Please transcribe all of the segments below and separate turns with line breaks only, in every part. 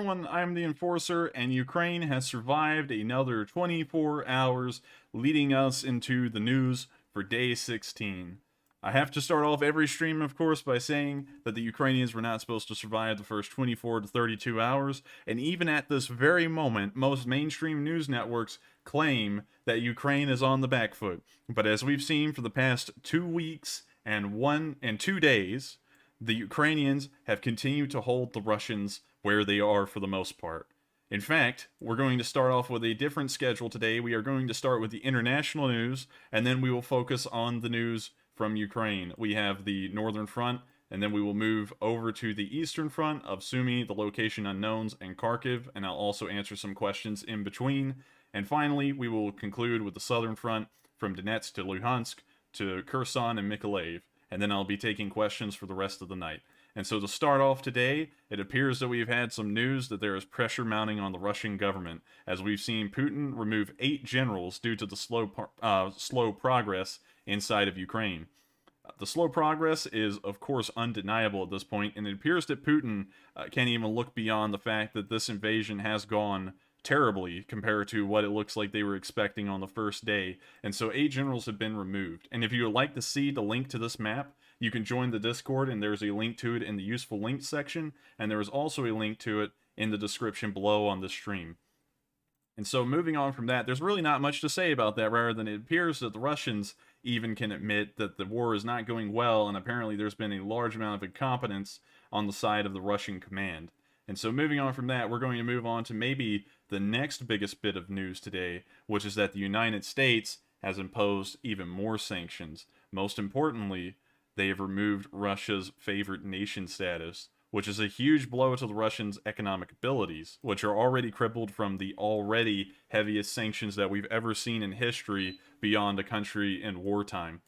everyone, I'm the Enforcer, and Ukraine has survived another 24 hours, leading us into the news for day 16. I have to start off every stream, of course, by saying that the Ukrainians were not supposed to survive the first 24 to 32 hours, and even at this very moment, most mainstream news networks claim that Ukraine is on the back foot. But as we've seen for the past 2 weeks and 2 days, the Ukrainians have continued to hold the Russians where they are for the most part. In fact, we're going to start off with a different schedule today. We are going to start with the international news, and then we will focus on the news from Ukraine. We have the Northern Front, and then we will move over to the Eastern Front of Sumy, the location unknowns, and Kharkiv, and I'll also answer some questions in between. And finally, we will conclude with the Southern Front from Donetsk to Luhansk to Kherson and Mykolaiv, and then I'll be taking questions for the rest of the night. And so to start off today, it appears that we've had some news that there is pressure mounting on the Russian government, as we've seen Putin remove 8 generals due to the slow progress inside of Ukraine. The slow progress is, of course, undeniable at this point, and it appears that Putin can't even look beyond the fact that this invasion has gone terribly compared to what it looks like they were expecting on the first day. And so 8 generals have been removed. And if you would like to see the link to this map, you can join the Discord, and there's a link to it in the useful links section, and there is also a link to it in the description below on this stream. And so moving on from that, there's really not much to say about that, rather than it appears that the Russians even can admit that the war is not going well, and apparently there's been a large amount of incompetence on the side of the Russian command. And so moving on from that, we're going to move on to maybe the next biggest bit of news today, which is that the United States has imposed even more sanctions. Most importantly, they have removed Russia's favorite nation status, which is a huge blow to the Russians' economic abilities, which are already crippled from the already heaviest sanctions that we've ever seen in history beyond a country in wartime.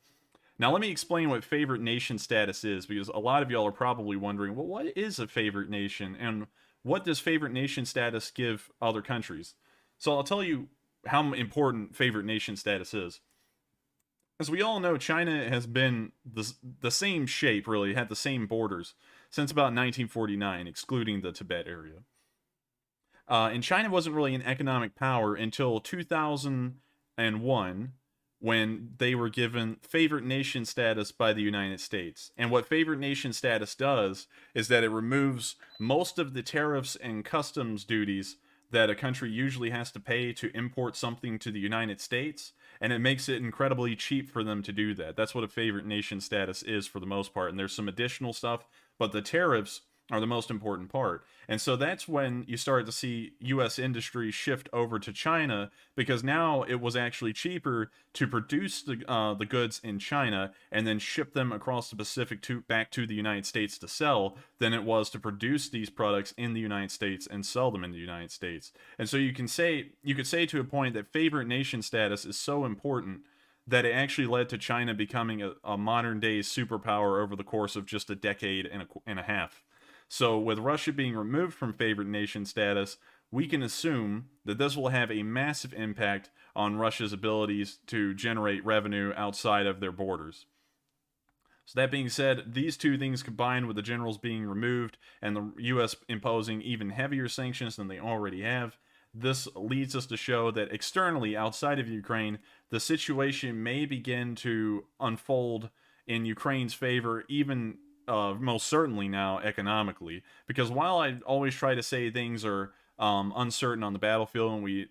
Now, let me explain what favorite nation status is, because a lot of y'all are probably wondering, well, what is a favorite nation, and what does favorite nation status give other countries? So I'll tell you how important favorite nation status is. As we all know, China has been the same shape, really, had the same borders, since about 1949, excluding the Tibet area. And China wasn't really an economic power until 2001, when they were given favorite nation status by the United States. And what favorite nation status does is that it removes most of the tariffs and customs duties that a country usually has to pay to import something to the United States, and it makes it incredibly cheap for them to do that. That's what a favorite nation status is for the most part, and there's some additional stuff, but the tariffs are the most important part. And so that's when you start to see U.S. industry shift over to China, because now it was actually cheaper to produce the goods in China and then ship them across the Pacific back to the United States to sell than it was to produce these products in the United States and sell them in the United States. And so you could say to a point that favorite nation status is so important that it actually led to China becoming a modern day superpower over the course of just a decade and a half. So with Russia being removed from favorite nation status, we can assume that this will have a massive impact on Russia's abilities to generate revenue outside of their borders. So that being said, these two things combined with the generals being removed and the U.S. imposing even heavier sanctions than they already have, this leads us to show that externally, outside of Ukraine, the situation may begin to unfold in Ukraine's favor, even most certainly now economically. Because while I always try to say things are uncertain on the battlefield, and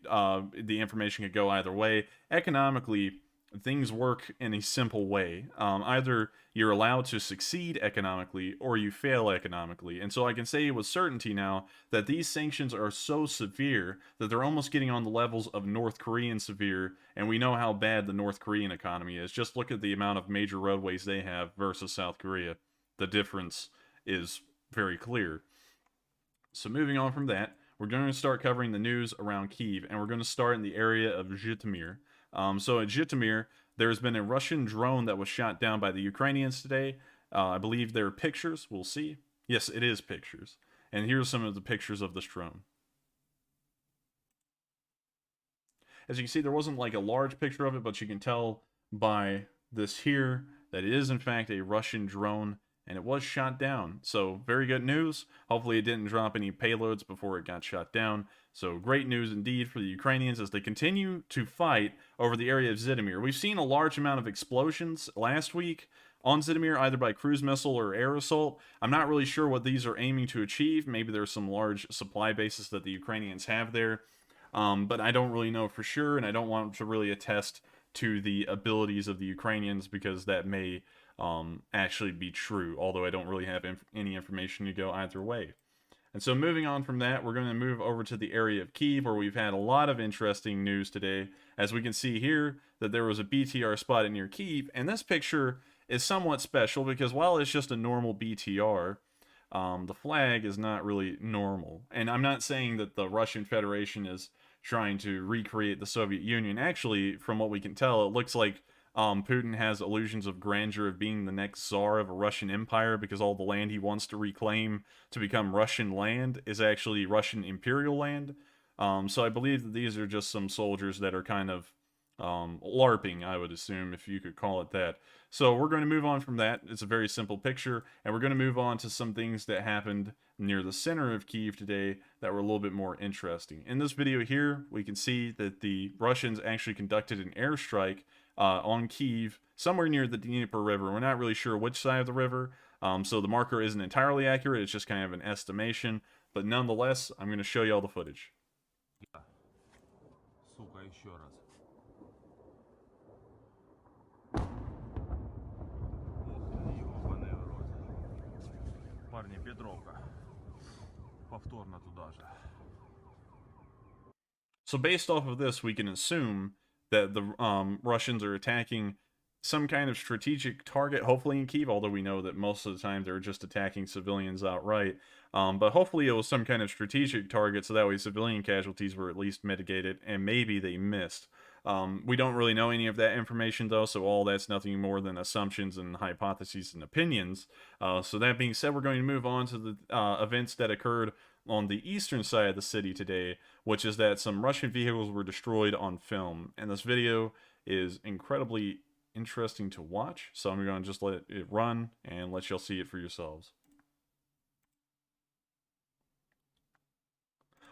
the information could go either way, economically things work in a simple way. Either you're allowed to succeed economically or you fail economically. And so I can say with certainty now that these sanctions are so severe that they're almost getting on the levels of North Korean severe, and we know how bad the North Korean economy is. Just look at the amount of major roadways they have versus South Korea. The difference is very clear. So moving on from that, we're going to start covering the news around Kyiv, and we're going to start in the area of Zhytomyr. So at Zhytomyr, there's been a Russian drone that was shot down by the Ukrainians today. I believe there are pictures. We'll see. Yes, it is pictures. And here's some of the pictures of this drone. As you can see, there wasn't like a large picture of it, but you can tell by this here that it is in fact a Russian drone and it was shot down. So very good news. Hopefully it didn't drop any payloads before it got shot down. So great news indeed for the Ukrainians as they continue to fight over the area of Zhytomyr. We've seen a large amount of explosions last week on Zhytomyr, either by cruise missile or air assault. I'm not really sure what these are aiming to achieve. Maybe there's some large supply bases that the Ukrainians have there. But I don't really know for sure, and I don't want to really attest to the abilities of the Ukrainians because that may actually be true, although I don't really have any information to go either way. And so moving on from that, we're going to move over to the area of Kyiv, where we've had a lot of interesting news today. As we can see here, that there was a BTR spotted near Kyiv, and this picture is somewhat special because while it's just a normal BTR, the flag is not really normal. And I'm not saying that the Russian Federation is trying to recreate the Soviet Union. Actually, from what we can tell, it looks like Putin has illusions of grandeur of being the next czar of a Russian empire because all the land he wants to reclaim to become Russian land is actually Russian imperial land. So I believe that these are just some soldiers that are kind of LARPing, I would assume, if you could call it that. So we're going to move on from that. It's a very simple picture, and we're going to move on to some things that happened near the center of Kyiv today that were a little bit more interesting. In this video here, we can see that the Russians actually conducted an airstrike on Kyiv, somewhere near the Dnieper River. We're not really sure which side of the river, so the marker isn't entirely accurate. It's just kind of an estimation, but nonetheless, I'm going to show you all the footage.
Сука, еще раз. Ёбаный в рот. Парни, Петровка. Повторно туда же.
So based off of this, we can assume that the Russians are attacking some kind of strategic target, hopefully in Kyiv, although we know that most of the time they're just attacking civilians outright. But hopefully it was some kind of strategic target, so that way civilian casualties were at least mitigated, and maybe they missed. We don't really know any of that information, though, so all that's nothing more than assumptions and hypotheses and opinions. So that being said, we're going to move on to the events that occurred on the eastern side of the city today, which is that some Russian vehicles were destroyed on film. And this video is incredibly interesting to watch, so I'm going to just let it run and let y'all see it for yourselves.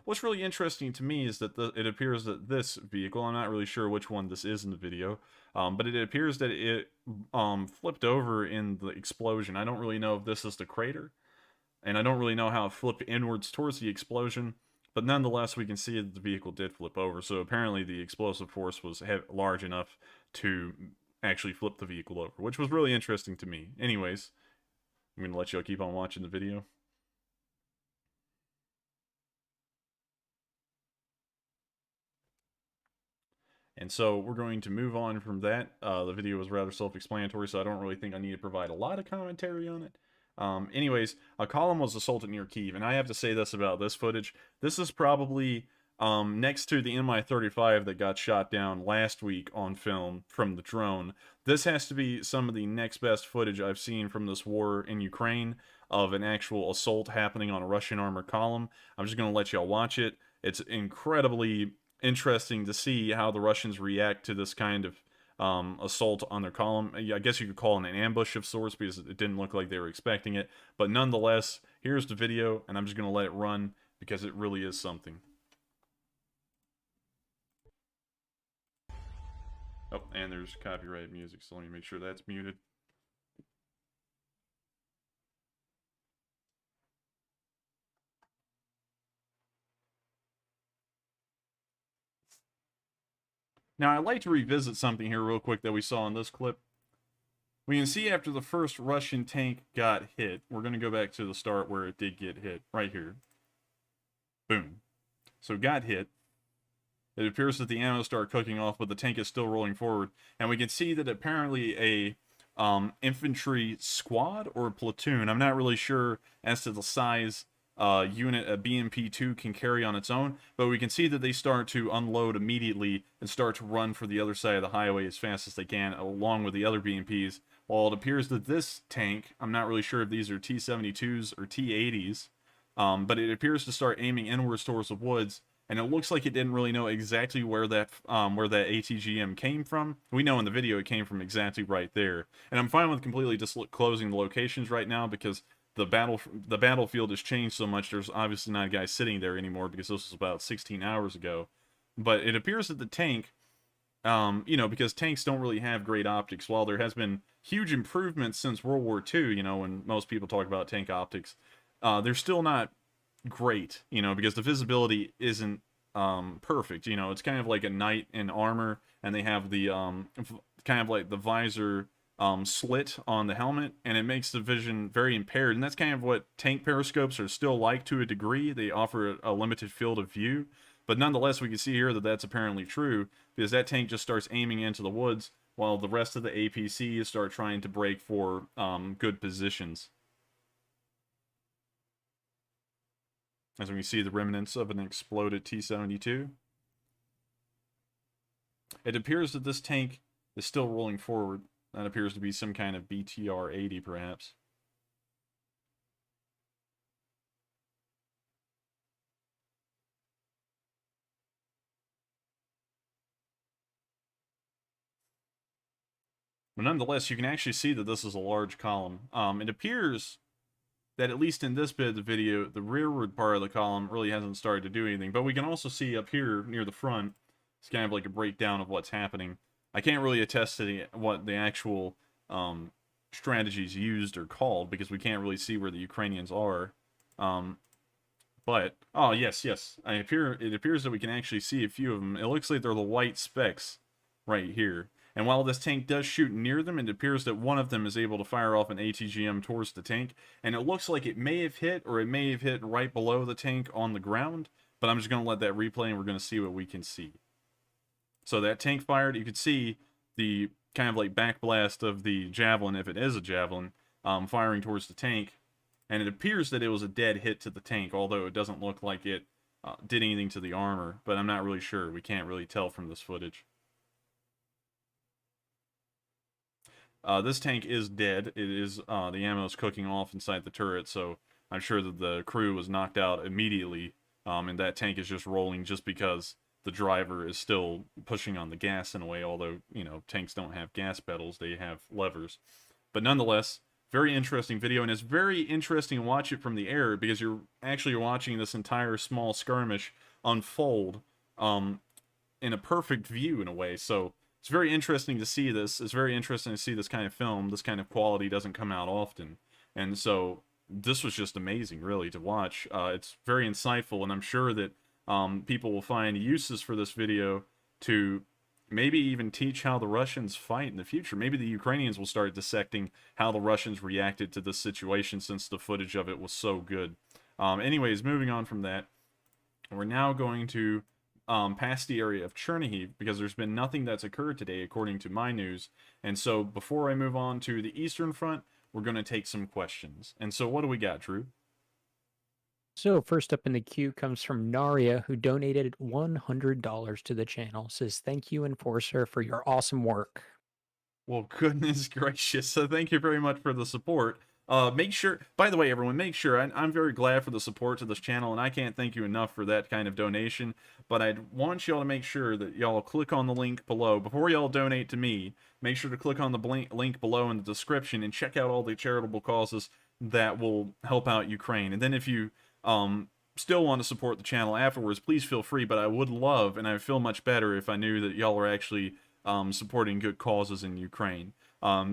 What's really interesting to me is that it appears that this vehicle, I'm not really sure which one this is in the video, but it appears that it flipped over in the explosion. I don't really know if this is the crater, and I don't really know how it flipped inwards towards the explosion, but nonetheless, we can see that the vehicle did flip over, so apparently the explosive force was large enough to actually flip the vehicle over, which was really interesting to me. Anyways, I'm going to let y'all keep on watching the video. And so we're going to move on from that. The video was rather self-explanatory, so I don't really think I need to provide a lot of commentary on it. Anyways, a column was assaulted near Kyiv, and I have to say this about this footage. This is probably next to the Mi-35 that got shot down last week on film from the drone. This has to be some of the next best footage I've seen from this war in Ukraine of an actual assault happening on a Russian armored column. I'm just going to let y'all watch it. It's incredibly interesting to see how the Russians react to this kind of assault on their column. I guess you could call it an ambush of sorts because it didn't look like they were expecting it. But nonetheless, here's the video, and I'm just going to let it run because it really is something. Oh, and there's copyrighted music, so let me make sure that's muted. Now, I'd like to revisit something here real quick that we saw in this clip. We can see after the first Russian tank got hit, we're going to go back to the start where it did get hit, right here. Boom. So it got hit. It appears that the ammo started cooking off, but the tank is still rolling forward. And we can see that apparently a infantry squad or platoon, I'm not really sure as to the size unit a BMP-2 can carry on its own, but we can see that they start to unload immediately and start to run for the other side of the highway as fast as they can, along with the other BMPs. While it appears that this tank, I'm not really sure if these are T-72s or T-80s, but it appears to start aiming inwards towards the woods and it looks like it didn't really know exactly where that ATGM came from. We know in the video it came from exactly right there, and I'm fine with completely just closing the locations right now because the battlefield has changed so much. There's obviously not a guy sitting there anymore because this was about 16 hours ago. But it appears that the tank, because tanks don't really have great optics. While there has been huge improvements since World War II, when most people talk about tank optics, they're still not great, because the visibility isn't perfect. It's kind of like a knight in armor, and they have the kind of like the visor slit on the helmet, and it makes the vision very impaired. And that's kind of what tank periscopes are still like to a degree. They offer a limited field of view, but nonetheless, we can see here that that's apparently true because that tank just starts aiming into the woods while the rest of the APCs start trying to break for good positions. As we see the remnants of an exploded T-72. It appears that this tank is still rolling forward. That appears to be some kind of BTR-80, perhaps. But nonetheless, you can actually see that this is a large column. It appears that at least in this bit of the video, the rearward part of the column really hasn't started to do anything. But we can also see up here near the front, it's kind of like a breakdown of what's happening. I can't really attest to what the actual strategies used are called because we can't really see where the Ukrainians are. But, oh, yes. It appears that we can actually see a few of them. It looks like they're the white specks right here. And while this tank does shoot near them, it appears that one of them is able to fire off an ATGM towards the tank. And it looks like it may have hit, or it may have hit right below the tank on the ground. But I'm just going to let that replay, and we're going to see what we can see. So that tank fired. You could see the kind of like backblast of the Javelin, if it is a Javelin, firing towards the tank. And it appears that it was a dead hit to the tank, although it doesn't look like it did anything to the armor. But I'm not really sure. We can't really tell from this footage. This tank is dead. It is, the ammo is cooking off inside the turret, so I'm sure that the crew was knocked out immediately, and that tank is just rolling just because the driver is still pushing on the gas in a way, although, tanks don't have gas pedals, they have levers. But nonetheless, very interesting video, and it's very interesting to watch it from the air, because you're actually watching this entire small skirmish unfold in a perfect view in a way, so it's very interesting to see this. It's very interesting to see this kind of film. This kind of quality doesn't come out often. And so this was just amazing, really, to watch. It's very insightful, and I'm sure that people will find uses for this video to maybe even teach how the Russians fight in the future. Maybe the Ukrainians will start dissecting how the Russians reacted to this situation since the footage of it was so good. Anyways, moving on from that, we're now going to past the area of Chernihiv, because there's been nothing that's occurred today according to my news. And so before I move on to the Eastern Front, we're going to take some questions. And so what do we got, Drew?
So first up in the queue comes from Naria, who donated $100 to the channel. Says, thank you, Enforcer, for your awesome work.
Well, goodness gracious. So thank you very much for the support. Make sure, by the way, everyone, make sure, I'm very glad for the support to this channel, and I can't thank you enough for that kind of donation, but I want y'all to make sure that y'all click on the link below. Before y'all donate to me, make sure to click on the link below in the description and check out all the charitable causes that will help out Ukraine. And then if you still want to support the channel afterwards, please feel free, but I would love, and I feel much better if I knew that y'all are actually supporting good causes in Ukraine.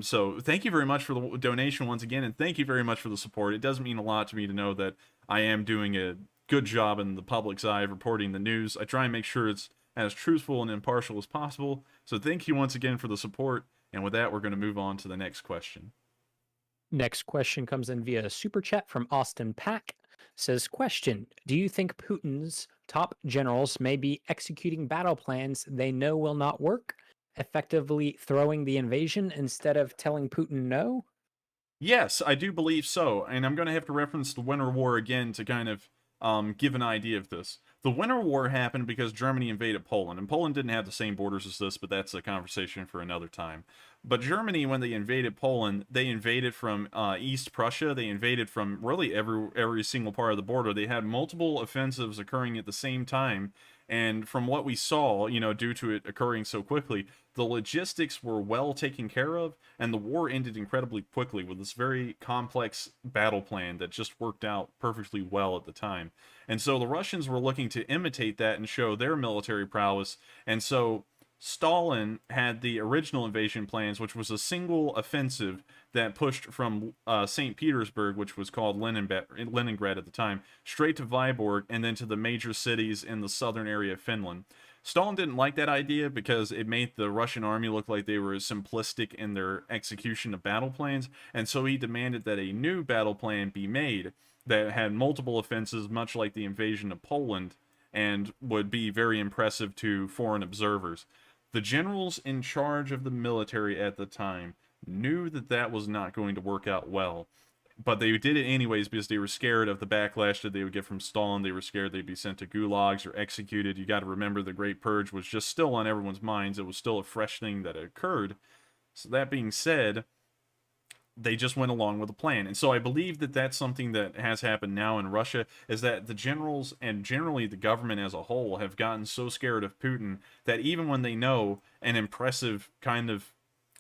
So thank you very much for the donation once again, and thank you very much for the support. It does mean a lot to me to know that I am doing a good job in the public's eye of reporting the news. I try and make sure it's as truthful and impartial as possible. So thank you once again for the support, and with that, we're going to move on to the next question.
Next question comes in via super chat from Austin Pack. Says, question, do you think Putin's top generals may be executing battle plans they know will not work, effectively throwing the invasion instead of telling Putin no?
Yes, I do believe so, and I'm going to have to reference the Winter War again to kind of give an idea of this. The Winter War happened because Germany invaded Poland, and Poland didn't have the same borders as this, but that's a conversation for another time. But Germany, when they invaded Poland, they invaded from East Prussia. They invaded from really every single part of the border. They had multiple offensives occurring at the same time, and from what we saw, due to it occurring so quickly, the logistics were well taken care of, and the war ended incredibly quickly with this very complex battle plan that just worked out perfectly well at the time. And so the Russians were looking to imitate that and show their military prowess. And so Stalin had the original invasion plans, which was a single offensive that pushed from St. Petersburg, which was called Leningrad at the time, straight to Vyborg, and then to the major cities in the southern area of Finland. Stalin didn't like that idea because it made the Russian army look like they were simplistic in their execution of battle plans, and so he demanded that a new battle plan be made that had multiple offenses, much like the invasion of Poland, and would be very impressive to foreign observers. The generals in charge of the military at the time knew that that was not going to work out well, but they did it anyways because they were scared of the backlash that they would get from Stalin. They were scared they'd be sent to gulags or executed. You got to remember the Great Purge was just still on everyone's minds. It was still a fresh thing that occurred. So that being said, they just went along with the plan. And so I believe that that's something that has happened now in Russia, is that the generals and generally the government as a whole have gotten so scared of Putin that even when they know an impressive kind of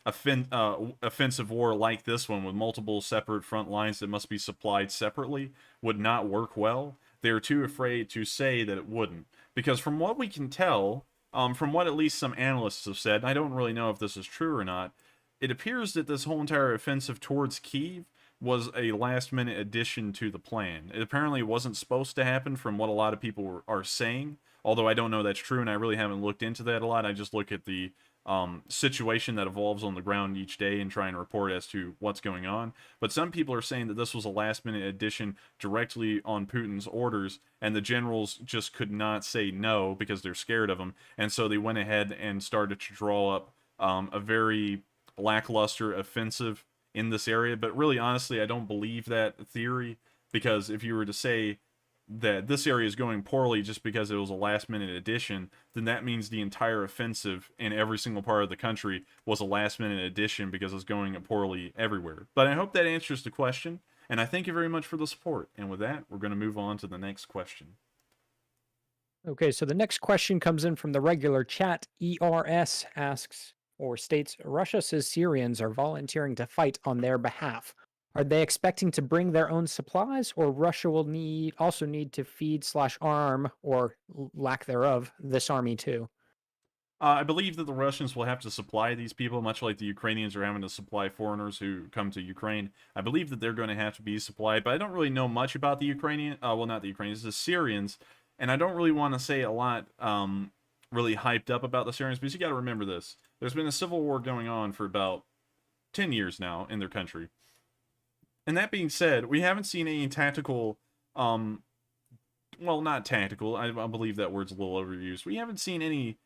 offensive war like this one with multiple separate front lines that must be supplied separately would not work well, they're too afraid to say that it wouldn't. Because from what we can tell, from what at least some analysts have said, and I don't really know if this is true or not, it appears that this whole entire offensive towards Kyiv was a last-minute addition to the plan. It apparently wasn't supposed to happen from what a lot of people are saying, although I don't know that's true, and I really haven't looked into that a lot. I just look at the situation that evolves on the ground each day and try and report as to what's going on. But some people are saying that this was a last-minute addition directly on Putin's orders, and the generals just could not say no because they're scared of him, and so they went ahead and started to draw up a very lackluster offensive in this area. But really, honestly, I don't believe that theory, because if you were to say that this area is going poorly just because it was a last minute addition, then that means the entire offensive in every single part of the country was a last minute addition because it's going poorly everywhere. But I hope that answers the question, and I thank you very much for the support. And with that, we're going to move on to the next question.
Okay, so the next question comes in from the regular chat. ERS asks or states, Russia says Syrians are volunteering to fight on their behalf. Are they expecting to bring their own supplies, or Russia will also need to feed/arm, or lack thereof, this army too?
I believe that the Russians will have to supply these people, much like the Ukrainians are having to supply foreigners who come to Ukraine. I believe that they're going to have to be supplied, but I don't really know much about the Ukrainian, well, not the Ukrainians, the Syrians, and I don't really want to say a lot really hyped up about the Syrians, because you got to remember this. There's been a civil war going on for about 10 years now in their country. And that being said, we haven't seen any tactical, well, not tactical, I believe that word's a little overused. We haven't seen any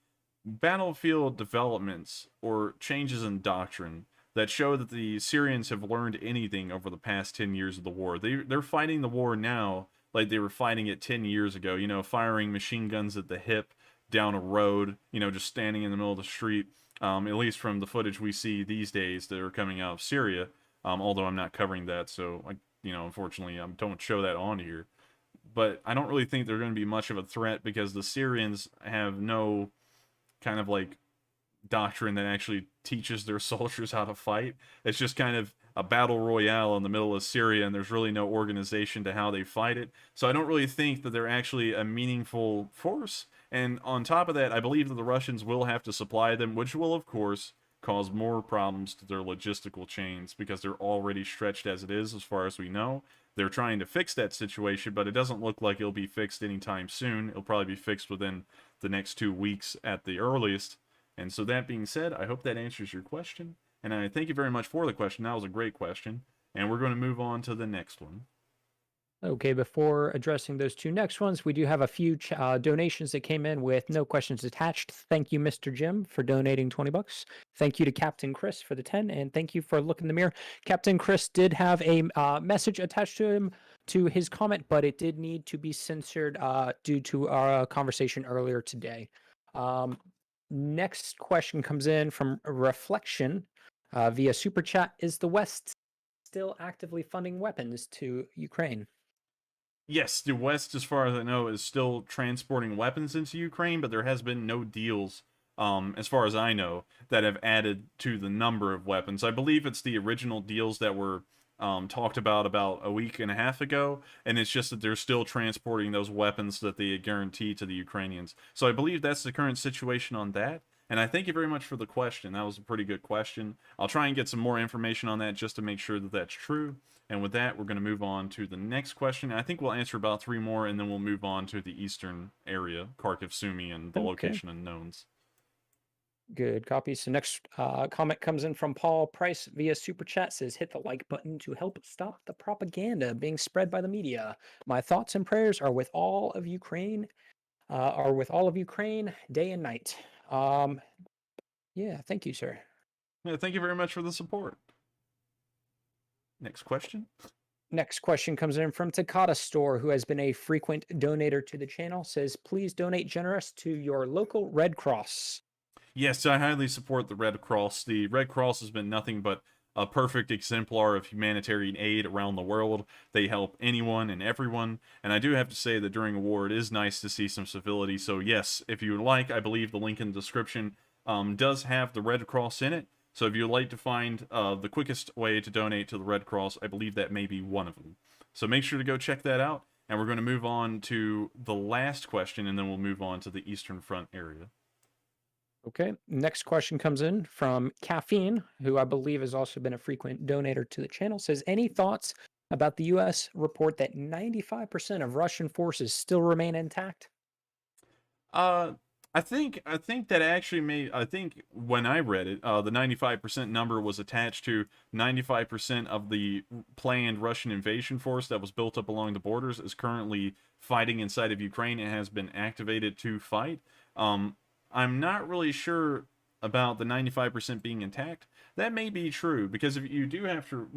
battlefield developments or changes in doctrine that show that the Syrians have learned anything over the past 10 years of the war. They're fighting the war now like they were fighting it 10 years ago, firing machine guns at the hip down a road, just standing in the middle of the street, at least from the footage we see these days that are coming out of Syria. Although I'm not covering that, so unfortunately, don't show that on here. But I don't really think they're going to be much of a threat because the Syrians have no kind of doctrine that actually teaches their soldiers how to fight. It's just kind of a battle royale in the middle of Syria, and there's really no organization to how they fight it. So I don't really think that they're actually a meaningful force. And on top of that, I believe that the Russians will have to supply them, which will, of course, cause more problems to their logistical chains because they're already stretched as it is, as far as we know. They're trying to fix that situation, but it doesn't look like it'll be fixed anytime soon. It'll probably be fixed within the next 2 weeks at the earliest. And so that being said, I hope that answers your question. And I thank you very much for the question. That was a great question. And we're going to move on to the next one.
Okay, before addressing those two next ones, we do have a few donations that came in with no questions attached. Thank you, Mr. Jim, for donating 20 bucks. Thank you to Captain Chris for the 10, and thank you for Look in the Mirror. Captain Chris did have a message attached to him to his comment, but it did need to be censored due to our conversation earlier today. Next question comes in from Reflection via Super Chat. Is the West still actively funding weapons to Ukraine?
Yes, the West, as far as I know, is still transporting weapons into Ukraine, but there has been no deals, as far as I know, that have added to the number of weapons. I believe it's the original deals that were talked about a week and a half ago, and it's just that they're still transporting those weapons that they guarantee to the Ukrainians. So I believe that's the current situation on that. And I thank you very much for the question. That was a pretty good question. I'll try and get some more information on that just to make sure that that's true. And with that, we're going to move on to the next question. I think we'll answer about 3 more, and then we'll move on to the eastern area, Kharkiv, Sumy, and the
Okay.
location unknowns.
Good copy. So next comment comes in from Paul Price via Super Chat. Says, hit the like button to help stop the propaganda being spread by the media. My thoughts and prayers are with all of Ukraine, day and night. Yeah, thank you, sir.
Yeah, thank you very much for the support. Next question.
Next question comes in from Takata Store, who has been a frequent donator to the channel. Says, please donate generous to your local Red Cross.
Yes, I highly support the Red Cross. The Red Cross has been nothing but a perfect exemplar of humanitarian aid around the world. They help anyone and everyone, and I do have to say that during a war, it is nice to see some civility. So yes, if you would like, I believe the link in the description does have the Red Cross in it. So if you'd like to find the quickest way to donate to the Red Cross, I believe that may be one of them. So make sure to go check that out, and we're going to move on to the last question, and then we'll move on to the Eastern Front area.
Okay, next question comes in from Caffeine, who I believe has also been a frequent donator to the channel. Says, any thoughts about the U.S. report that 95% of Russian forces still remain intact?
I think that actually made. I think when I read it, the 95% number was attached to 95% of the planned Russian invasion force that was built up along the borders is currently fighting inside of Ukraine and has been activated to fight. I'm not really sure about the 95% being intact. That may be true because if we do have to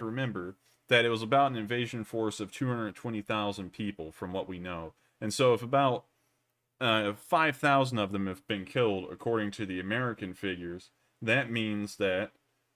remember that it was about an invasion force of 220,000 people from what we know. And so if about 5,000 of them have been killed according to the American figures, that means that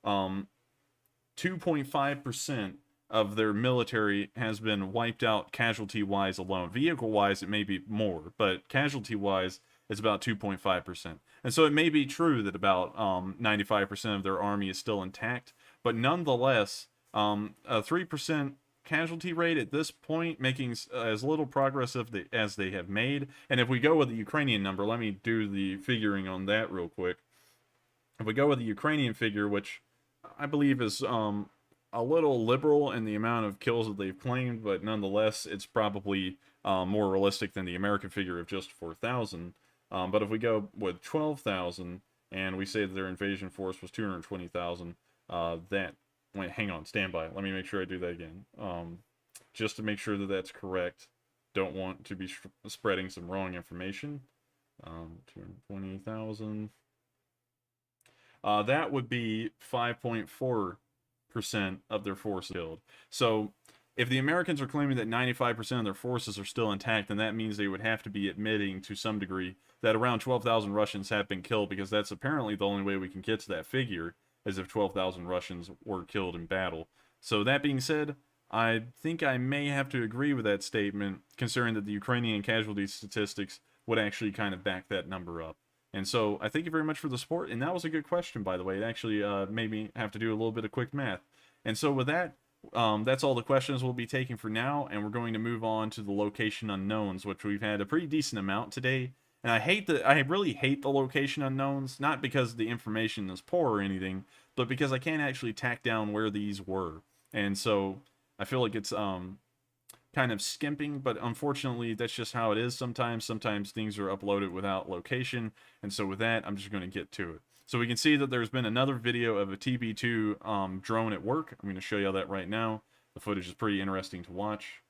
2.5% of their military has been wiped out casualty-wise alone. Vehicle-wise, it may be more, but casualty-wise, it's about 2.5%. And so it may be true that about 95% of their army is still intact, but nonetheless, a 3% casualty rate at this point, making as little progress as they have made. And if we go with the Ukrainian number, let me do the figuring on that real quick. If we go with the Ukrainian figure, which I believe is a little liberal in the amount of kills that they've claimed, but nonetheless, it's probably more realistic than the American figure of just 4,000. But if we go with 12,000 and we say that their invasion force was 220,000, wait, hang on, stand by. Let me make sure I do that again. Just to make sure that that's correct. Don't want to be spreading some wrong information. 220,000. That would be 5.4% of their force killed. So if the Americans are claiming that 95% of their forces are still intact, then that means they would have to be admitting to some degree that around 12,000 Russians have been killed, because that's apparently the only way we can get to that figure, is if 12,000 Russians were killed in battle. So that being said, I think I may have to agree with that statement, considering that the Ukrainian casualty statistics would actually kind of back that number up. And so I thank you very much for the support, and that was a good question, by the way. It actually made me have to do a little bit of quick math. And so with that, that's all the questions we'll be taking for now, and we're going to move on to the location unknowns, which we've had a pretty decent amount today. And I really hate the location unknowns, not because the information is poor or anything, but because I can't actually tack down where these were. And so I feel like it's kind of skimping, but unfortunately that's just how it is sometimes. Sometimes things are uploaded without location, and so with that, I'm just going to get to it. So we can see that there's been another video of a TB2 drone at work. I'm going to show you that right now. The footage is pretty interesting to watch.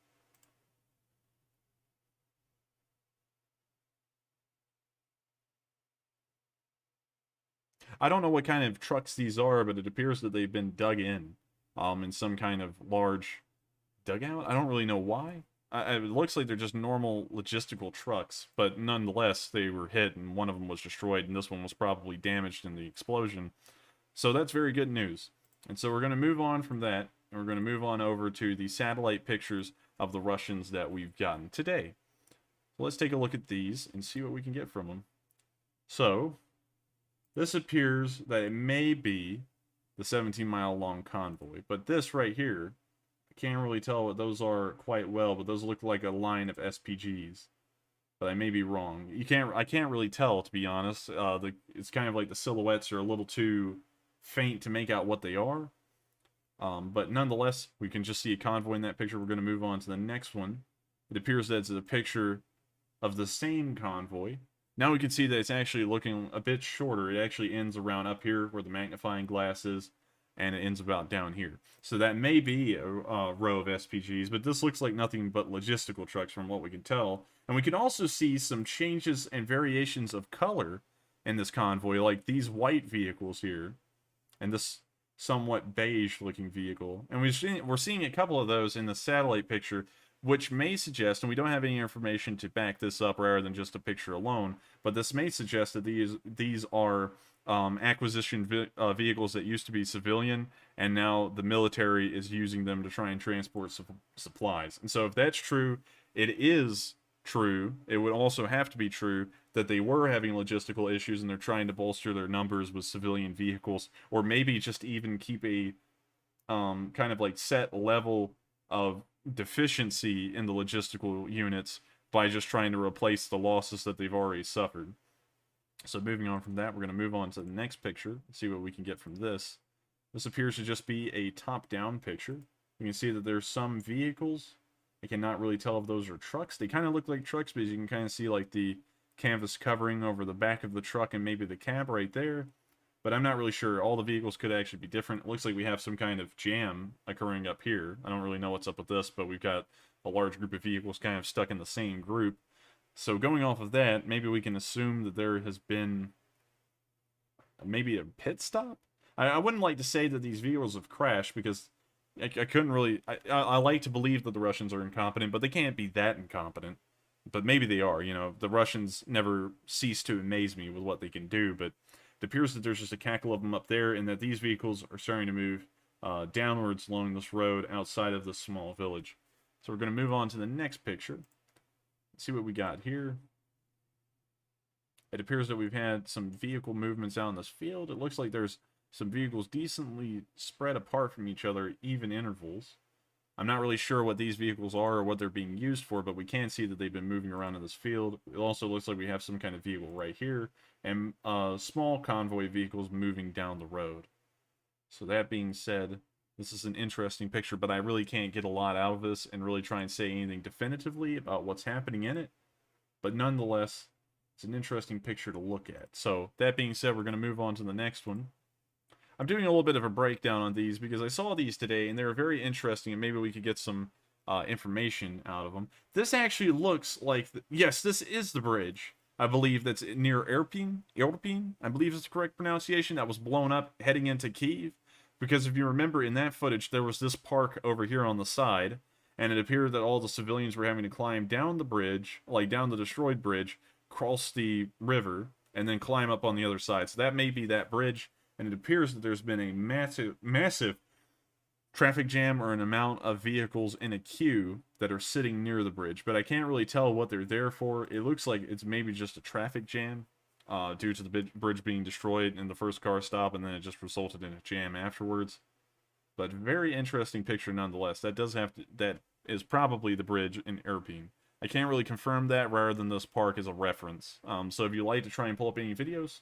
I don't know what kind of trucks these are, but it appears that they've been dug in some kind of large dugout. I don't really know why. It looks like they're just normal logistical trucks, but nonetheless, they were hit and one of them was destroyed, and this one was probably damaged in the explosion. So that's very good news. And so we're going to move on from that, and we're going to move on over to the satellite pictures of the Russians that we've gotten today. So let's take a look at these and see what we can get from them. So, this appears that it may be the 17-mile long convoy, but this right here, I can't really tell what those are quite well, but those look like a line of SPGs. But I may be wrong. I can't really tell, to be honest. It's kind of like the silhouettes are a little too faint to make out what they are. But nonetheless, we can just see a convoy in that picture. We're going to move on to the next one. It appears that it's a picture of the same convoy. Now we can see that it's actually looking a bit shorter. It actually ends around up here where the magnifying glass is, and it ends about down here. So that may be a row of SPGs, but this looks like nothing but logistical trucks from what we can tell. And we can also see some changes and variations of color in this convoy, like these white vehicles here, and this somewhat beige-looking vehicle. And we're seeing a couple of those in the satellite picture, which may suggest, and we don't have any information to back this up rather than just a picture alone, but this may suggest that these are acquisition vehicles that used to be civilian, and now the military is using them to try and transport supplies. And so if that's true, it is true. It would also have to be true that they were having logistical issues and they're trying to bolster their numbers with civilian vehicles, or maybe just even keep a kind of like set level of deficiency in the logistical units by just trying to replace the losses that they've already suffered. So moving on from that, we're going to move on to the next picture, see what we can get from this. This appears to just be a top-down picture. You can see that there's some vehicles. I cannot really tell if those are trucks. They kind of look like trucks, but you can kind of see like the canvas covering over the back of the truck and maybe the cab right there. But I'm not really sure. All the vehicles could actually be different. It looks like we have some kind of jam occurring up here. I don't really know what's up with this, but we've got a large group of vehicles kind of stuck in the same group. So going off of that, maybe we can assume that there has been maybe a pit stop? I wouldn't like to say that these vehicles have crashed because I couldn't really... I like to believe that the Russians are incompetent, but they can't be that incompetent. But maybe they are, you know. The Russians never cease to amaze me with what they can do, but it appears that there's just a cackle of them up there, and that these vehicles are starting to move downwards along this road outside of this small village. So we're going to move on to the next picture. Let's see what we got here. It appears that we've had some vehicle movements out in this field. It looks like there's some vehicles decently spread apart from each other at even intervals. I'm not really sure what these vehicles are or what they're being used for, but we can see that they've been moving around in this field. It also looks like we have some kind of vehicle right here, and small convoy vehicles moving down the road. So that being said, this is an interesting picture, but I really can't get a lot out of this and really try and say anything definitively about what's happening in it. But nonetheless, it's an interesting picture to look at. So that being said, we're going to move on to the next one. I'm doing a little bit of a breakdown on these because I saw these today and they were very interesting, and maybe we could get some information out of them. This actually looks like... yes, this is the bridge. I believe that's near Irpin. I believe is the correct pronunciation. That was blown up heading into Kyiv. Because if you remember in that footage, there was this park over here on the side, and it appeared that all the civilians were having to climb down the bridge, like down the destroyed bridge, cross the river, and then climb up on the other side. So that may be that bridge, and it appears that there's been a massive traffic jam or an amount of vehicles in a queue that are sitting near the bridge. But I can't really tell what they're there for. It looks like it's maybe just a traffic jam. Due to the bridge being destroyed in the first car stop, and then it just resulted in a jam afterwards. But very interesting picture nonetheless. That is probably the bridge in Irpin. I can't really confirm that rather than this park as a reference. So if you'd like to try and pull up any videos,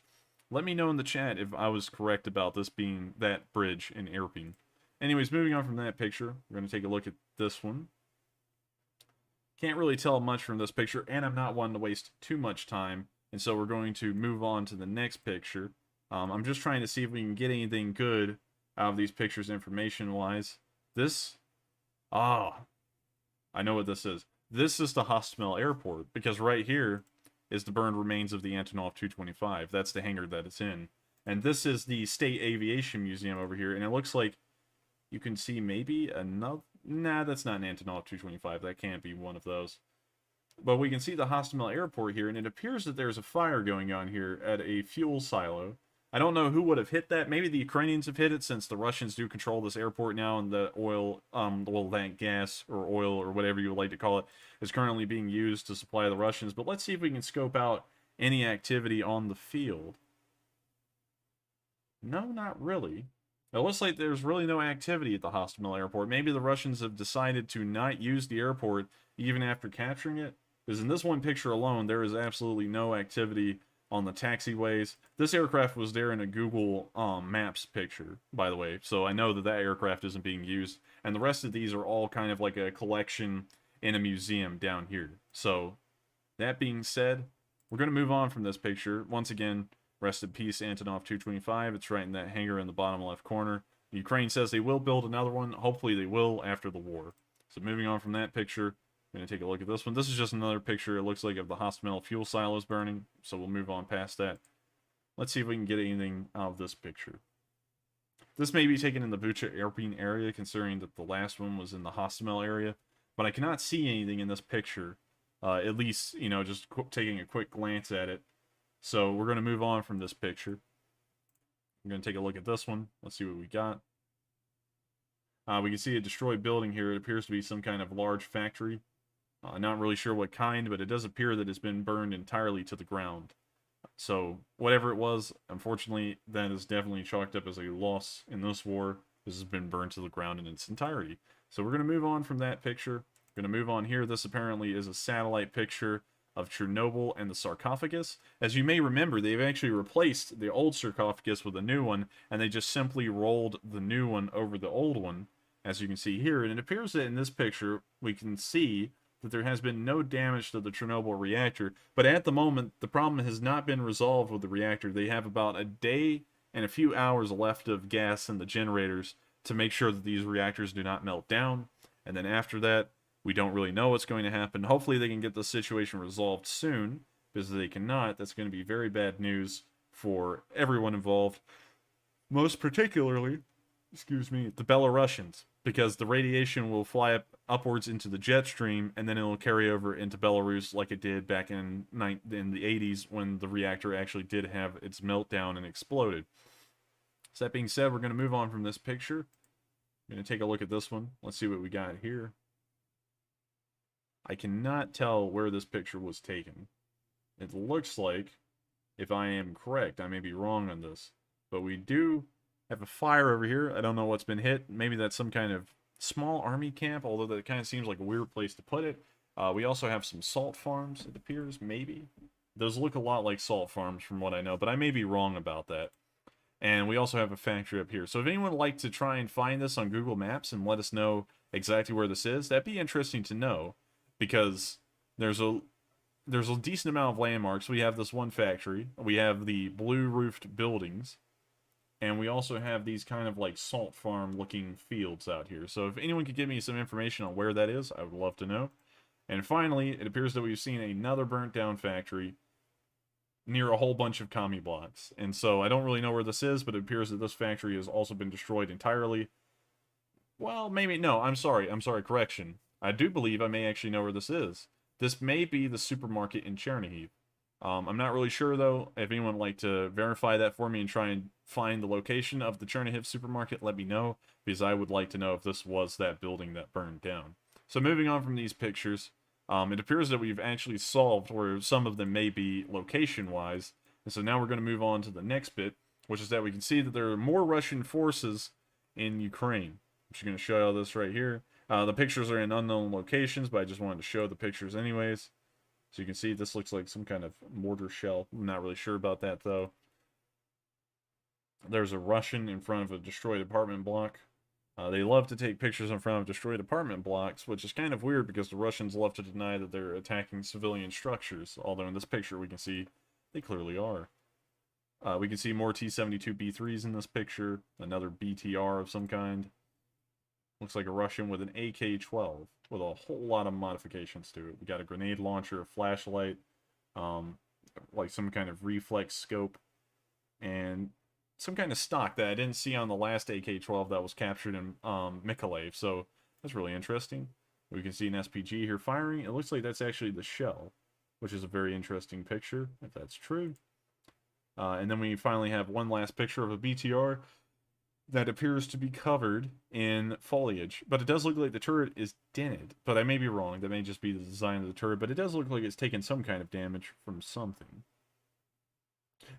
let me know in the chat if I was correct about this being that bridge in Irpin. Anyways, moving on from that picture, we're going to take a look at this one. Can't really tell much from this picture, and I'm not one to waste too much time. And so we're going to move on to the next picture. I'm just trying to see if we can get anything good out of these pictures information-wise. This... I know what this is. This is the Hostomel Airport, because right here is the burned remains of the Antonov 225. That's the hangar that it's in. And this is the State Aviation Museum over here, and it looks like you can see maybe another... Nah, that's not an Antonov 225. That can't be one of those. But we can see the Hostomel Airport here, and it appears that there's a fire going on here at a fuel silo. I don't know who would have hit that. Maybe the Ukrainians have hit it, since the Russians do control this airport now, and the oil, that gas or oil or whatever you would like to call it is currently being used to supply the Russians. But let's see if we can scope out any activity on the field. No, not really. It looks like there's really no activity at the Hostomel Airport. Maybe the Russians have decided to not use the airport even after capturing it. Because in this one picture alone, there is absolutely no activity on the taxiways. This aircraft was there in a Google Maps picture, by the way, so I know that that aircraft isn't being used. And the rest of these are all kind of like a collection in a museum down here. So, that being said, we're going to move on from this picture. Once again, rest in peace, Antonov 225. It's right in that hangar in the bottom left corner. Ukraine says they will build another one. Hopefully they will after the war. So moving on from that picture, I'm going to take a look at this one. This is just another picture, it looks like, of the Hostomel fuel silos burning. So we'll move on past that. Let's see if we can get anything out of this picture. This may be taken in the Bucha Irpin area, considering that the last one was in the Hostomel area. But I cannot see anything in this picture. At least, you know, just taking a quick glance at it. So we're going to move on from this picture. I'm going to take a look at this one. Let's see what we got. We can see a destroyed building here. It appears to be some kind of large factory. Not really sure what kind, but it does appear that it's been burned entirely to the ground. So, whatever it was, unfortunately, that is definitely chalked up as a loss in this war. This has been burned to the ground in its entirety. So we're going to move on from that picture. We're going to move on here. This apparently is a satellite picture of Chernobyl and the sarcophagus. As you may remember, they've actually replaced the old sarcophagus with a new one, and they just simply rolled the new one over the old one, as you can see here. And it appears that in this picture, we can see that there has been no damage to the Chernobyl reactor, but at the moment, the problem has not been resolved with the reactor. They have about a day and a few hours left of gas in the generators to make sure that these reactors do not melt down, and then after that, we don't really know what's going to happen. Hopefully they can get the situation resolved soon, because if they cannot, that's going to be very bad news for everyone involved, most particularly, the Belarusians, because the radiation will fly upwards into the jet stream, and then it will carry over into Belarus like it did back in the 80s when the reactor actually did have its meltdown and exploded. So that being said, we're going to move on from this picture. I'm going to take a look at this one. Let's see what we got here. I cannot tell where this picture was taken. It looks like, if I am correct, I may be wrong on this, but we do have a fire over here. I don't know what's been hit. Maybe that's some kind of small army camp, although that kind of seems like a weird place to put it. We also have some salt farms, it appears, maybe. Those look a lot like salt farms from what I know, but I may be wrong about that. And we also have a factory up here. So if anyone would like to try and find this on Google Maps and let us know exactly where this is, that'd be interesting to know, because there's a decent amount of landmarks. We have this one factory. We have the blue-roofed buildings. And we also have these kind of like salt farm looking fields out here. So if anyone could give me some information on where that is, I would love to know. And finally, it appears that we've seen another burnt down factory near a whole bunch of commie blocks. And so I don't really know where this is, but it appears that this factory has also been destroyed entirely. Well, maybe, no, I'm sorry, correction. I do believe I may actually know where this is. This may be the supermarket in Chernihiv. I'm not really sure, though. If anyone would like to verify that for me and try and find the location of the Chernihiv supermarket, let me know, because I would like to know if this was that building that burned down. So moving on from these pictures, it appears that we've actually solved where some of them may be location-wise. And so now we're going to move on to the next bit, which is that we can see that there are more Russian forces in Ukraine. I'm just going to show you all this right here. The pictures are in unknown locations, but I just wanted to show the pictures anyways. So you can see this looks like some kind of mortar shell. I'm not really sure about that, though. There's a Russian in front of a destroyed apartment block. They love to take pictures in front of destroyed apartment blocks, which is kind of weird because the Russians love to deny that they're attacking civilian structures, although in this picture we can see they clearly are. We can see more T-72B3s in this picture, another BTR of some kind. Looks like a Russian with an AK-12 with a whole lot of modifications to it. We got a grenade launcher, a flashlight, like some kind of reflex scope, and some kind of stock that I didn't see on the last AK-12 that was captured in Mykolaiv. So that's really interesting. We can see an SPG here firing. It looks like that's actually the shell, which is a very interesting picture, if that's true. And then we finally have one last picture of a BTR that appears to be covered in foliage. But it does look like the turret is dented. But I may be wrong. That may just be the design of the turret. But it does look like it's taken some kind of damage from something.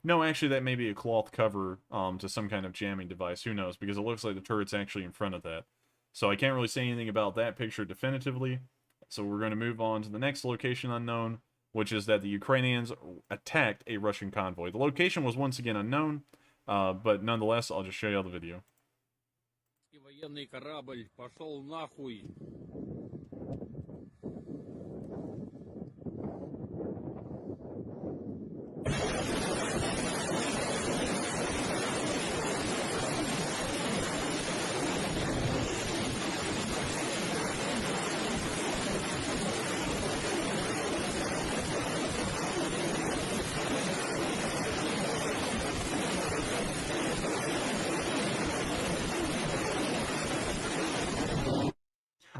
No, actually, that may be a cloth cover to some kind of jamming device. Who knows? Because it looks like the turret's actually in front of that. So I can't really say anything about that picture definitively. So we're going to move on to the next location unknown, which is that the Ukrainians attacked a Russian convoy. The location was once again unknown, but nonetheless, I'll just show you all the video.
Военный корабль пошел нахуй.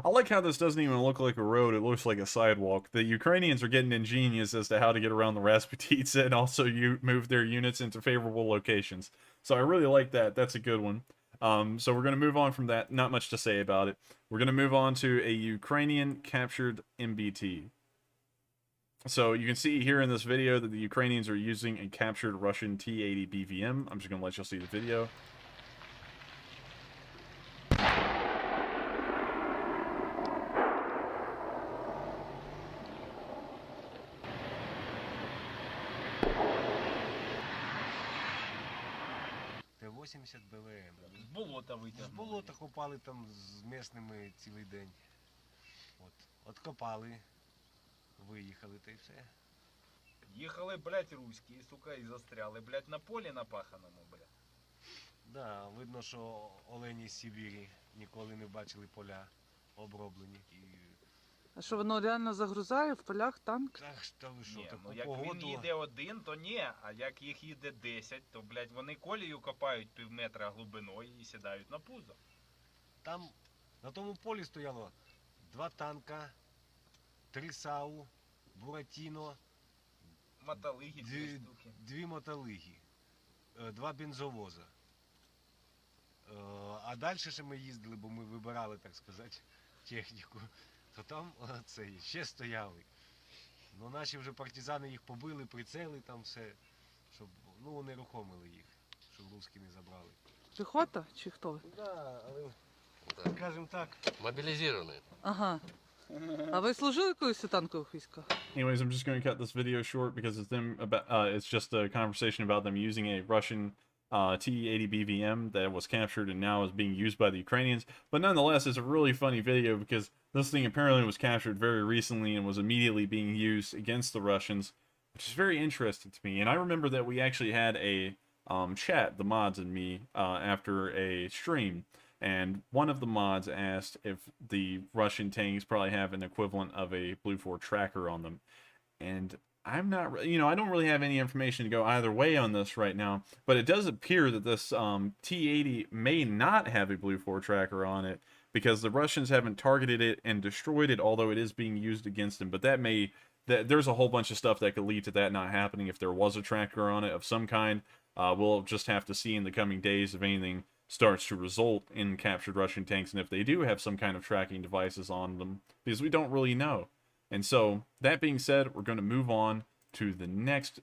I like how this doesn't even look like a road, it looks like a sidewalk. The Ukrainians are getting ingenious as to how to get around the Rasputitsa and also move their units into favorable locations. So I really like that. That's a good one. So we're going to move on from that. Not much to say about it. We're going to move on to a Ukrainian captured MBT. So you can see here in this video that the Ukrainians are using a captured Russian T-80 BVM. I'm just going to let you see the video.
Т-80 БВМ.
З болота
З
витягнули.
болота копали там з місними цілий день. От копали, виїхали та й все.
Їхали, блядь, руські, сука, і застряли, блядь, на полі напаханому, блядь.
Да, видно, що олені з Сибірі ніколи не бачили поля оброблені. І
А що воно реально загрузає в полях танк?
так, та ви що,
Ні,
таку
ну як
погоду.
він їде один, то ні, а як їх їде 10, то, блядь, вони колію копають півметра глибиною і сідають на пузо.
Там на тому полі стояло 2 танка, 3 САУ, Буратіно,
Мотолиги, 2
дві,
штуки.
2 мотолиги, 2 бензовоза. А далі ще ми їздили, бо ми вибирали, так сказати, техніку. То там це ще стояли. Ну наші вже партизани їх побили, прицели там все, щоб ну вони рухомили їх, щоб русські не забрали.
Піхота чи хто?
Да, але скажімо так.
Мобилизированные.
Ага. А ви служили колись у танкових військах?
Anyways, I'm just going to cut this video short because it's just a conversation about them using a Russian T-80 BVM that was captured and now is being used by the Ukrainians. But nonetheless, it's a really funny video because this thing apparently was captured very recently and was immediately being used against the Russians, which is very interesting to me. And I remember that we actually had a chat, the mods and me, after a stream. And one of the mods asked if the Russian tanks probably have an equivalent of a Blue 4 tracker on them. And I'm not, I don't really have any information to go either way on this right now, but it does appear that this T-80 may not have a Blue 4 tracker on it because the Russians haven't targeted it and destroyed it, although it is being used against them. But there's a whole bunch of stuff that could lead to that not happening if there was a tracker on it of some kind. We'll just have to see in the coming days if anything starts to result in captured Russian tanks and if they do have some kind of tracking devices on them, because we don't really know. And so, that being said, we're going to move on to the next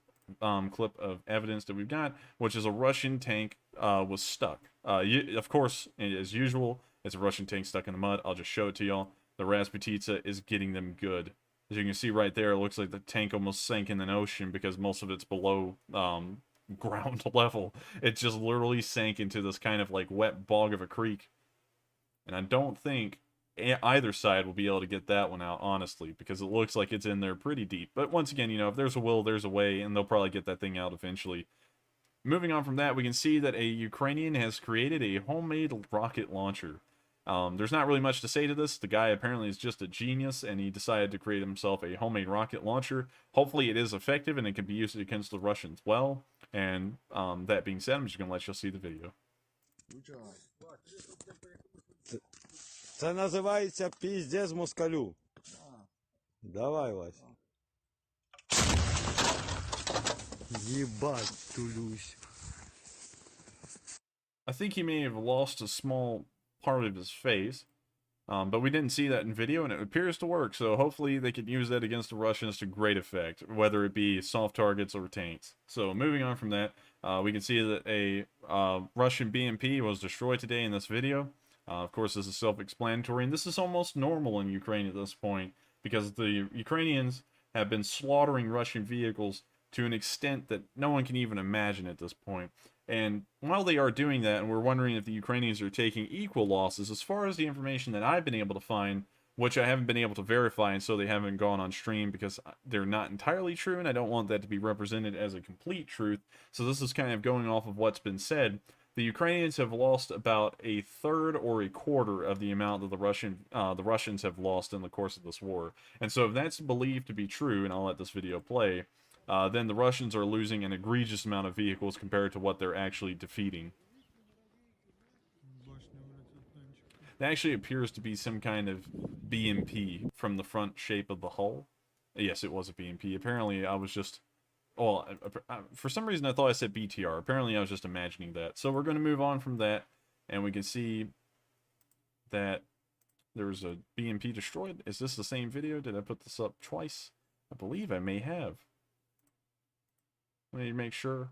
clip of evidence that we've got, which is a Russian tank was stuck. Of course, as usual, it's a Russian tank stuck in the mud. I'll just show it to y'all. The Rasputitsa is getting them good. As you can see right there, it looks like the tank almost sank in an ocean because most of it's below ground level. It just literally sank into this kind of like wet bog of a creek. And I don't think either side will be able to get that one out, honestly, because it looks like it's in there pretty deep. But once again, if there's a will, there's a way, and they'll probably get that thing out eventually. Moving on from that, we can see that a Ukrainian has created a homemade rocket launcher. There's not really much to say to this. The guy apparently is just a genius, and he decided to create himself a homemade rocket launcher. Hopefully it is effective, and it can be used against the Russians well. And that being said, I'm just going to let you see the video.
Це називається піздець москалю. Давай, Вась. Єбать, тулюсь.
I think he may have lost a small part of his face, but we didn't see that in video, and it appears to work, so hopefully they can use that against the Russians to great effect, whether it be soft targets or tanks. So moving on from that, we can see that a Russian BMP was destroyed today in this video. Of course, this is self-explanatory, and this is almost normal in Ukraine at this point, because the Ukrainians have been slaughtering Russian vehicles to an extent that no one can even imagine at this point. And while they are doing that, and we're wondering if the Ukrainians are taking equal losses, as far as the information that I've been able to find, which I haven't been able to verify, and so they haven't gone on stream because they're not entirely true, and I don't want that to be represented as a complete truth. So this is kind of going off of what's been said. The Ukrainians have lost about a third or a quarter of the amount that the Russians have lost in the course of this war. And so if that's believed to be true, and I'll let this video play, then the Russians are losing an egregious amount of vehicles compared to what they're actually defeating. That actually appears to be some kind of BMP from the front shape of the hull. Yes, it was a BMP. Apparently, I was just... Well, for some reason I thought I said BTR. Apparently I was just imagining that. So we're going to move on from that, and we can see that there was a BMP destroyed. Is this the same video? Did I put this up twice? I believe I may have. Let me make sure.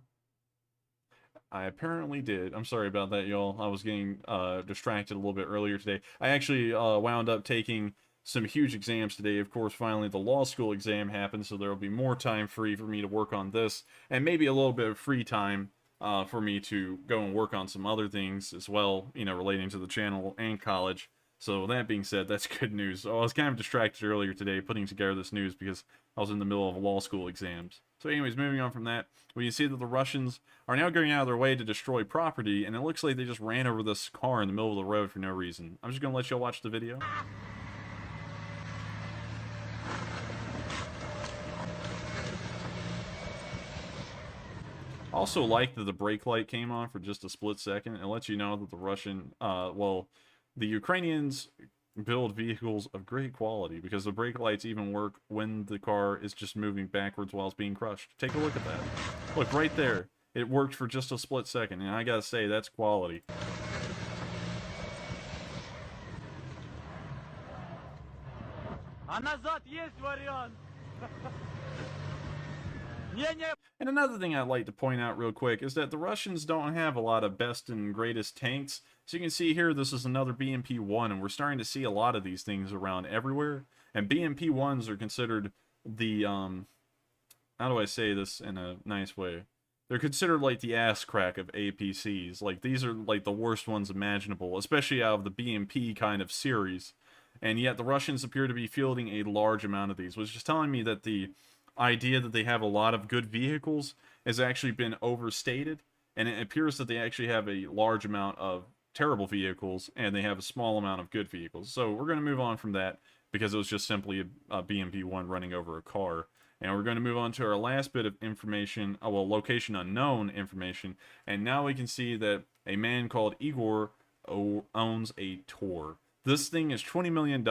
I apparently did. I'm sorry about that, y'all. I was getting distracted a little bit earlier today. I actually wound up taking some huge exams today. Of course, finally the law school exam happened, so there will be more time free for me to work on this, and maybe a little bit of free time for me to go and work on some other things as well, you know, relating to the channel and college. So that being said, that's good news. So I was kind of distracted earlier today putting together this news because I was in the middle of law school exams. So anyways, moving on from that, we can see that the Russians are now going out of their way to destroy property, and it looks like they just ran over this car in the middle of the road for no reason. I'm just going to let y'all watch the video. Also like that the brake light came on for just a split second. It lets you know that the Ukrainians build vehicles of great quality because the brake lights even work when the car is just moving backwards while it's being crushed. Take a look at that. Look, right there. It worked for just a split second, and I gotta say, that's quality. And another thing I'd like to point out real quick is that the Russians don't have a lot of best and greatest tanks. So you can see here, this is another BMP-1, and we're starting to see a lot of these things around everywhere. And BMP-1s are considered the, how do I say this in a nice way? They're considered like the ass crack of APCs. Like, these are like the worst ones imaginable, especially out of the BMP kind of series. And yet the Russians appear to be fielding a large amount of these, which is telling me that the idea that they have a lot of good vehicles has actually been overstated, and it appears that they actually have a large amount of terrible vehicles and they have a small amount of good vehicles. So we're going to move on from that because it was just simply a BMP-1 running over a car. And we're going to move on to our last bit of information, well, location unknown information, and now we can see that a man called Igor owns a Tor. This thing is $20 million.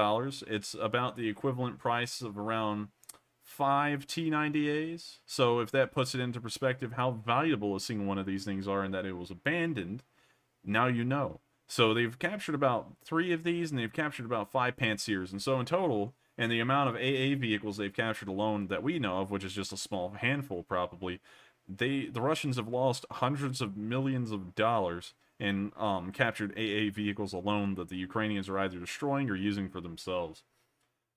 It's about the equivalent price of around 5 T90As. So if that puts it into perspective how valuable a single one of these things are and that it was abandoned, now you know. So they've captured about 3 of these, and they've captured about 5 Pantsers. And so in total, and the amount of AA vehicles they've captured alone that we know of, which is just a small handful probably, the Russians have lost hundreds of millions of dollars in captured AA vehicles alone that the Ukrainians are either destroying or using for themselves.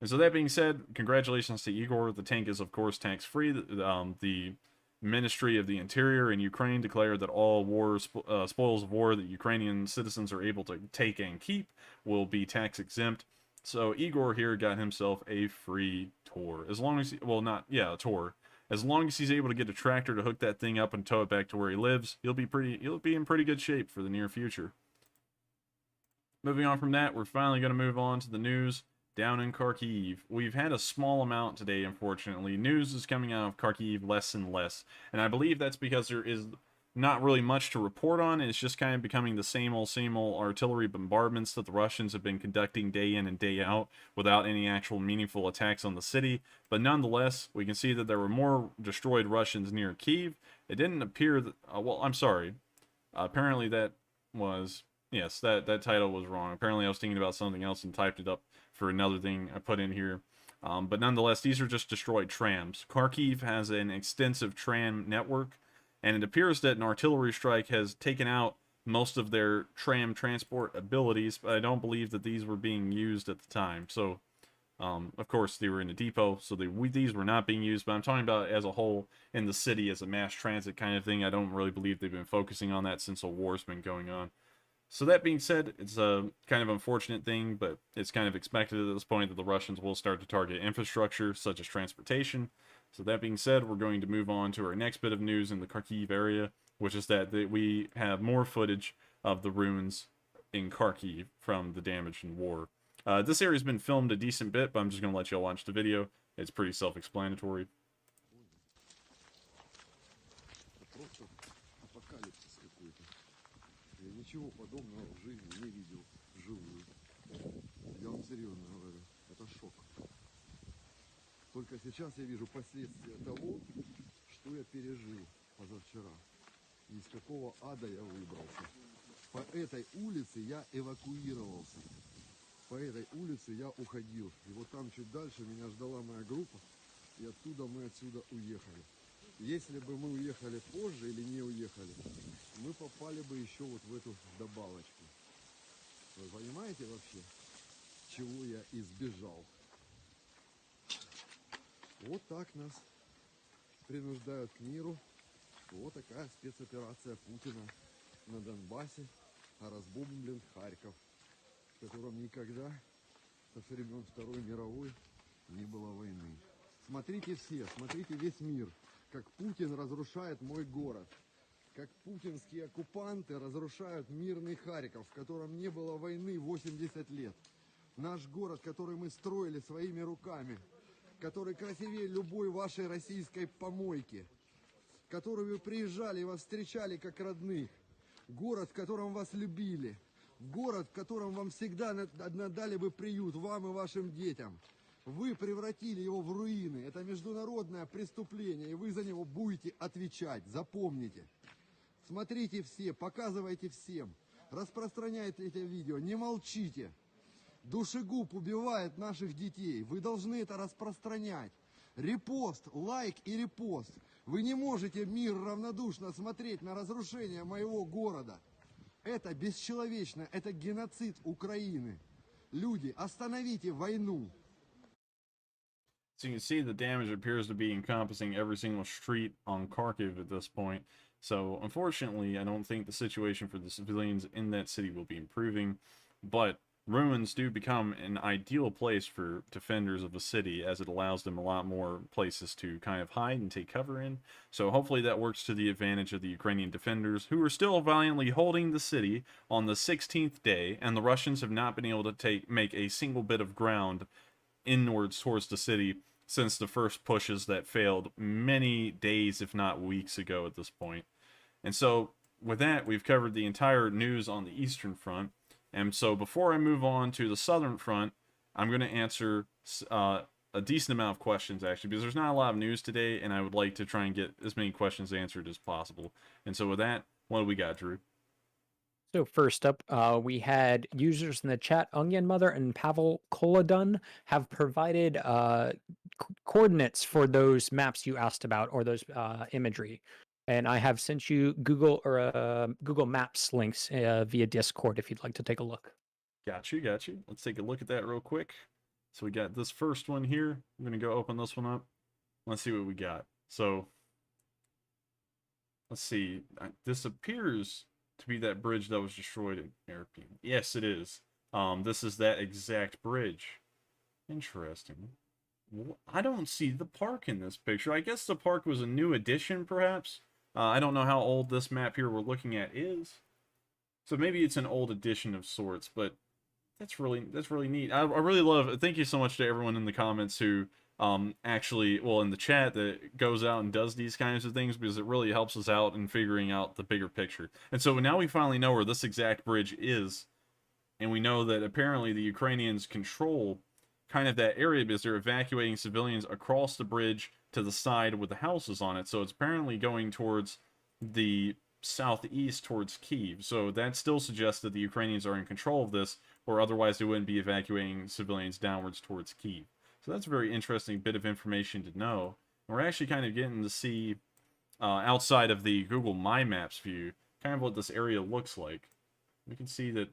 And so that being said, congratulations to Igor. The tank is, of course, tax-free. The Ministry of the Interior in Ukraine declared that all spoils of war that Ukrainian citizens are able to take and keep will be tax-exempt. So Igor here got himself a free Tor. As long as, a Tor. As long as he's able to get a tractor to hook that thing up and tow it back to where he lives, he'll be in pretty good shape for the near future. moving on from that, we're finally going to move on to the news down in Kharkiv. We've had a small amount today, unfortunately. News is coming out of Kharkiv less and less, and I believe that's because there is not really much to report on. It's just kind of becoming the same old artillery bombardments that the Russians have been conducting day in and day out without any actual meaningful attacks on the city. But nonetheless, we can see that there were more destroyed Russians near Kyiv. It didn't appear that, well, I'm sorry. Apparently that was, yes, that title was wrong. Apparently I was thinking about something else and typed it up for another thing I put in here. But nonetheless, these are just destroyed trams. Kharkiv has an extensive tram network, and it appears that an artillery strike has taken out most of their tram transport abilities, but I don't believe that these were being used at the time. So, of course, they were in a depot, so these were not being used, but I'm talking about as a whole in the city as a mass transit kind of thing. I don't really believe they've been focusing on that since a war's been going on. So that being said, it's a kind of unfortunate thing, but it's kind of expected at this point that the Russians will start to target infrastructure, such as transportation. So that being said, we're going to move on to our next bit of news in the Kharkiv area, which is that we have more footage of the ruins in Kharkiv from the damage in war. This area's been filmed a decent bit, but I'm just going to let y'all watch the video. It's pretty self-explanatory.
Я ничего подобного в жизни не видел вживую. Я вам серьезно говорю, это шок. Только сейчас я вижу последствия того, что я пережил позавчера. Из какого ада я выбрался. По этой улице я эвакуировался. По этой улице я уходил. И вот там чуть дальше меня ждала моя группа. И оттуда мы отсюда уехали. Если бы мы уехали позже или не уехали, мы попали бы еще вот в эту добавочку. Вы понимаете вообще, чего я избежал? Вот так нас принуждают к миру. Вот такая спецоперация Путина на Донбассе, а разбомблен Харьков, в котором никогда со времен Второй мировой не было войны. Смотрите все, смотрите весь мир, как Путин разрушает мой город, как путинские оккупанты разрушают мирный Харьков, в котором не было войны 80 лет. Наш город, который мы строили своими руками, который красивее любой вашей российской помойки, который вы приезжали и вас встречали как родных, город, в котором вас любили, город, в котором вам всегда дали бы приют, вам и вашим детям. Вы превратили его в руины. Это международное преступление, и вы за него будете отвечать. Запомните. Смотрите все, показывайте всем. Распространяйте эти видео, не молчите. Душегуб убивает наших детей. Вы должны это распространять. Репост, лайк и репост. Вы не можете мир равнодушно смотреть на разрушение моего города. Это бесчеловечно, это геноцид Украины. Люди, остановите войну.
So you can see the damage appears to be encompassing every single street on Kharkiv at this point. So unfortunately, I don't think the situation for the civilians in that city will be improving, but ruins do become an ideal place for defenders of a city, as it allows them a lot more places to kind of hide and take cover in. So hopefully that works to the advantage of the Ukrainian defenders, who are still valiantly holding the city on the 16th day, and the Russians have not been able to make a single bit of ground inwards towards the city since the first pushes that failed many days, if not weeks ago at this point. And so with that, we've covered the entire news on the Eastern Front. And so before I move on to the Southern Front, I'm going to answer a decent amount of questions, actually, because there's not a lot of news today, and I would like to try and get as many questions answered as possible. And so with that, what do we got, Drew?
So first up, we had users in the chat. Onion Mother and Pavel Kolodun have provided coordinates for those maps you asked about, or those imagery. And I have sent you Google Maps links via Discord if you'd like to take a look.
Got you. Let's take a look at that real quick. So we got this first one here. I'm going to go open this one up. Let's see what we got. So let's see. This appears to be that bridge that was destroyed at Irpin. Yes, it is. This is that exact bridge. Interesting. I don't see the park in this picture. I guess the park was a new addition, perhaps. I don't know how old this map here we're looking at is. So maybe it's an old edition of sorts, but That's really neat. I really love. Thank you so much to everyone in the comments who actually, well, in the chat, that goes out and does these kinds of things, because it really helps us out in figuring out the bigger picture. And so now we finally know where this exact bridge is, and we know that apparently the Ukrainians control kind of that area because they're evacuating civilians across the bridge to the side with the houses on it. So it's apparently going towards the southeast, towards Kyiv. So that still suggests that the Ukrainians are in control of this, or otherwise they wouldn't be evacuating civilians downwards towards Kyiv. So that's a very interesting bit of information to know. And we're actually kind of getting to see, outside of the Google My Maps view, kind of what this area looks like. We can see that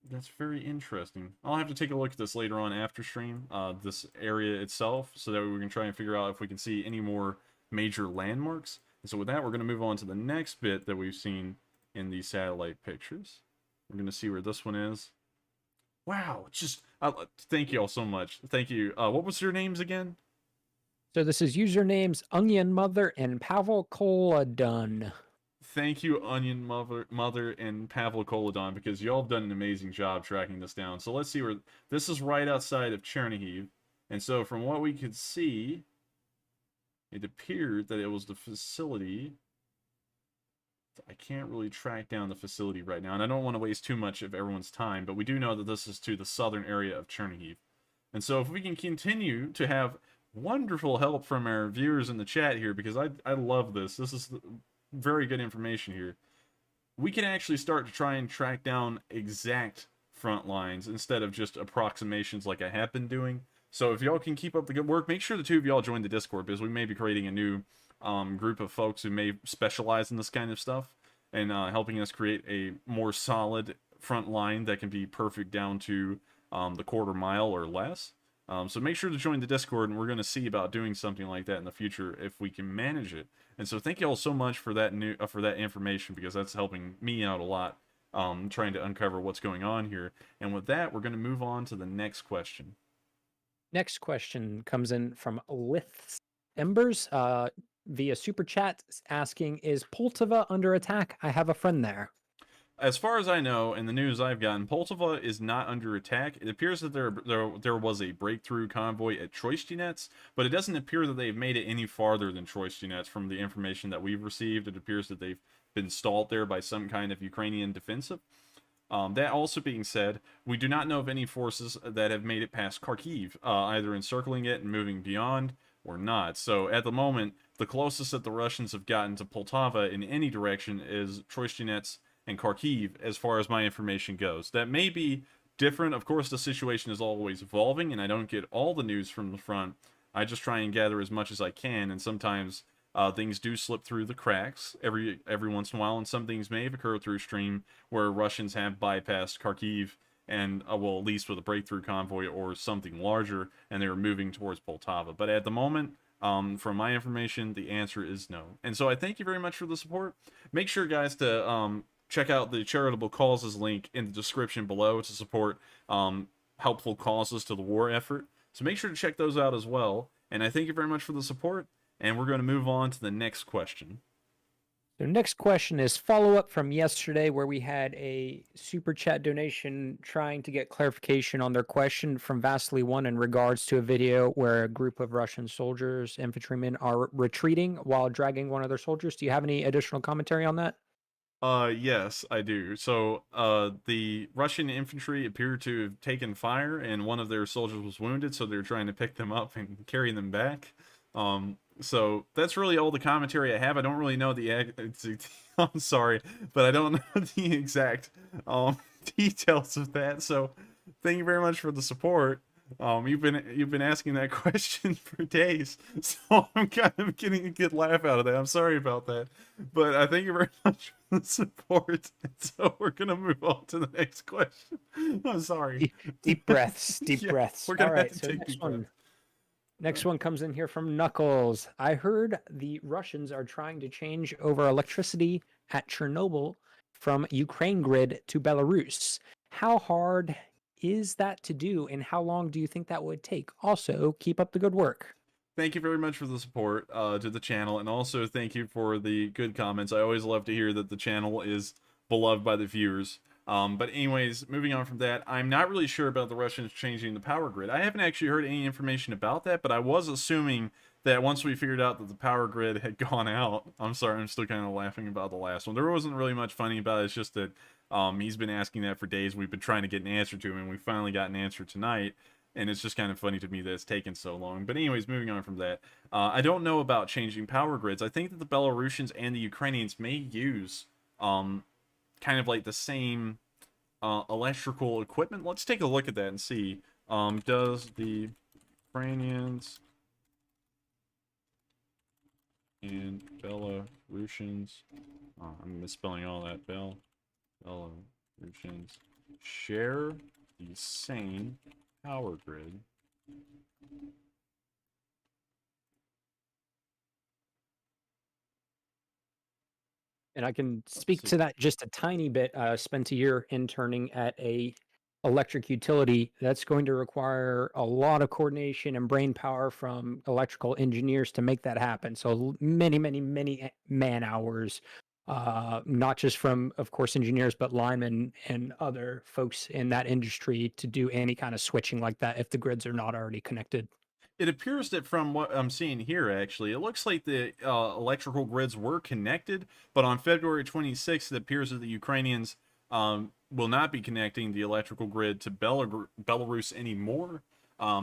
that's very interesting. I'll have to take a look at this later on after stream, this area itself, so that we can try and figure out if we can see any more major landmarks. And so with that, we're going to move on to the next bit that we've seen in the satellite pictures. We're going to see where this one is. Wow, just thank you all so much. Thank you. What was your names again?
So this is usernames Onion Mother and Pavel Koladun.
Thank you, Onion Mother and Pavel Koladon, because y'all have done an amazing job tracking this down. So let's see where this is, right outside of Chernihiv. And so from what we could see, it appeared that it was the facility. I can't really track down the facility right now, and I don't want to waste too much of everyone's time, but we do know that this is to the southern area of Chernihiv. And so if we can continue to have wonderful help from our viewers in the chat here, because I love this. This is very good information here. We can actually start to try and track down exact front lines instead of just approximations like I have been doing. So if y'all can keep up the good work, make sure the two of y'all join the Discord, because we may be creating a new group of folks who may specialize in this kind of stuff, and helping us create a more solid front line that can be perfect down to the quarter mile or less. So make sure to join the Discord, and we're going to see about doing something like that in the future if we can manage it. And so thank you all so much for that for that information, because that's helping me out a lot, trying to uncover what's going on here. And with that, we're going to move on to the next question.
Next question comes in from Liths Embers via Super Chat, asking, is Poltava under attack? I have a friend there.
As far as I know, in the news I've gotten, Poltava is not under attack. It appears that there was a breakthrough convoy at Troistinets, but it doesn't appear that they've made it any farther than Troistinets from the information that we've received. It appears that they've been stalled there by some kind of Ukrainian defensive. That also being said, we do not know of any forces that have made it past Kharkiv, either encircling it and moving beyond or not. So at the moment, the closest that the Russians have gotten to Poltava in any direction is Troistinets and Kharkiv, as far as my information goes. That may be different. Of course, the situation is always evolving, and I don't get all the news from the front. I just try and gather as much as I can, and sometimes things do slip through the cracks every once in a while, and some things may have occurred through stream where Russians have bypassed Kharkiv, and well, at least with a breakthrough convoy or something larger, and they were moving towards Poltava. But at the moment, from my information, the answer is no. And so I thank you very much for the support. Make sure, guys, to check out the charitable causes link in the description below to support helpful causes to the war effort. So make sure to check those out as well. And I thank you very much for the support. And we're going to move on to the next question.
The next question is follow-up from yesterday, where we had a super chat donation trying to get clarification on their question from Vasily1 in regards to a video where a group of Russian soldiers, infantrymen, are retreating while dragging one of their soldiers. Do you have any additional commentary on that?
Yes, I do. So, the Russian infantry appear to have taken fire, and one of their soldiers was wounded, so they're trying to pick them up and carry them back. So that's really all the commentary I have. I don't really know I'm sorry, but I don't know the exact details of that. So thank you very much for the support. You've been asking that question for days, so I'm kind of getting a good laugh out of that. I'm sorry about that, but I thank you very much for the support. And so we're gonna move on to the next question. I'm sorry.
Deep breaths. Deep
Yeah,
breaths.
we're gonna
All
have
right.
to
So
take
next
deep
one.
breaths.
Next one comes in here from Knuckles. I heard the Russians are trying to change over electricity at Chernobyl from Ukraine grid to Belarus. How hard is that to do, and how long do you think that would take? Also, keep up the good work.
Thank you very much for the support to the channel, and also thank you for the good comments. I always love to hear that the channel is beloved by the viewers. But anyways, moving on from that, I'm not really sure about the Russians changing the power grid. I haven't actually heard any information about that, but I was assuming that once we figured out that the power grid had gone out, I'm sorry, I'm still kind of laughing about the last one. There wasn't really much funny about it. It's just that he's been asking that for days. We've been trying to get an answer to him, and we finally got an answer tonight. And it's just kind of funny to me that it's taken so long. But anyways, moving on from that, I don't know about changing power grids. I think that the Belarusians and the Ukrainians may use kind of like the same electrical equipment. Let's take a look at that and see. Does the Ukrainians and Belarusians, I'm misspelling all that, Belarusians share the same power grid?
And I can speak
see.
to that just a tiny bit. Spent a year interning at a electric utility. That's going to require a lot of coordination and brain power from electrical engineers to make that happen. So many, many, many man hours, not just from, of course, engineers, but linemen and other folks in that industry to do any kind of switching like that if the grids are not already connected.
It appears that from what I'm seeing here, actually, it looks like the electrical grids were connected, but on February 26th, it appears that the Ukrainians will not be connecting the electrical grid to Belarus anymore.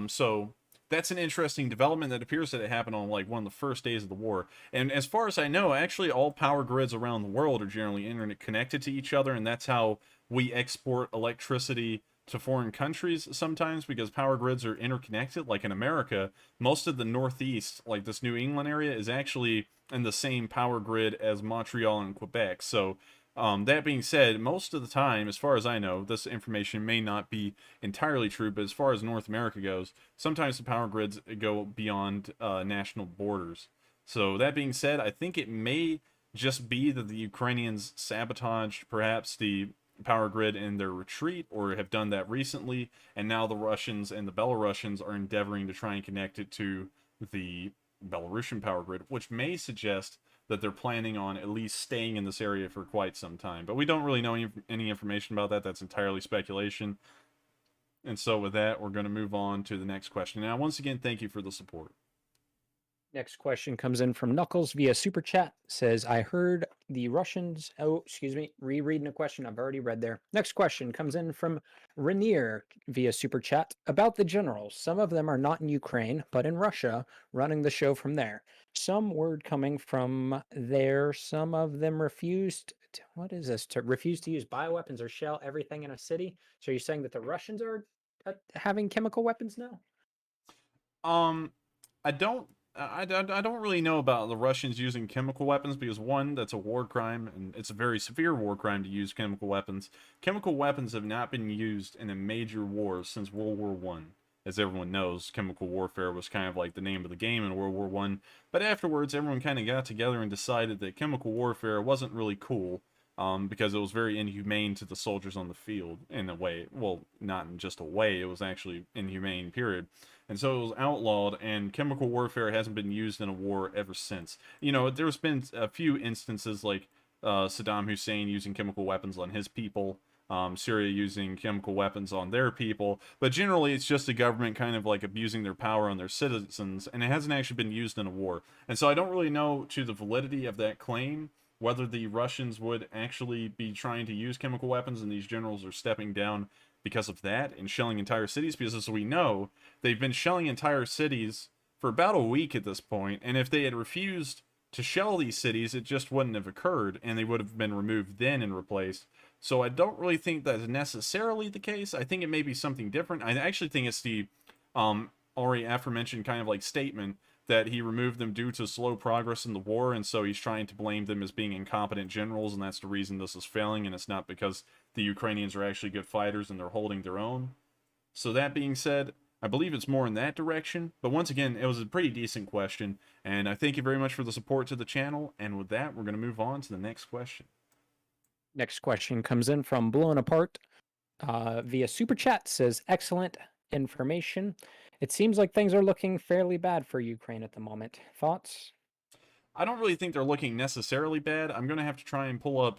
So that's an interesting development that appears that it happened on like one of the first days of the war. And as far as I know, actually, all power grids around the world are generally internet connected to each other, and that's how we export electricity to foreign countries sometimes, because power grids are interconnected. Like in America, most of the Northeast, like this New England area, is actually in the same power grid as Montreal and Quebec. So that being said, most of the time, as far as I know, this information may not be entirely true, but as far as North America goes, sometimes the power grids go beyond national borders. So that being said, I think it may just be that the Ukrainians sabotaged perhaps the power grid in their retreat, or have done that recently, and now the Russians and the Belarusians are endeavoring to try and connect it to the Belarusian power grid, which may suggest that they're planning on at least staying in this area for quite some time. But we don't really know any information about that. That's entirely speculation. And so with that, we're going to move on to the next question. Now, once again, thank you for the support.
Next question comes in from Knuckles via Super Chat. Says, I heard the Russians. Oh, excuse me. Rereading a question I've already read there. Next question comes in from Rainier via Super Chat about the generals. Some of them are not in Ukraine, but in Russia, running the show from there. Some word coming from there. Some of them refused. What is this? To refuse to use bioweapons or shell everything in a city. So you're saying that the Russians are having chemical weapons now?
I don't really know about the Russians using chemical weapons, because one, that's a war crime, and it's a very severe war crime to use chemical weapons. Chemical weapons have not been used in a major war since World War One. As everyone knows, chemical warfare was kind of like the name of the game in World War One. But afterwards, everyone kind of got together and decided that chemical warfare wasn't really cool, because it was very inhumane to the soldiers on the field in a way. Well, not in just a way, it was actually inhumane, period. And so it was outlawed, and chemical warfare hasn't been used in a war ever since. You know, there's been a few instances like Saddam Hussein using chemical weapons on his people, Syria using chemical weapons on their people, but generally it's just the government kind of like abusing their power on their citizens, and it hasn't actually been used in a war. And so I don't really know to the validity of that claim, whether the Russians would actually be trying to use chemical weapons and these generals are stepping down because of that and shelling entire cities, because as we know, they've been shelling entire cities for about a week at this point, and if they had refused to shell these cities, it just wouldn't have occurred, and they would have been removed then and replaced. So I don't really think that's necessarily the case. I think it may be something different. I actually think it's the already aforementioned kind of like statement that he removed them due to slow progress in the war, and so he's trying to blame them as being incompetent generals, and that's the reason this is failing, and it's not because the Ukrainians are actually good fighters and they're holding their own. So that being said, I believe it's more in that direction, but once again, it was a pretty decent question, and I thank you very much for the support to the channel, and with that, we're going to move on to the next question.
Next question comes in from Blown Apart via Super Chat. Says, excellent information. It seems like things are looking fairly bad for Ukraine at the moment. Thoughts?
I don't really think they're looking necessarily bad. I'm going to have to try and pull up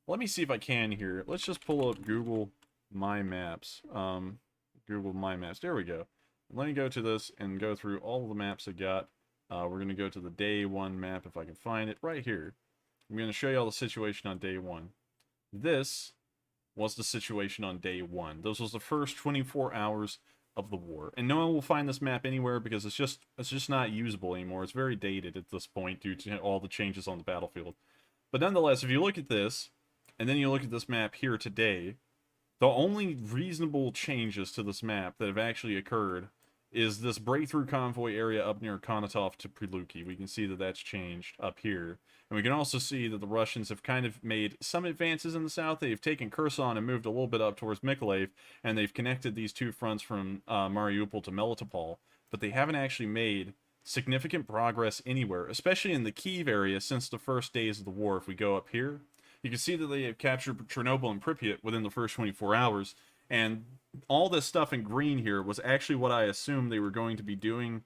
let me see if I can here. Let's just pull up Google My Maps. Google My Maps. There we go. Let me go to this and go through all the maps I got. We're going to go to the day 1 map if I can find it right here. I'm going to show you all the situation on day 1. This was the situation on day 1. This was the first 24 hours of the war. And no one will find this map anywhere because it's just not usable anymore. It's very dated at this point due to all the changes on the battlefield. But nonetheless, if you look at this, and then you look at this map here today, the only reasonable changes to this map that have actually occurred is this breakthrough convoy area up near Konotov to Priluki. We can see that that's changed up here. And we can also see that the Russians have kind of made some advances in the south. They've taken Kherson and moved a little bit up towards Mykolaiv, and they've connected these two fronts from Mariupol to Melitopol. But they haven't actually made significant progress anywhere, especially in the Kyiv area since the first days of the war. If we go up here, you can see that they have captured Chernobyl and Pripyat within the first 24 hours. And all this stuff in green here was actually what I assumed they were going to be doing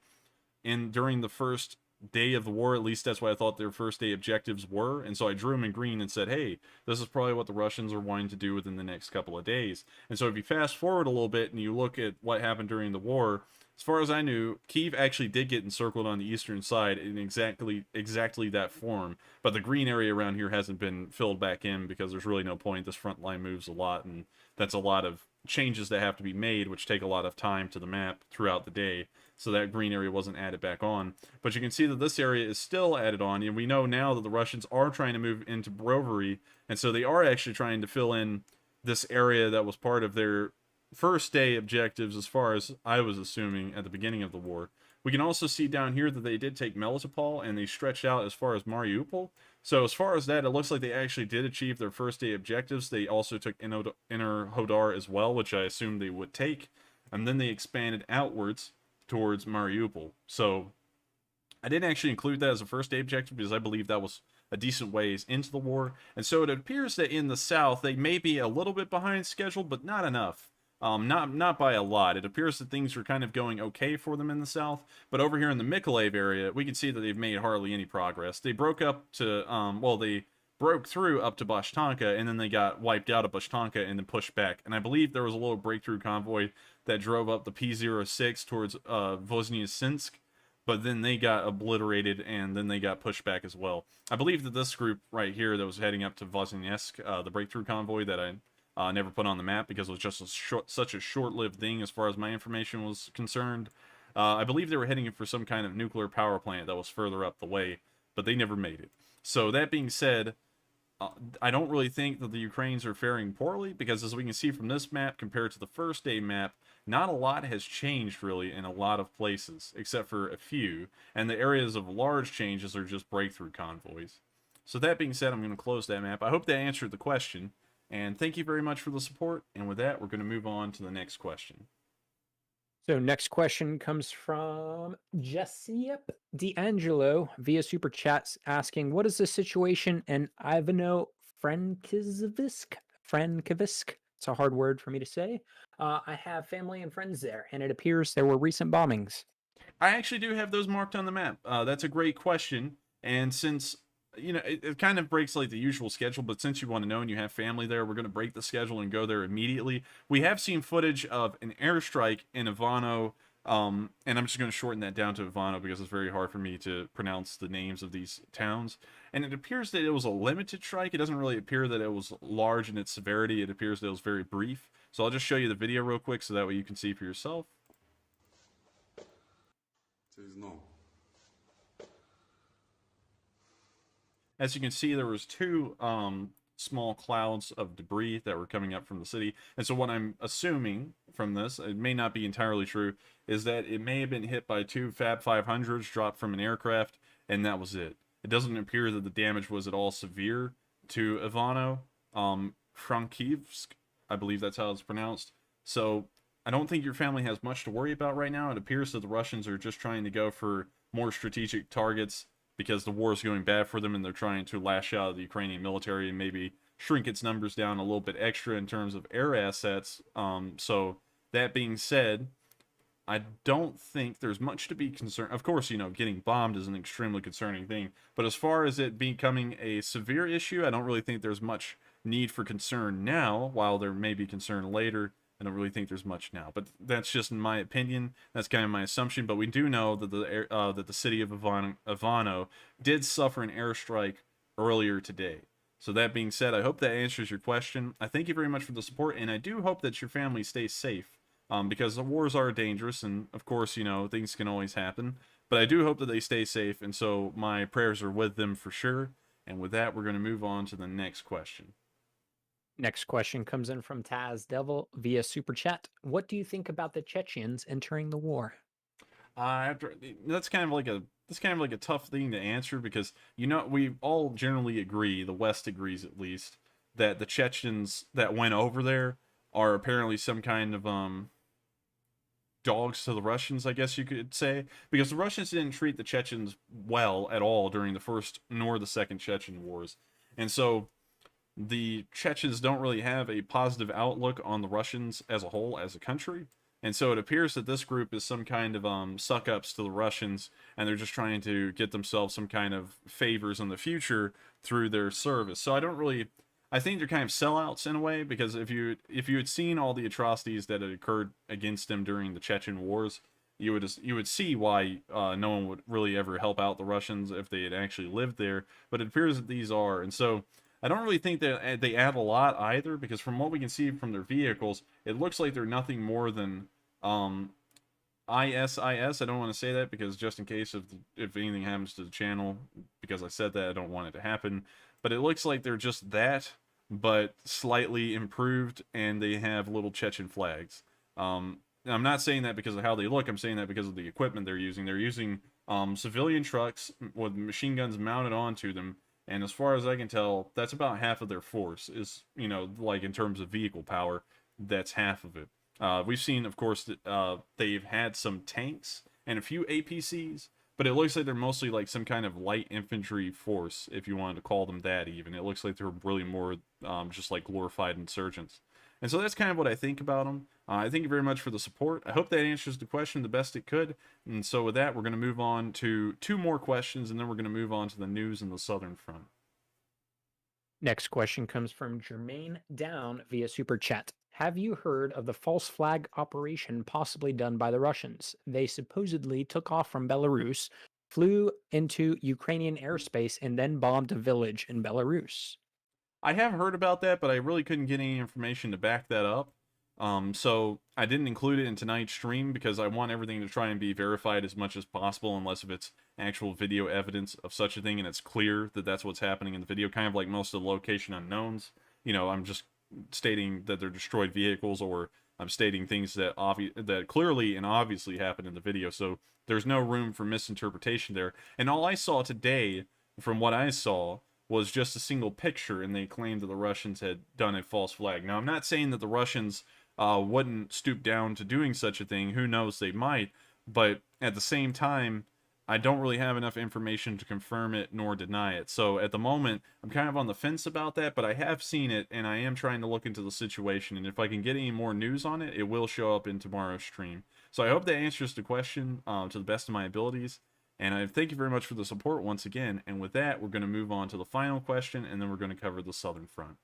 during the first day of the war. At least that's what I thought their first day objectives were. And so I drew them in green and said, hey, this is probably what the Russians are wanting to do within the next couple of days. And so if you fast forward a little bit and you look at what happened during the war, as far as I knew, Kyiv actually did get encircled on the eastern side in exactly that form. But the green area around here hasn't been filled back in because there's really no point. This front line moves a lot, and that's a lot of changes that have to be made, which take a lot of time to the map throughout the day. So that green area wasn't added back on. But you can see that this area is still added on, and we know now that the Russians are trying to move into Brovary, and so they are actually trying to fill in this area that was part of their first day objectives, as far as I was assuming at the beginning of the war. We can also see down here that they did take Melitopol, and they stretched out as far as Mariupol. So as far as that, it looks like they actually did achieve their first day objectives. They also took Inner Hodar as well, which I assumed they would take. And then they expanded outwards towards Mariupol. So I didn't actually include that as a first day objective because I believe that was a decent ways into the war. And so it appears that in the south, they may be a little bit behind schedule, but not enough. Not by a lot. It appears that things are kind of going okay for them in the south, but over here in the Mykolaiv area, we can see that they've made hardly any progress. They broke up to, they broke through up to Bashtanka, and then they got wiped out of Bashtanka and then pushed back. And I believe there was a little breakthrough convoy that drove up the P06 towards Voznesensk, but then they got obliterated, and then they got pushed back as well. I believe that this group right here that was heading up to Voznesensk, the breakthrough convoy that I never put on the map because it was just such a short-lived thing as far as my information was concerned. I believe they were heading for some kind of nuclear power plant that was further up the way, but they never made it. So that being said, I don't really think that the Ukrainians are faring poorly because, as we can see from this map compared to the first day map, not a lot has changed really in a lot of places, except for a few, and the areas of large changes are just breakthrough convoys. So that being said, I'm going to close that map. I hope that answered the question. And thank you very much for the support. And with that, we're going to move on to the next question.
So next question comes from Jesse D'Angelo via Super Chats asking, what is the situation in Ivano-Frankivsk? It's a hard word for me to say. I have family and friends there, and it appears there were recent bombings.
I actually do have those marked on the map. That's a great question. And since it kind of breaks like the usual schedule, but since you want to know and you have family there, we're going to break the schedule and go there immediately. We have seen footage of an airstrike in Ivano, and I'm just going to shorten that down to Ivano because it's very hard for me to pronounce the names of these towns. And it appears that it was a limited strike. It doesn't really appear that it was large in its severity. It appears that it was very brief. So I'll just show you the video real quick so that way you can see for yourself. As you can see, there was two small clouds of debris that were coming up from the city. And so what I'm assuming from this, it may not be entirely true, is that it may have been hit by two Fab 500s dropped from an aircraft, and that was it. It doesn't appear that the damage was at all severe to Ivano. Frankivsk, I believe that's how it's pronounced. So I don't think your family has much to worry about right now. It appears that the Russians are just trying to go for more strategic targets because the war is going bad for them, and they're trying to lash out of the Ukrainian military and maybe shrink its numbers down a little bit extra in terms of air assets. So that being said, I don't think there's much to be concerned. Of course, getting bombed is an extremely concerning thing, but as far as it becoming a severe issue, I don't really think there's much need for concern now, while there may be concern later. I don't really think there's much now, but that's just in my opinion. That's kind of my assumption. But we do know that the city of Ivano did suffer an airstrike earlier today. So that being said, I hope that answers your question. I thank you very much for the support, and I do hope that your family stays safe, because the wars are dangerous, and of course, you know, things can always happen. But I do hope that they stay safe, and so my prayers are with them for sure. And with that, we're going to move on to the next question.
Next question comes in from Taz Devil via Super Chat. What do you think about the Chechens entering the war?
That's kind of like a tough thing to answer, because you know we all generally agree, the West agrees at least, that the Chechens that went over there are apparently some kind of dogs to the Russians, I guess you could say, because the Russians didn't treat the Chechens well at all during the first nor the second Chechen wars, and so the Chechens don't really have a positive outlook on the Russians as a whole, as a country. And so it appears that this group is some kind of suck-ups to the Russians, and they're just trying to get themselves some kind of favors in the future through their service. So I think they're kind of sellouts in a way, because if you had seen all the atrocities that had occurred against them during the Chechen wars, you would see why no one would really ever help out the Russians if they had actually lived there. But it appears that these are, and so I don't really think that they add a lot either, because from what we can see from their vehicles, it looks like they're nothing more than ISIS. I don't want to say that, because just in case if anything happens to the channel, because I said that, I don't want it to happen. But it looks like they're just that, but slightly improved, and they have little Chechen flags. I'm not saying that because of how they look. I'm saying that because of the equipment they're using. They're using civilian trucks with machine guns mounted onto them. And as far as I can tell, that's about half of their force is, you know, like in terms of vehicle power, that's half of it. We've seen, of course, that they've had some tanks and a few APCs, but it looks like they're mostly like some kind of light infantry force, if you wanted to call them that even. It looks like they're really more just like glorified insurgents. And so that's kind of what I think about them. I thank you very much for the support. I hope that answers the question the best it could. And so with that, we're going to move on to 2 more questions, and then we're going to move on to the news in the Southern Front.
Next question comes from Jermaine Down via Super Chat. Have you heard of the false flag operation possibly done by the Russians? They supposedly took off from Belarus, flew into Ukrainian airspace, and then bombed a village in Belarus.
I have heard about that, but I really couldn't get any information to back that up. So I didn't include it in tonight's stream, because I want everything to try and be verified as much as possible, unless if it's actual video evidence of such a thing and it's clear that that's what's happening in the video, kind of like most of the location unknowns. You know, I'm just stating that they're destroyed vehicles, or I'm stating things that that clearly and obviously happened in the video, so there's no room for misinterpretation there. And all I saw today, from what I saw, was just a single picture, and they claimed that the Russians had done a false flag. Now, I'm not saying that the Russians wouldn't stoop down to doing such a thing. Who knows, they might. But at the same time, I don't really have enough information to confirm it nor deny it. So at the moment, I'm kind of on the fence about that, but I have seen it, and I am trying to look into the situation. And if I can get any more news on it, it will show up in tomorrow's stream. So I hope that answers the question to the best of my abilities. And I thank you very much for the support once again. And with that, we're going to move on to the final question, and then we're going to cover the Southern Front.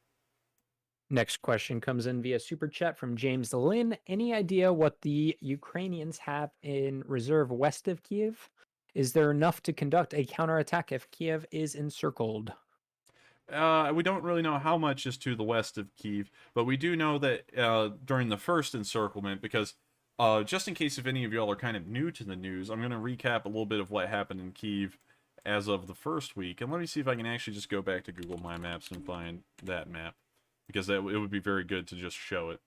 Next question comes in via Super Chat from James Lynn. Any idea what the Ukrainians have in reserve west of Kiev? Is there enough to conduct a counterattack if Kiev is encircled?
We don't really know how much is to the west of Kiev, but we do know that during the first encirclement, because just in case if any of y'all are kind of new to the news, I'm going to recap a little bit of what happened in Kiev as of the first week. And let me see if I can actually just go back to Google My Maps and find that map, because it would be very good to just show it.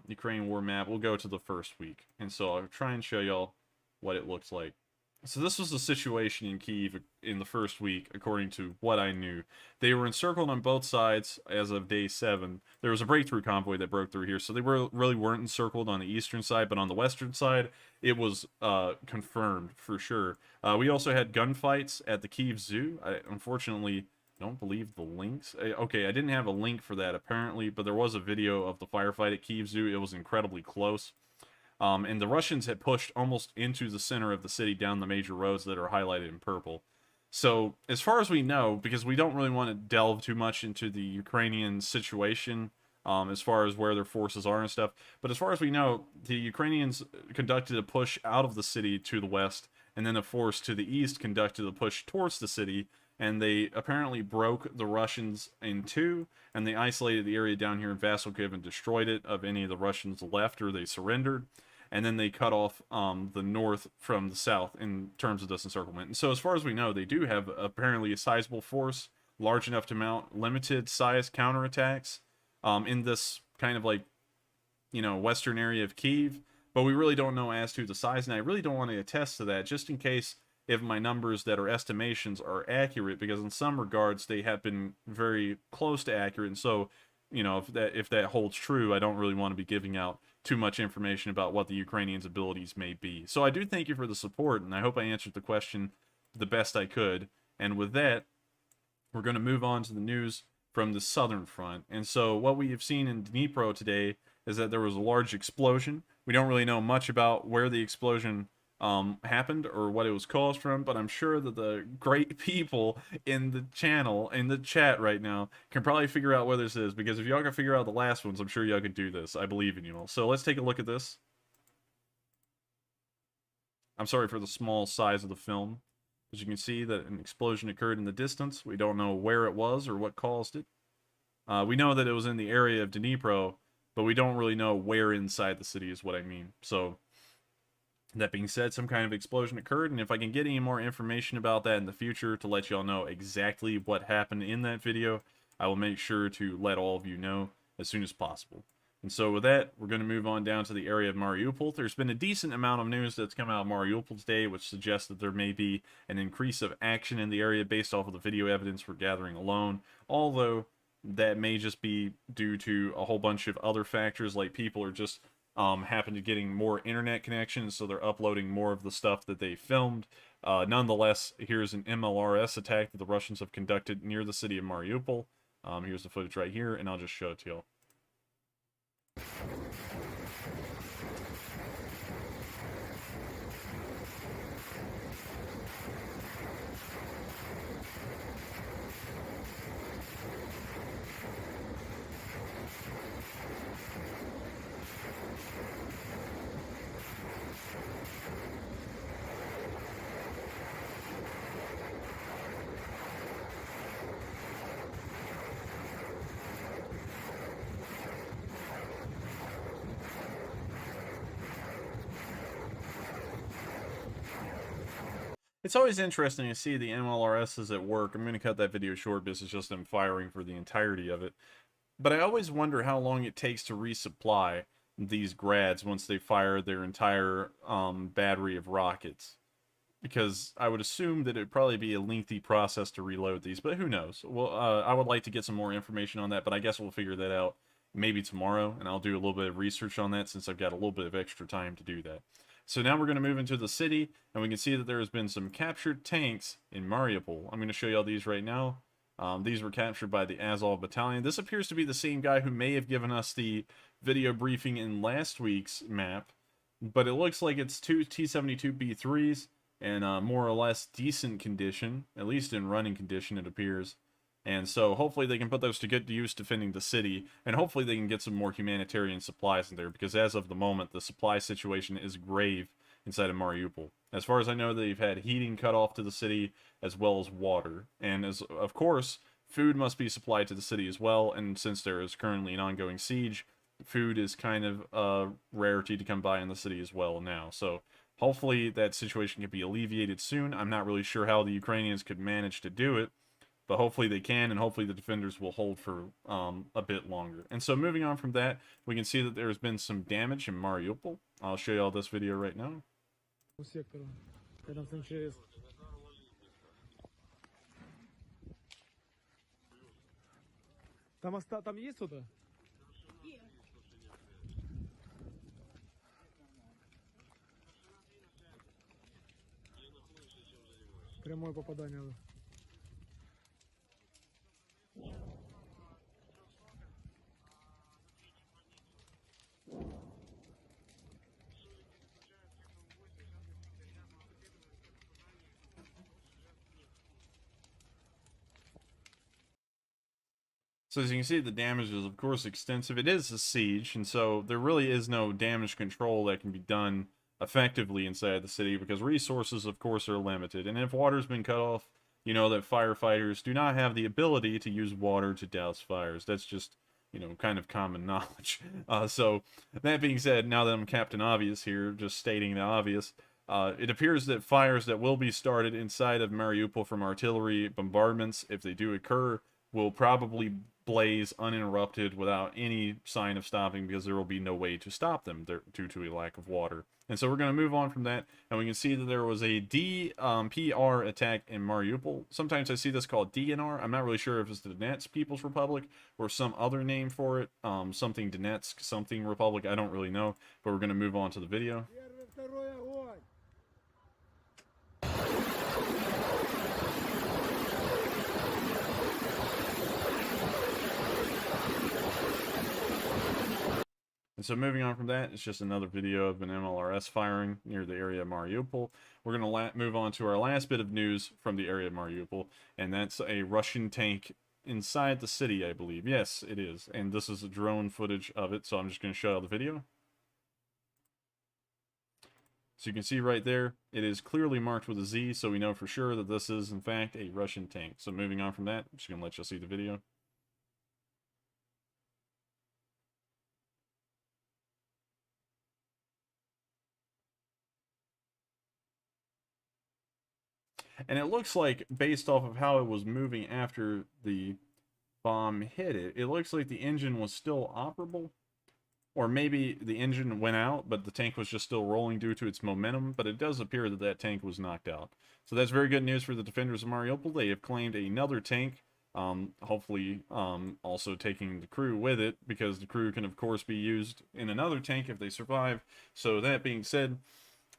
Ukraine war map, we'll go to the first week. And so I'll try and show y'all what it looks like. So this was the situation in Kyiv in the first week, according to what I knew. They were encircled on both sides as of day 7. There was a breakthrough convoy that broke through here, so they really weren't encircled on the eastern side, but on the western side, it was confirmed for sure. We also had gunfights at the Kyiv Zoo. I unfortunately don't believe the links. Okay, I didn't have a link for that apparently, but there was a video of the firefight at Kyiv Zoo. It was incredibly close. And the Russians had pushed almost into the center of the city down the major roads that are highlighted in purple. So, as far as we know, because we don't really want to delve too much into the Ukrainian situation, as far as where their forces are and stuff, but as far as we know, the Ukrainians conducted a push out of the city to the west, and then a force to the east conducted a push towards the city, and they apparently broke the Russians in two, and they isolated the area down here in Vassilkiv and destroyed it of any of the Russians left or they surrendered. And then they cut off the north from the south in terms of this encirclement. And so as far as we know, they do have apparently a sizable force, large enough to mount limited size counterattacks in this kind of like, you know, western area of Kyiv. But we really don't know as to the size, and I really don't want to attest to that, just in case if my numbers that are estimations are accurate, because in some regards they have been very close to accurate. And so, you know, if that holds true, I don't really want to be giving out too much information about what the Ukrainians' abilities may be. So I do thank you for the support, and I hope I answered the question the best I could. And with that, we're going to move on to the news from the southern front. And so what we have seen in Dnipro today is that there was a large explosion. We don't really know much about where the explosion happened or what it was caused from, but I'm sure that the great people in the channel, in the chat right now, can probably figure out where this is, because if y'all can figure out the last ones, I'm sure y'all can do this. I believe in you all. So let's take a look at this. I'm sorry for the small size of the film. As you can see that an explosion occurred in the distance. We don't know where it was or what caused it. We know that it was in the area of Dnipro, but we don't really know where inside the city is what I mean. So that being said, some kind of explosion occurred, and if I can get any more information about that in the future to let y'all know exactly what happened in that video, I will make sure to let all of you know as soon as possible. And so with that, we're going to move on down to the area of Mariupol. There's been a decent amount of news that's come out of Mariupol today, which suggests that there may be an increase of action in the area based off of the video evidence we're gathering alone, although that may just be due to a whole bunch of other factors, like people are just happen to getting more internet connections, so they're uploading more of the stuff that they filmed. Nonetheless, here's an MLRS attack that the Russians have conducted near the city of Mariupol. Here's the footage right here, and I'll just show it to y'all. It's always interesting to see the MLRSs at work. I'm going to cut that video short because it's just them firing for the entirety of it. But I always wonder how long it takes to resupply these grads once they fire their entire battery of rockets. Because I would assume that it would probably be a lengthy process to reload these, but who knows? Well, I would like to get some more information on that, but I guess we'll figure that out maybe tomorrow, and I'll do a little bit of research on that since I've got a little bit of extra time to do that. So now we're going to move into the city, and we can see that there has been some captured tanks in Mariupol. I'm going to show you all these right now. These were captured by the Azov Battalion. This appears to be the same guy who may have given us the video briefing in last week's map, but it looks like it's two T-72B3s in more or less decent condition, at least in running condition it appears. And so hopefully they can put those to good use defending the city, and hopefully they can get some more humanitarian supplies in there, because as of the moment, the supply situation is grave inside of Mariupol. As far as I know, they've had heating cut off to the city, as well as water. And as of course, food must be supplied to the city as well, and since there is currently an ongoing siege, food is kind of a rarity to come by in the city as well now. So hopefully that situation can be alleviated soon. I'm not really sure how the Ukrainians could manage to do it, but hopefully they can, and hopefully the defenders will hold for a bit longer. And so moving on from that, we can see that there's been some damage in Mariupol. I'll show you all this video right now.
Там есть что-то? Прямое попадание.
So as you can see, the damage is of course extensive. It is a siege, and so there really is no damage control that can be done effectively inside the city because resources of course are limited. And if water's been cut off, you know that firefighters do not have the ability to use water to douse fires. That's just, you know, kind of common knowledge. So that being said, now that I'm Captain Obvious here, just stating the obvious, it appears that fires that will be started inside of Mariupol from artillery bombardments, if they do occur, will probably blaze uninterrupted without any sign of stopping because there will be no way to stop them due to a lack of water. And so we're going to move on from that, and we can see that there was a DPR attack in Mariupol. Sometimes I see this called DNR. I'm not really sure if it's the Donetsk People's Republic or some other name for it, something Donetsk, something Republic, I don't really know, but we're going to move on to the video. And so moving on from that, it's just another video of an MLRS firing near the area of Mariupol. We're going to move on to our last bit of news from the area of Mariupol, and that's a Russian tank inside the city, I believe. Yes, it is. And this is a drone footage of it, so I'm just going to show you the video. So you can see right there, it is clearly marked with a Z, so we know for sure that this is, in fact, a Russian tank. So moving on from that, I'm just going to let you see the video. And it looks like, based off of how it was moving after the bomb hit it, it looks like the engine was still operable. Or maybe the engine went out, but the tank was just still rolling due to its momentum. But it does appear that that tank was knocked out. So that's very good news for the defenders of Mariupol. They have claimed another tank, hopefully also taking the crew with it, because the crew can, of course, be used in another tank if they survive. So that being said,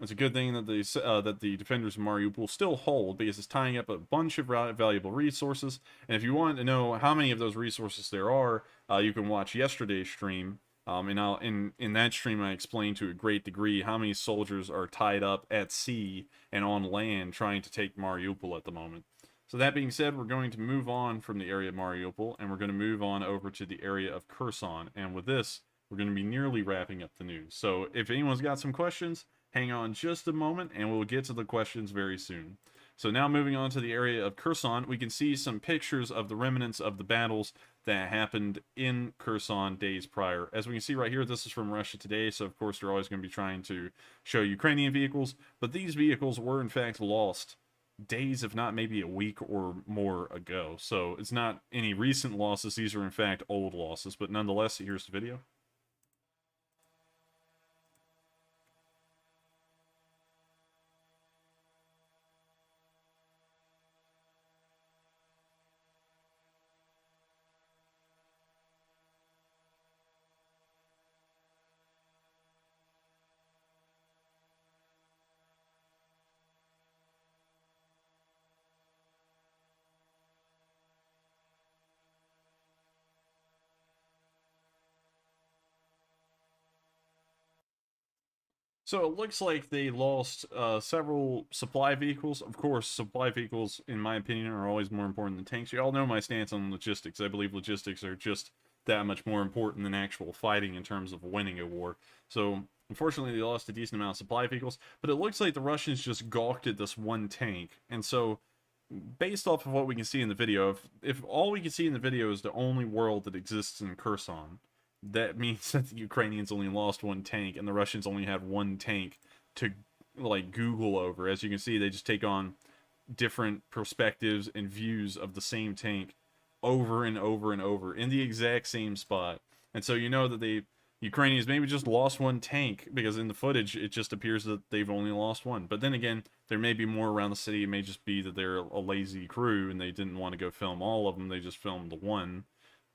it's a good thing that the defenders of Mariupol still hold, because it's tying up a bunch of valuable resources. And if you want to know how many of those resources there are, you can watch yesterday's stream. And in that stream, I explained to a great degree how many soldiers are tied up at sea and on land trying to take Mariupol at the moment. So that being said, we're going to move on from the area of Mariupol, and we're going to move on over to the area of Kherson. And with this, we're going to be nearly wrapping up the news. So if anyone's got some questions, hang on just a moment, and we'll get to the questions very soon. So now moving on to the area of Kherson, we can see some pictures of the remnants of the battles that happened in Kherson days prior. As we can see right here, this is from Russia Today, so of course they're always going to be trying to show Ukrainian vehicles, but these vehicles were in fact lost days, if not maybe a week or more ago. So it's not any recent losses, these are in fact old losses, but nonetheless, here's the video. So it looks like they lost several supply vehicles. Of course, supply vehicles, in my opinion, are always more important than tanks. You all know my stance on logistics. I believe logistics are just that much more important than actual fighting in terms of winning a war. So, unfortunately, they lost a decent amount of supply vehicles. But it looks like the Russians just gawked at this one tank. And so, based off of what we can see in the video, if all we can see in the video is the only world that exists in Kherson, that means that the Ukrainians only lost one tank and the Russians only have one tank to like Google over. As you can see, they just take on different perspectives and views of the same tank over and over and over in the exact same spot. And so you know that the Ukrainians maybe just lost one tank, because in the footage it just appears that they've only lost one. But then again, there may be more around the city. It may just be that they're a lazy crew and they didn't want to go film all of them. They just filmed the one.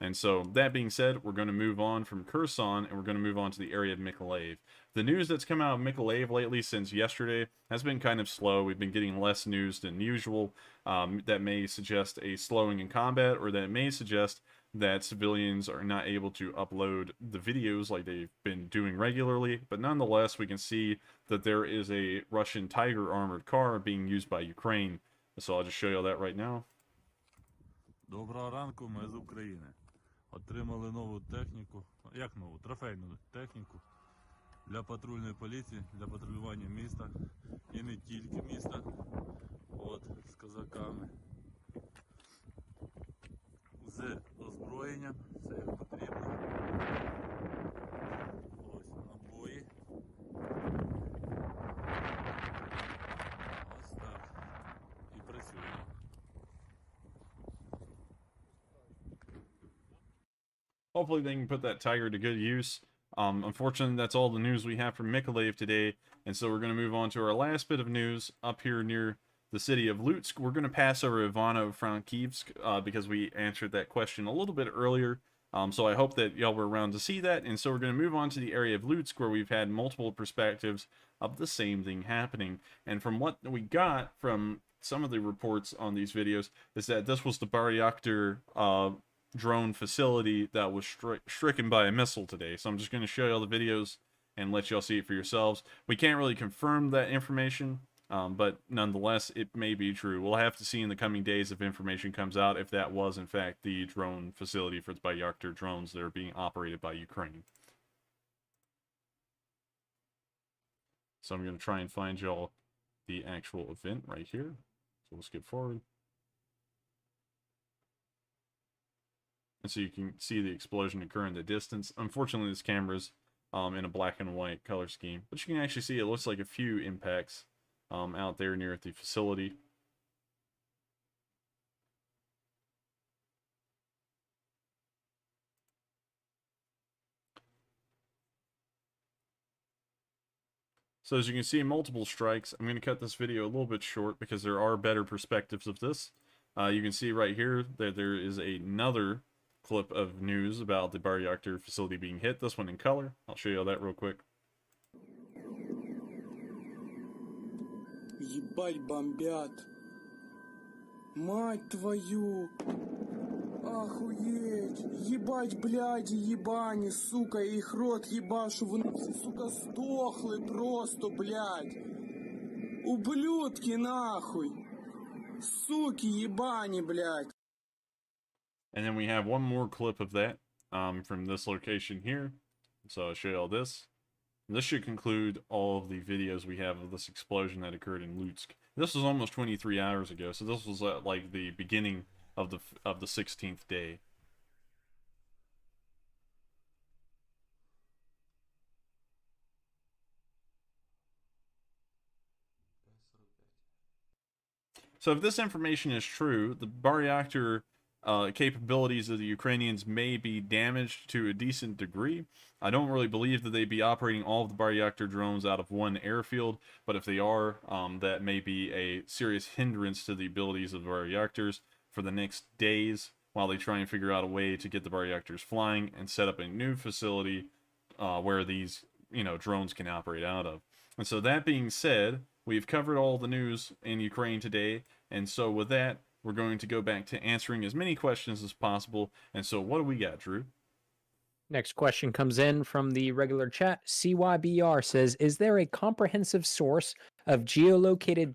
And so, that being said, we're going to move on from Kherson, and we're going to move on to the area of Mykolaiv. The news that's come out of Mykolaiv lately since yesterday has been kind of slow. We've been getting less news than usual. That may suggest a slowing in combat, or that may suggest that civilians are not able to upload the videos like they've been doing regularly. But nonetheless, we can see that there is a Russian Tiger armored car being used by Ukraine. So I'll just show you all that right now.
Доброго ранку, ми з України. Отримали нову техніку, як нову, трофейну техніку для патрульної поліції, для патрулювання міста і не тільки міста. От, з козаками. З озброєнням, все як потрібно. Ось набої. Ось так. І працюємо.
Hopefully they can put that tiger to good use. Unfortunately, that's all the news we have from Mykolaiv today, and so we're going to move on to our last bit of news up here near the city of Lutsk. We're going to pass over Ivano-Frankivsk because we answered that question a little bit earlier. So I hope that y'all were around to see that, and so we're going to move on to the area of Lutsk where we've had multiple perspectives of the same thing happening. And from what we got from some of the reports on these videos is that this was the Baryaktar drone facility that was stricken by a missile today. So I'm just going to show y'all the videos and let y'all see it for yourselves. We can't really confirm that information, but nonetheless, it may be true. We'll have to see in the coming days if information comes out if that was in fact the drone facility for the Bayraktar drones that are being operated by Ukraine. So I'm going to try and find y'all the actual event right here. So we'll skip forward. And so you can see the explosion occur in the distance. Unfortunately, this camera's in a black and white color scheme, but you can actually see it looks like a few impacts out there near the facility. So as you can see, multiple strikes. I'm going to cut this video a little bit short because there are better perspectives of this. You can see right here that there is another clip of news about the Baryaktar facility being hit. This one in color. I'll show you all that real quick.
Ебать бомбят. Мать твою. Охуеть. Ебать, бляди, ебани, сука, их рот ебашу. Вони всі, сука, сдохли просто, блядь. Ублюдки, нахуй. Суки, ебани, блядь.
And then we have one more clip of that from this location here. So I'll show you all this. This should conclude all of the videos we have of this explosion that occurred in Lutsk. This was almost 23 hours ago, so this was like the beginning of the 16th day. So if this information is true, the Baryaktar capabilities of the Ukrainians may be damaged to a decent degree. I don't really believe that they'd be operating all of the Baryaktar drones out of one airfield, but if they are, that may be a serious hindrance to the abilities of the Baryaktars for the next days while they try and figure out a way to get the Baryaktars flying and set up a new facility where these, drones can operate out of. And so that being said, we've covered all the news in Ukraine today, and so with that, we're going to go back to answering as many questions as possible. And so what do we got, Drew?
Next question comes in from the regular chat. CYBR says, is there a comprehensive source of geolocated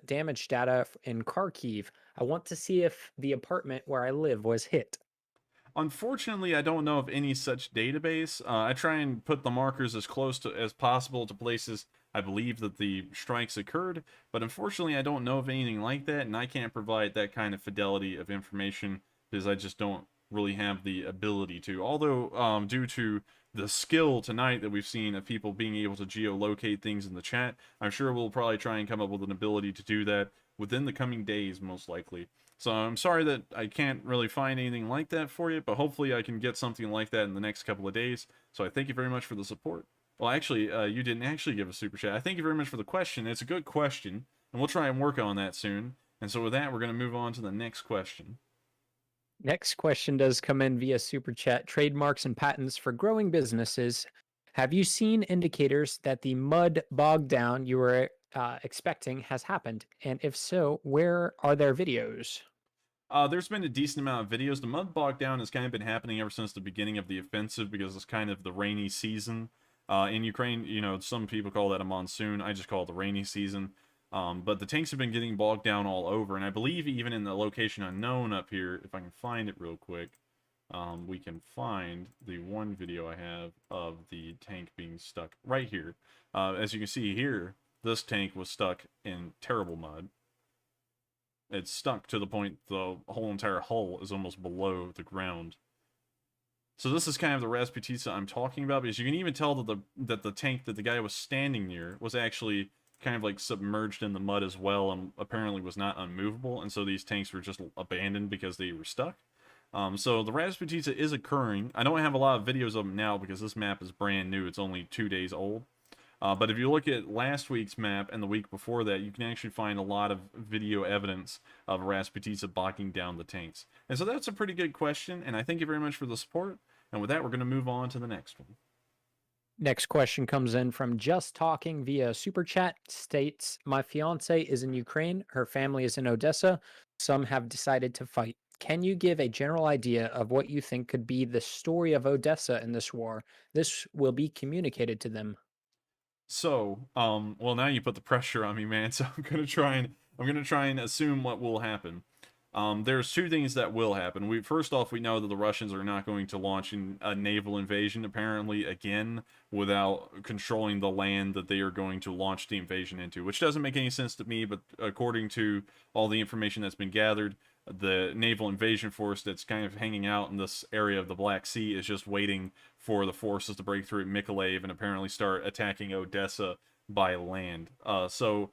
damage data in Kharkiv? I want to see if the apartment where I live was hit.
Unfortunately, I don't know of any such database. I try and put the markers as close to as possible to places I believe that the strikes occurred, but unfortunately I don't know of anything like that, and I can't provide that kind of fidelity of information because I just don't really have the ability to. Although, due to the skill tonight that we've seen of people being able to geolocate things in the chat, I'm sure we'll probably try and come up with an ability to do that within the coming days, most likely. So I'm sorry that I can't really find anything like that for you, but hopefully I can get something like that in the next couple of days. So I thank you very much for the support. Well, actually, you didn't actually give a super chat. I thank you very much for the question. It's a good question, and we'll try and work on that soon. And so with that, we're going to move on to the next question.
Next question does come in via super chat. Trademarks and patents for growing businesses. Have you seen indicators that the mud bog down you were expecting has happened? And if so, where are their videos?
There's been a decent amount of videos. The mud bog down has kind of been happening ever since the beginning of the offensive because it's kind of the rainy season. In Ukraine, some people call that a monsoon. I just call it the rainy season. But the tanks have been getting bogged down all over. And I believe even in the location unknown up here, if I can find it real quick, we can find the one video I have of the tank being stuck right here. As you can see here, this tank was stuck in terrible mud. It's stuck to the point the whole entire hull is almost below the ground. So this is kind of the Rasputitsa I'm talking about, because you can even tell that the tank that the guy was standing near was actually kind of like submerged in the mud as well, and apparently was not unmovable, and so these tanks were just abandoned because they were stuck. So the Rasputitsa is occurring. I don't have a lot of videos of them now because this map is brand new. It's only 2 days old. But if you look at last week's map and the week before that, you can actually find a lot of video evidence of Rasputitsa bogging down the tanks. And so that's a pretty good question, and I thank you very much for the support. And with that, we're going to move on to the next one.
Next question comes in from Just Talking via Super Chat. States, my fiance is in Ukraine. Her family is in Odessa. Some have decided to fight. Can you give a general idea of what you think could be the story of Odessa in this war? This will be communicated to them.
So, well, now you put the pressure on me, man. So I'm gonna try and assume what will happen. There's two things that will happen. First off, we know that the Russians are not going to launch a naval invasion, apparently, again, without controlling the land that they are going to launch the invasion into, which doesn't make any sense to me, but according to all the information that's been gathered, the naval invasion force that's kind of hanging out in this area of the Black Sea is just waiting for the forces to break through at Mykolaiv and apparently start attacking Odessa by land. So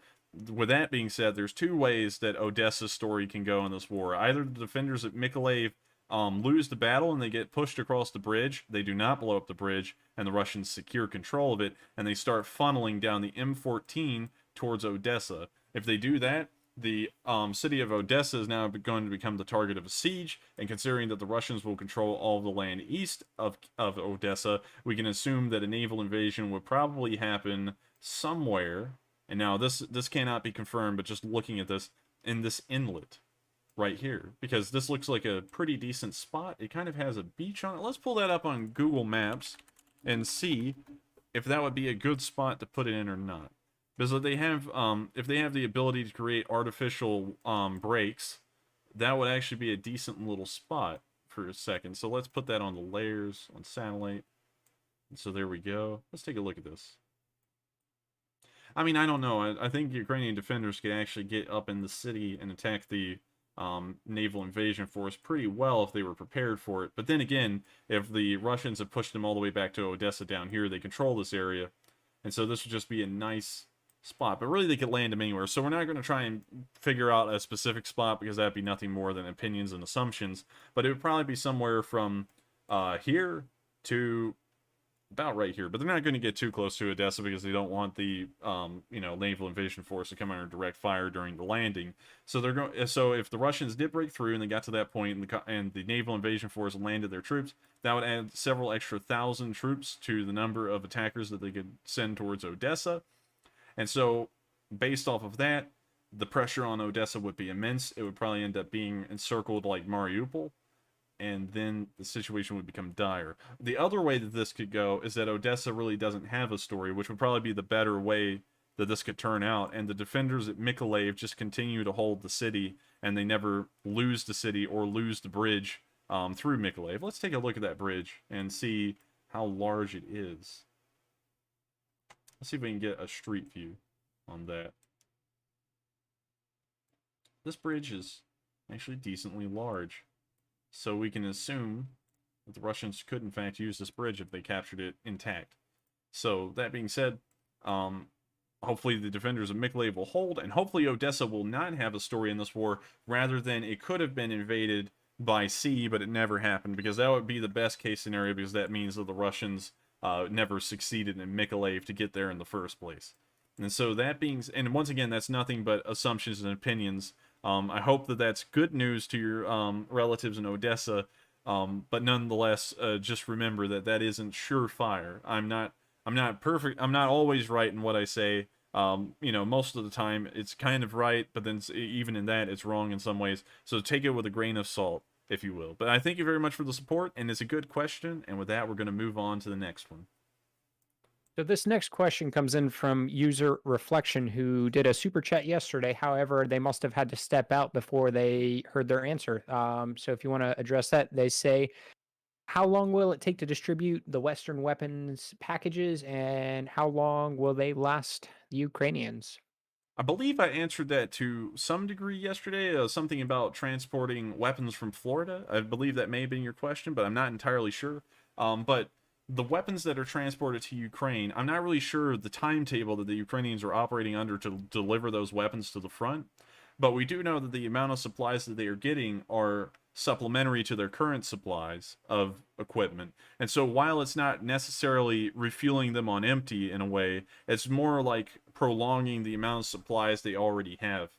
with that being said, there's two ways that Odessa's story can go in this war. Either the defenders at Mykolaiv lose the battle and they get pushed across the bridge, they do not blow up the bridge, and the Russians secure control of it, and they start funneling down the M14 towards Odessa. If they do that, the city of Odessa is now going to become the target of a siege, and considering that the Russians will control all of the land east of Odessa, we can assume that a naval invasion would probably happen somewhere. And now this cannot be confirmed, but just looking at this, in this inlet right here, because this looks like a pretty decent spot. It kind of has a beach on it. Let's pull that up on Google Maps and see if that would be a good spot to put it in or not. Because if they have the ability to create artificial breaks, that would actually be a decent little spot for a second. So let's put that on the layers on satellite. And so there we go. Let's take a look at this. I mean, I don't know. I think Ukrainian defenders could actually get up in the city and attack the naval invasion force pretty well if they were prepared for it. But then again, if the Russians have pushed them all the way back to Odessa down here, they control this area. And so this would just be a nice spot. But really, they could land them anywhere. So we're not going to try and figure out a specific spot because that'd be nothing more than opinions and assumptions. But it would probably be somewhere from here to about right here, but they're not going to get too close to Odessa because they don't want the naval invasion force to come under direct fire during the landing. So they're going. So if the Russians did break through and they got to that point, and the naval invasion force landed their troops, that would add several extra thousand troops to the number of attackers that they could send towards Odessa. And so, based off of that, the pressure on Odessa would be immense. It would probably end up being encircled like Mariupol, and then the situation would become dire. The other way that this could go is that Odessa really doesn't have a story, which would probably be the better way that this could turn out, and the defenders at Mykolaiv just continue to hold the city, and they never lose the city or lose the bridge through Mykolaiv. Let's take a look at that bridge and see how large it is. Let's see if we can get a street view on that. This bridge is actually decently large. So we can assume that the Russians could, in fact, use this bridge if they captured it intact. So, that being said, hopefully the defenders of Mykolaiv will hold, and hopefully Odessa will not have a story in this war, rather than it could have been invaded by sea, but it never happened, because that would be the best case scenario, because that means that the Russians never succeeded in Mykolaiv to get there in the first place. And so that being, and once again, that's nothing but assumptions and opinions. I hope that that's good news to your relatives in Odessa, but nonetheless, just remember that that isn't surefire. I'm not perfect. I'm not always right in what I say. Most of the time it's kind of right, but then even in that, it's wrong in some ways. So take it with a grain of salt, if you will. But I thank you very much for the support, and it's a good question. And with that, we're going to move on to the next one.
So this next question comes in from user Reflection, who did a super chat yesterday. However, they must have had to step out before they heard their answer. So if you want to address that, they say, How long will it take to distribute the Western weapons packages, and how long will they last the Ukrainians?
I believe I answered that to some degree yesterday. Something about transporting weapons from Florida. I believe that may have been your question, but I'm not entirely sure. But the weapons that are transported to Ukraine, I'm not really sure the timetable that the Ukrainians are operating under to deliver those weapons to the front. But we do know that the amount of supplies that they are getting are supplementary to their current supplies of equipment. And so while it's not necessarily refueling them on empty in a way, it's more like prolonging the amount of supplies they already have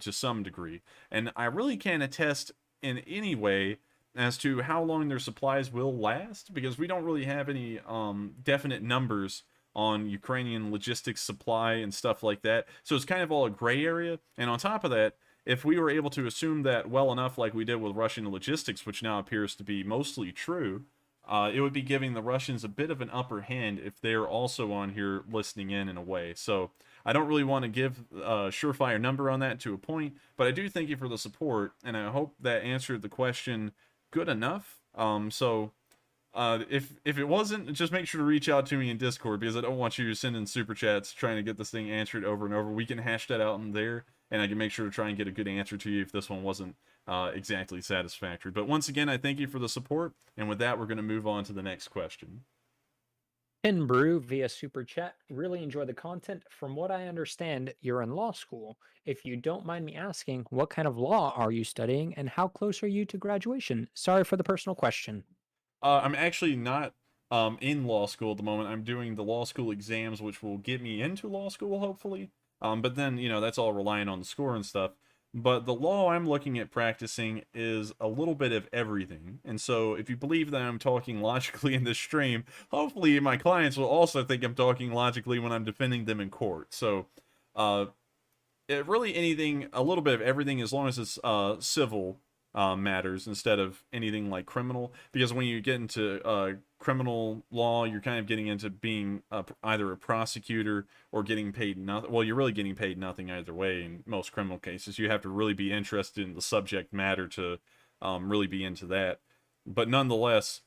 to some degree. And I really can't attest in any way as to how long their supplies will last, because we don't really have any definite numbers on Ukrainian logistics supply and stuff like that. So it's kind of all a gray area. And on top of that, if we were able to assume that well enough, like we did with Russian logistics, which now appears to be mostly true, it would be giving the Russians a bit of an upper hand if they're also on here listening in a way. So I don't really want to give a surefire number on that to a point, but I do thank you for the support, and I hope that answered the question good enough. If it wasn't, just make sure to reach out to me in Discord, because I don't want you sending super chats trying to get this thing answered over and over. We can hash that out in there, and I can make sure to try and get a good answer to you if this one wasn't exactly satisfactory. But once again, I thank you for the support, and with that, we're going to move on to the next question.
Tin Brew via Super Chat. Really enjoy the content. From what I understand, you're in law school. If you don't mind me asking, what kind of law are you studying, and how close are you to graduation? Sorry for the personal question.
I'm actually not in law school at the moment. I'm doing the law school exams, which will get me into law school, hopefully. But then, that's all reliant on the score and stuff. But the law I'm looking at practicing is a little bit of everything. And so if you believe that I'm talking logically in this stream, hopefully my clients will also think I'm talking logically when I'm defending them in court. So really anything, a little bit of everything, as long as it's civil matters instead of anything like criminal. Because when you get into criminal law, you're kind of getting into being either a prosecutor or getting paid nothing. Well, you're really getting paid nothing either way in most criminal cases. You have to really be interested in the subject matter to really be into that. But nonetheless,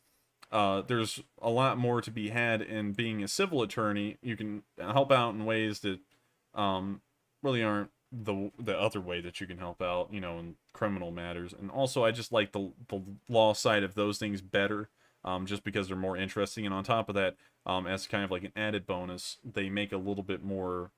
there's a lot more to be had in being a civil attorney. You can help out in ways that really aren't the other way that you can help out, in criminal matters. And also, I just like the law side of those things better, just because they're more interesting. And on top of that, as kind of like an added bonus, they make a little bit more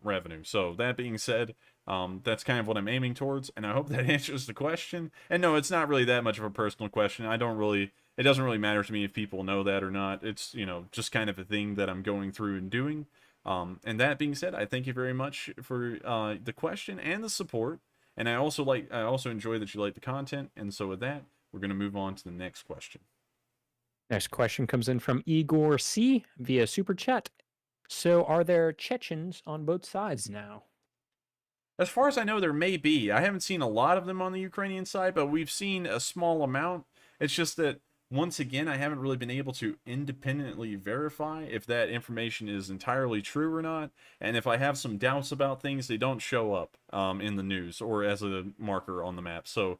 revenue. So that being said, that's kind of what I'm aiming towards, and I hope that answers the question. And no, it's not really that much of a personal question. It doesn't really matter to me if people know that or not. It's, just kind of a thing that I'm going through and doing. And that being said, I thank you very much for the question and the support. And I also enjoy that you like the content. And so with that, we're going to move on to the next question.
Next question comes in from Igor C via Super Chat. So are there Chechens on both sides now?
As far as I know, there may be. I haven't seen a lot of them on the Ukrainian side, but we've seen a small amount. It's just that, once again, I haven't really been able to independently verify if that information is entirely true or not. And if I have some doubts about things, they don't show up in the news or as a marker on the map. So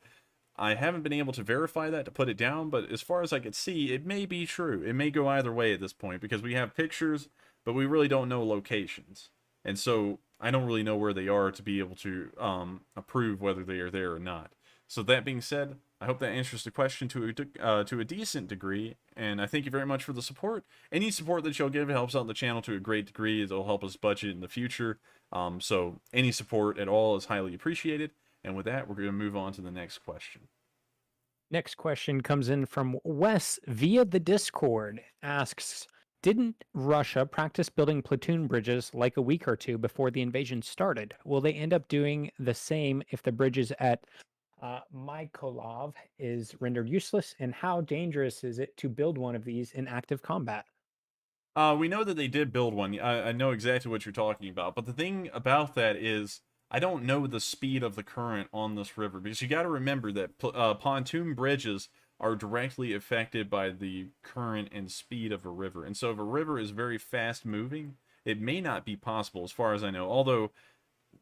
I haven't been able to verify that to put it down, but as far as I could see, it may be true. It may go either way at this point, because we have pictures, but we really don't know locations. And so I don't really know where they are to be able to approve whether they are there or not. So that being said, I hope that answers the question to a decent degree, and I thank you very much for the support. Any support that you'll give helps out the channel to a great degree. It'll help us budget in the future. So any support at all is highly appreciated. And with that, we're going to move on to the next question.
Next question comes in from Wes via the Discord. Asks, didn't Russia practice building platoon bridges like a week or two before the invasion started? Will they end up doing the same if the bridges at Mykolaiv is rendered useless? And how dangerous is it to build one of these in active combat?
We know that they did build one. I know exactly what you're talking about. But the thing about that is, I don't know the speed of the current on this river, because you got to remember that pontoon bridges are directly affected by the current and speed of a river. And so if a river is very fast moving, it may not be possible, as far as I know. Although,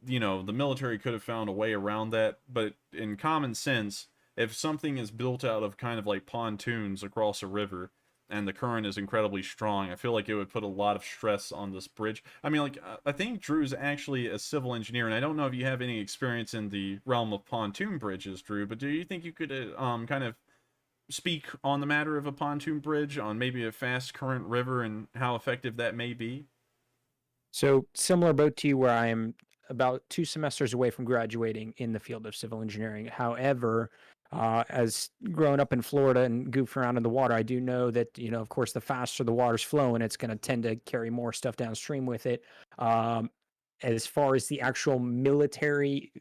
the military could have found a way around that, but in common sense, if something is built out of kind of like pontoons across a river and the current is incredibly strong, I feel like it would put a lot of stress on this bridge. I mean, like, I think Drew's actually a civil engineer, and I don't know if you have any experience in the realm of pontoon bridges, Drew, but do you think you could kind of speak on the matter of a pontoon bridge on maybe a fast current river and how effective that may be?
So similar boat to you, where I am about 2 semesters away from graduating in the field of civil engineering. However, as growing up in Florida and goofing around in the water, I do know that, of course, the faster the water's flowing, it's going to tend to carry more stuff downstream with it. As far as the actual military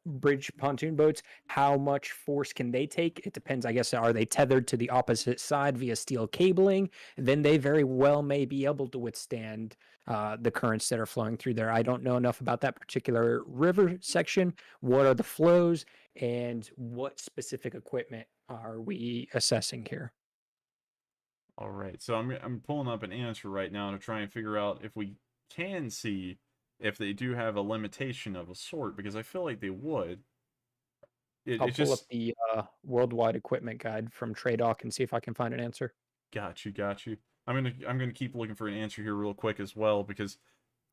bridge pontoon boats, how much force can they take? It depends, I guess. Are they tethered to the opposite side via steel cabling? Then they very well may be able to withstand the currents that are flowing through there. I don't know enough about that particular river section. What are the flows, and what specific equipment are we assessing here?
All right, so I'm pulling up an answer right now to try and figure out if we can see if they do have a limitation of a sort, because I feel like they would.
I'll pull up the worldwide equipment guide from TRADOC and see if I can find an answer.
Got you. I'm gonna keep looking for an answer here real quick as well, because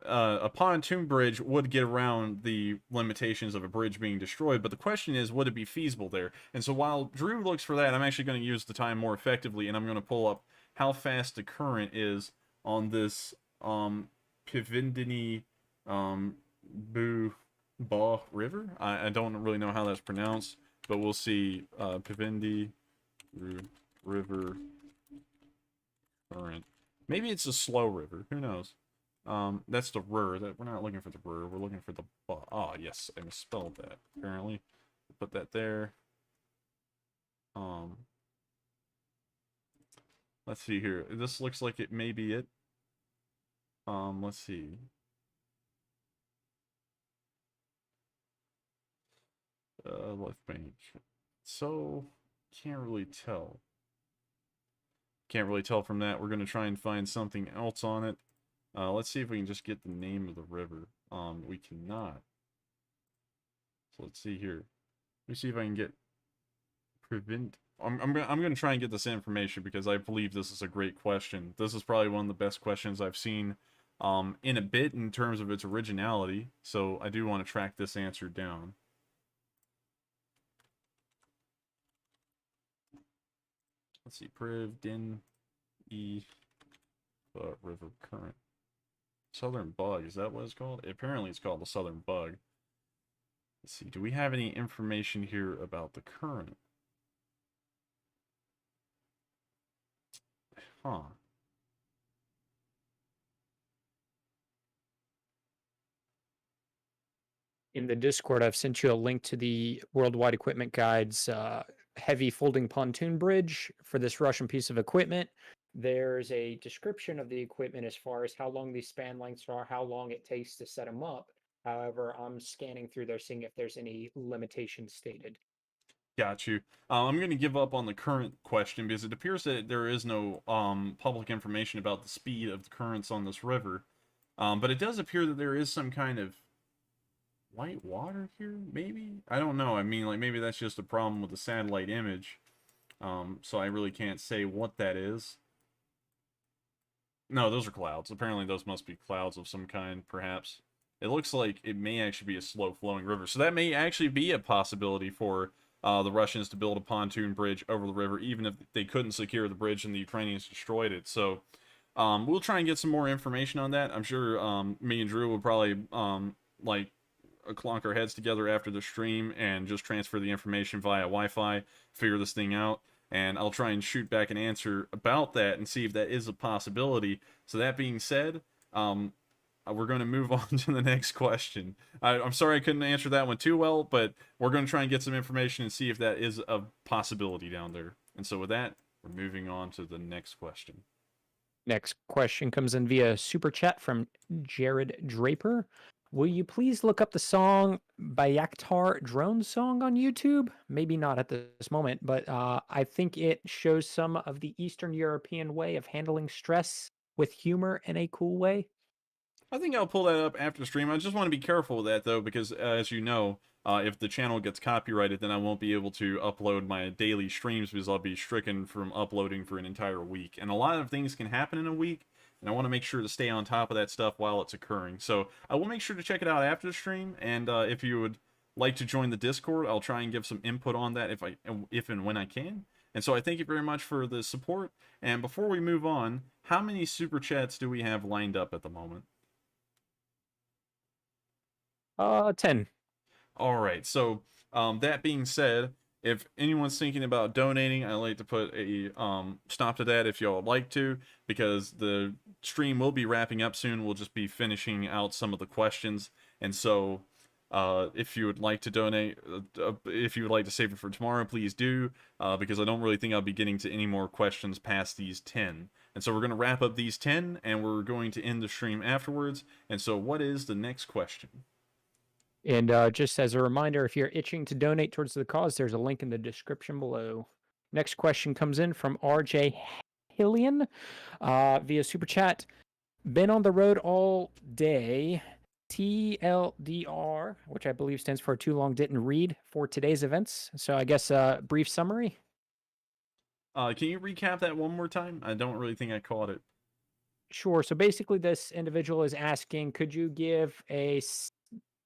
a pontoon bridge would get around the limitations of a bridge being destroyed, but the question is, would it be feasible there? And so while Drew looks for that, I'm actually going to use the time more effectively, and I'm going to pull up how fast the current is on this Pivendini Ba River. I don't really know how that's pronounced, but we'll see. Pivendini River current. Maybe it's a slow river. Who knows? That's the Ruhr. We're not looking for the Ruhr. We're looking for the Ba. Oh, yes, I misspelled that. Apparently, put that there. Let's see here. This looks like it may be it. Let's see. Left bank. So, can't really tell. Can't really tell from that. We're going to try and find something else on it. Let's see if we can just get the name of the river. We cannot. So let's see here. Let me see if I can get I'm gonna try and get this information, because I believe this is a great question. This is probably one of the best questions I've seen in a bit in terms of its originality. So I do want to track this answer down. Let's see, Privdin River Current. Southern Bug, is that what it's called? Apparently it's called the Southern Bug. Let's see, do we have any information here about the current? Huh.
In the Discord, I've sent you a link to the Worldwide Equipment Guide's heavy folding pontoon bridge for this Russian piece of equipment. There's a description of the equipment as far as how long these span lengths are, how long it takes to set them up. However, I'm scanning through there, seeing if there's any limitations stated.
Got you. I'm going to give up on the current question, because it appears that there is no public information about the speed of the currents on this river. But it does appear that there is some kind of white water here, maybe? I don't know. I mean, like, maybe that's just a problem with the satellite image. So I really can't say what that is. No, those are clouds. Apparently those must be clouds of some kind, perhaps. It looks like it may actually be a slow-flowing river. So that may actually be a possibility for the Russians to build a pontoon bridge over the river, even if they couldn't secure the bridge and the Ukrainians destroyed it. So we'll try and get some more information on that. I'm sure me and Drew will probably like clonk our heads together after the stream and just transfer the information via Wi-Fi, figure this thing out, and I'll try and shoot back an answer about that and see if that is a possibility. So that being said, we're going to move on to the next question. I'm sorry I couldn't answer that one too well, but we're going to try and get some information and see if that is a possibility down there. And so with that, we're moving on to the next question.
Next question comes in via Super Chat from Jared Draper. Will you please look up the song Bayraktar Drone Song on YouTube? Maybe not at this moment, but I think it shows some of the Eastern European way of handling stress with humor in a cool way.
I think I'll pull that up after the stream. I just want to be careful with that though, because as you know, if the channel gets copyrighted, then I won't be able to upload my daily streams because I'll be stricken from uploading for an entire week. And a lot of things can happen in a week, and I want to make sure to stay on top of that stuff while it's occurring. So I will make sure to check it out after the stream, and if you would like to join the Discord, I'll try and give some input on that if and when I can. And so I thank you very much for the support. And before we move on, how many super chats do we have lined up at the moment?
10.
All right. So that being said, if anyone's thinking about donating, I'd like to put a stop to that if y'all would like to, because the stream will be wrapping up soon. We'll just be finishing out some of the questions. And so if you would like to donate, if you would like to save it for tomorrow, please do, because I don't really think I'll be getting to any more questions past these 10. And so we're going to wrap up these 10, and we're going to end the stream afterwards. And so what is the next question?
And just as a reminder, if you're itching to donate towards the cause, there's a link in the description below. Next question comes in from RJ Hillian via Super Chat. Been on the road all day. TLDR, which I believe stands for too long didn't read for today's events. So I guess a brief summary.
Can you recap that one more time? I don't really think I caught it.
Sure. So basically, this individual is asking, could you give a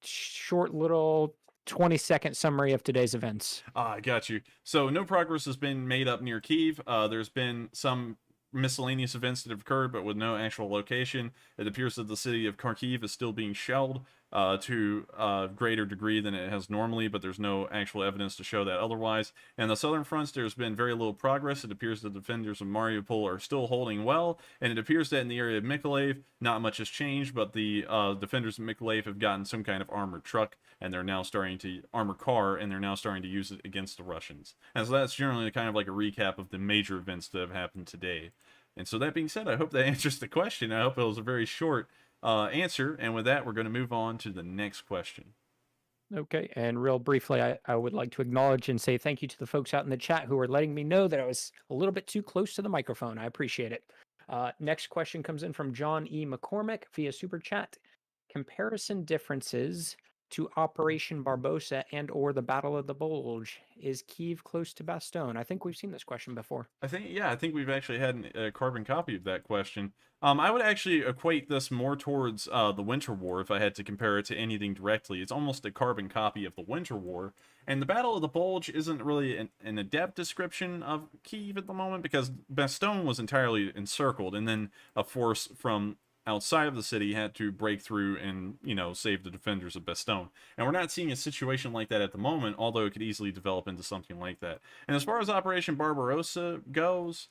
short little 20-second summary of today's events?
I got you. So no progress has been made up near Kyiv. There's been some miscellaneous events that have occurred, but with no actual location. It appears that the city of Kharkiv is still being shelled to a greater degree than it has normally, but there's no actual evidence to show that otherwise. And the southern fronts, there's been very little progress. It appears the defenders of Mariupol are still holding well, and it appears that in the area of Mykolaiv, not much has changed, but the defenders of Mykolaiv have gotten some kind of armored truck, and they're now starting to armor car, and they're now starting to use it against the Russians. And so that's generally kind of like a recap of the major events that have happened today. And so that being said, I hope that answers the question. I hope it was a very short answer. And with that, we're going to move on to the next question.
Okay, and real briefly, I would like to acknowledge and say thank you to the folks out in the chat who are letting me know that I was a little bit too close to the microphone. I appreciate it. Next question comes in from John E. McCormick via Super Chat. Comparison differences to Operation Barbarossa and or the Battle of the Bulge. Is Kyiv close to Bastogne? I think we've seen this question before.
I think we've actually had a carbon copy of that question. I would actually equate this more towards the Winter War if I had to compare it to anything directly. It's almost a carbon copy of the Winter War. And the Battle of the Bulge isn't really an adept description of Kyiv at the moment, because Bastogne was entirely encircled, and then a force from outside of the city had to break through and, save the defenders of Bastogne. And we're not seeing a situation like that at the moment, although it could easily develop into something like that. And as far as Operation Barbarossa goes,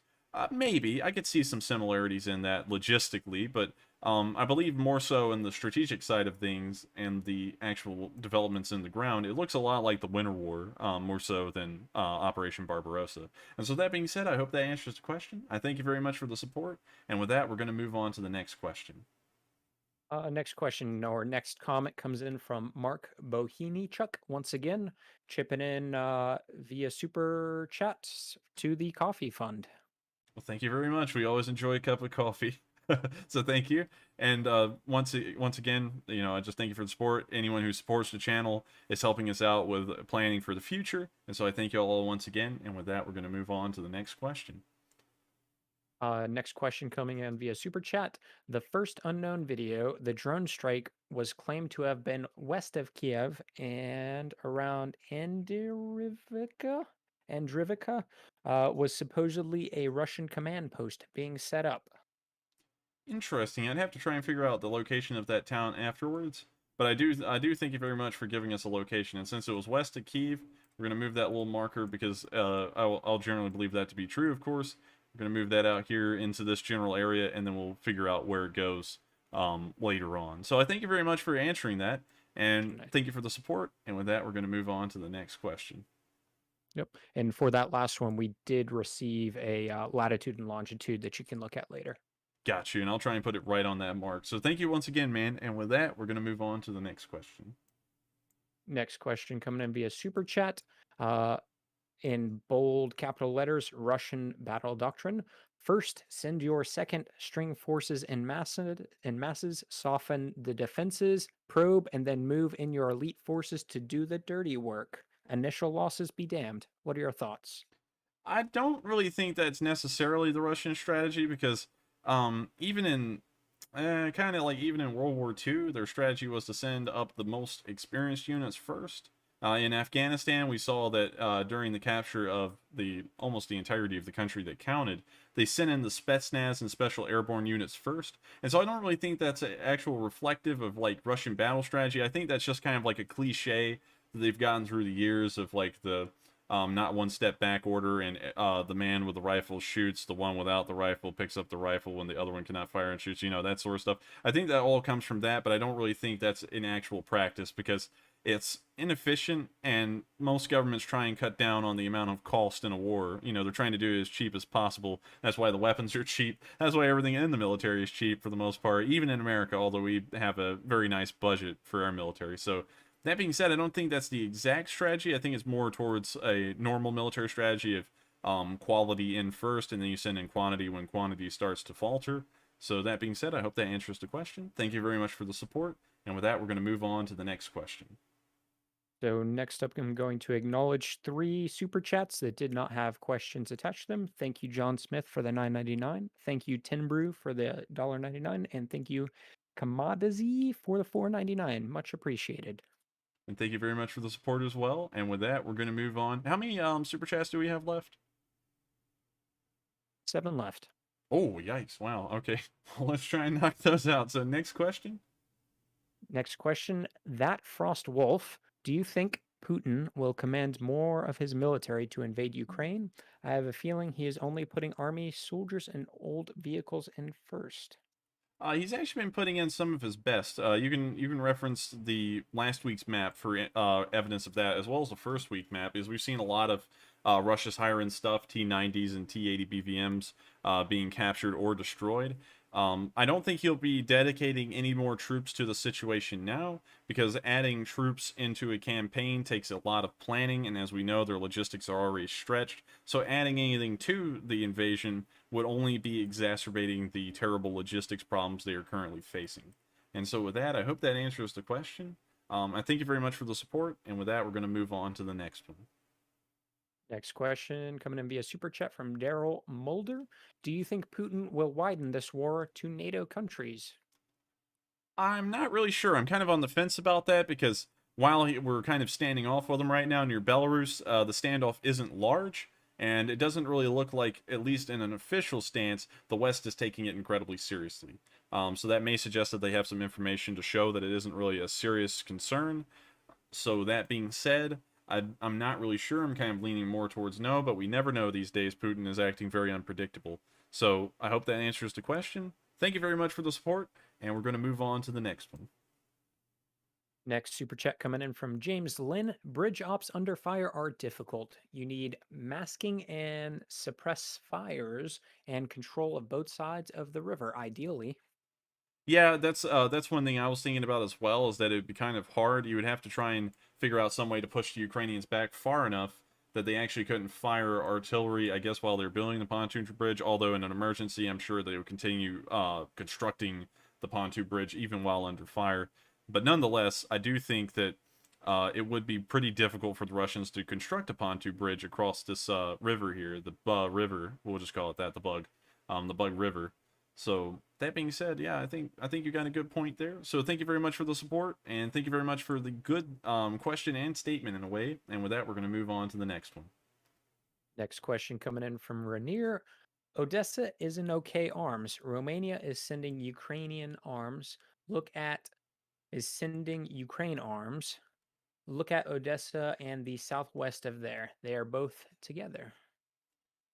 maybe I could see some similarities in that logistically, but I believe more so in the strategic side of things and the actual developments in the ground, it looks a lot like the Winter War, more so than Operation Barbarossa. And so that being said, I hope that answers the question. I thank you very much for the support. And with that, we're going to move on to the next question.
Next question or next comment comes in from Mark Bohinichuk, once again, chipping in via Super Chat to the Coffee Fund.
Well, thank you very much. We always enjoy a cup of coffee. So thank you. And once again, I just thank you for the support. Anyone who supports the channel is helping us out with planning for the future. And so I thank you all once again. And with that, we're going to move on to the next question.
Next question coming in via Super Chat. The first unknown video, the drone strike, was claimed to have been west of Kiev and around Andrivka, was supposedly a Russian command post being set up.
Interesting. I'd have to try and figure out the location of that town afterwards. But I do thank you very much for giving us a location. And since it was west of Kyiv, we're going to move that little marker because I'll generally believe that to be true, of course. We're going to move that out here into this general area, and then we'll figure out where it goes later on. So I thank you very much for answering that, and thank you for the support. And with that, we're going to move on to the next question.
Yep. And for that last one, we did receive a latitude and longitude that you can look at later.
Got you, and I'll try and put it right on that mark. So thank you once again, man. And with that, we're going to move on to the next question.
Next question coming in via Super Chat. In bold capital letters, Russian battle doctrine. First, send your second string forces in masses, soften the defenses, probe, and then move in your elite forces to do the dirty work. Initial losses be damned. What are your thoughts?
I don't really think that's necessarily the Russian strategy because even in kind of like even in World War II, their strategy was to send up the most experienced units first. In Afghanistan, we saw that during the capture of almost the entirety of the country that counted, they sent in the Spetsnaz and special airborne units first. And so I don't really think that's an actual reflective of like Russian battle strategy. I think that's just kind of like a cliche that they've gotten through the years of like the not one step back order, and the man with the rifle shoots, the one without the rifle picks up the rifle when the other one cannot fire and shoots, that sort of stuff. I think that all comes from that, but I don't really think that's in actual practice because it's inefficient, and most governments try and cut down on the amount of cost in a war. They're trying to do it as cheap as possible. That's why the weapons are cheap. That's why everything in the military is cheap for the most part, even in America, although we have a very nice budget for our military. So that being said, I don't think that's the exact strategy. I think it's more towards a normal military strategy of quality in first, and then you send in quantity when quantity starts to falter. So that being said, I hope that answers the question. Thank you very much for the support. And with that, we're going to move on to the next question.
So next up, I'm going to acknowledge 3 super chats that did not have questions attached to them. Thank you, John Smith, for the $9.99. Thank you, Tin Brew, for the $1.99, and thank you, Kamadazi, for the $4.99. Much appreciated.
And thank you very much for the support as well. And with that, we're going to move on. How many super chats do we have left?
7 left.
Oh, yikes. Wow. Okay. Let's try and knock those out. So next question.
Next question. That Frost Wolf, do you think Putin will command more of his military to invade Ukraine? I have a feeling he is only putting army soldiers and old vehicles in first.
He's actually been putting in some of his best. You can reference the last week's map for evidence of that, as well as the first week map, because we've seen a lot of Russia's higher-end stuff, T-90s and T-80 BVMs, being captured or destroyed. I don't think he'll be dedicating any more troops to the situation now, because adding troops into a campaign takes a lot of planning, and as we know, their logistics are already stretched. So adding anything to the invasion would only be exacerbating the terrible logistics problems they are currently facing. And so with that, I hope that answers the question. I thank you very much for the support, and with that, we're going to move on to the next one.
Next question coming in via super chat from Daryl Mulder. Do you think Putin will widen this war to NATO countries?
I'm not really sure. I'm kind of on the fence about that because while we're kind of standing off with him right now near Belarus, the standoff isn't large, and it doesn't really look like, at least in an official stance, the West is taking it incredibly seriously. So that may suggest that they have some information to show that it isn't really a serious concern. So that being said, I'm not really sure. I'm kind of leaning more towards no, but we never know these days. Putin is acting very unpredictable. So I hope that answers the question. Thank you very much for the support, and we're going to move on to the next one.
Next super chat coming in from James Lynn. Bridge ops under fire are difficult. You need masking and suppress fires and control of both sides of the river, ideally.
Yeah, that's one thing I was thinking about as well, is that it would be kind of hard. You would have to try and figure out some way to push the Ukrainians back far enough that they actually couldn't fire artillery, I guess, while they're building the pontoon bridge. Although in an emergency, I'm sure they would continue constructing the pontoon bridge even while under fire. But nonetheless, I do think that it would be pretty difficult for the Russians to construct a pontoon bridge across this river here, the River. We'll just call it that, the Bug River. So that being said, yeah, I think you got a good point there. So thank you very much for the support, and thank you very much for the good question and statement in a way. And with that, we're going to move on to the next one.
Next question coming in from Rainier. Odessa is in okay arms. Romania is sending Ukrainian arms. Is sending Ukraine arms. Look at Odessa and the southwest of there. They are both together.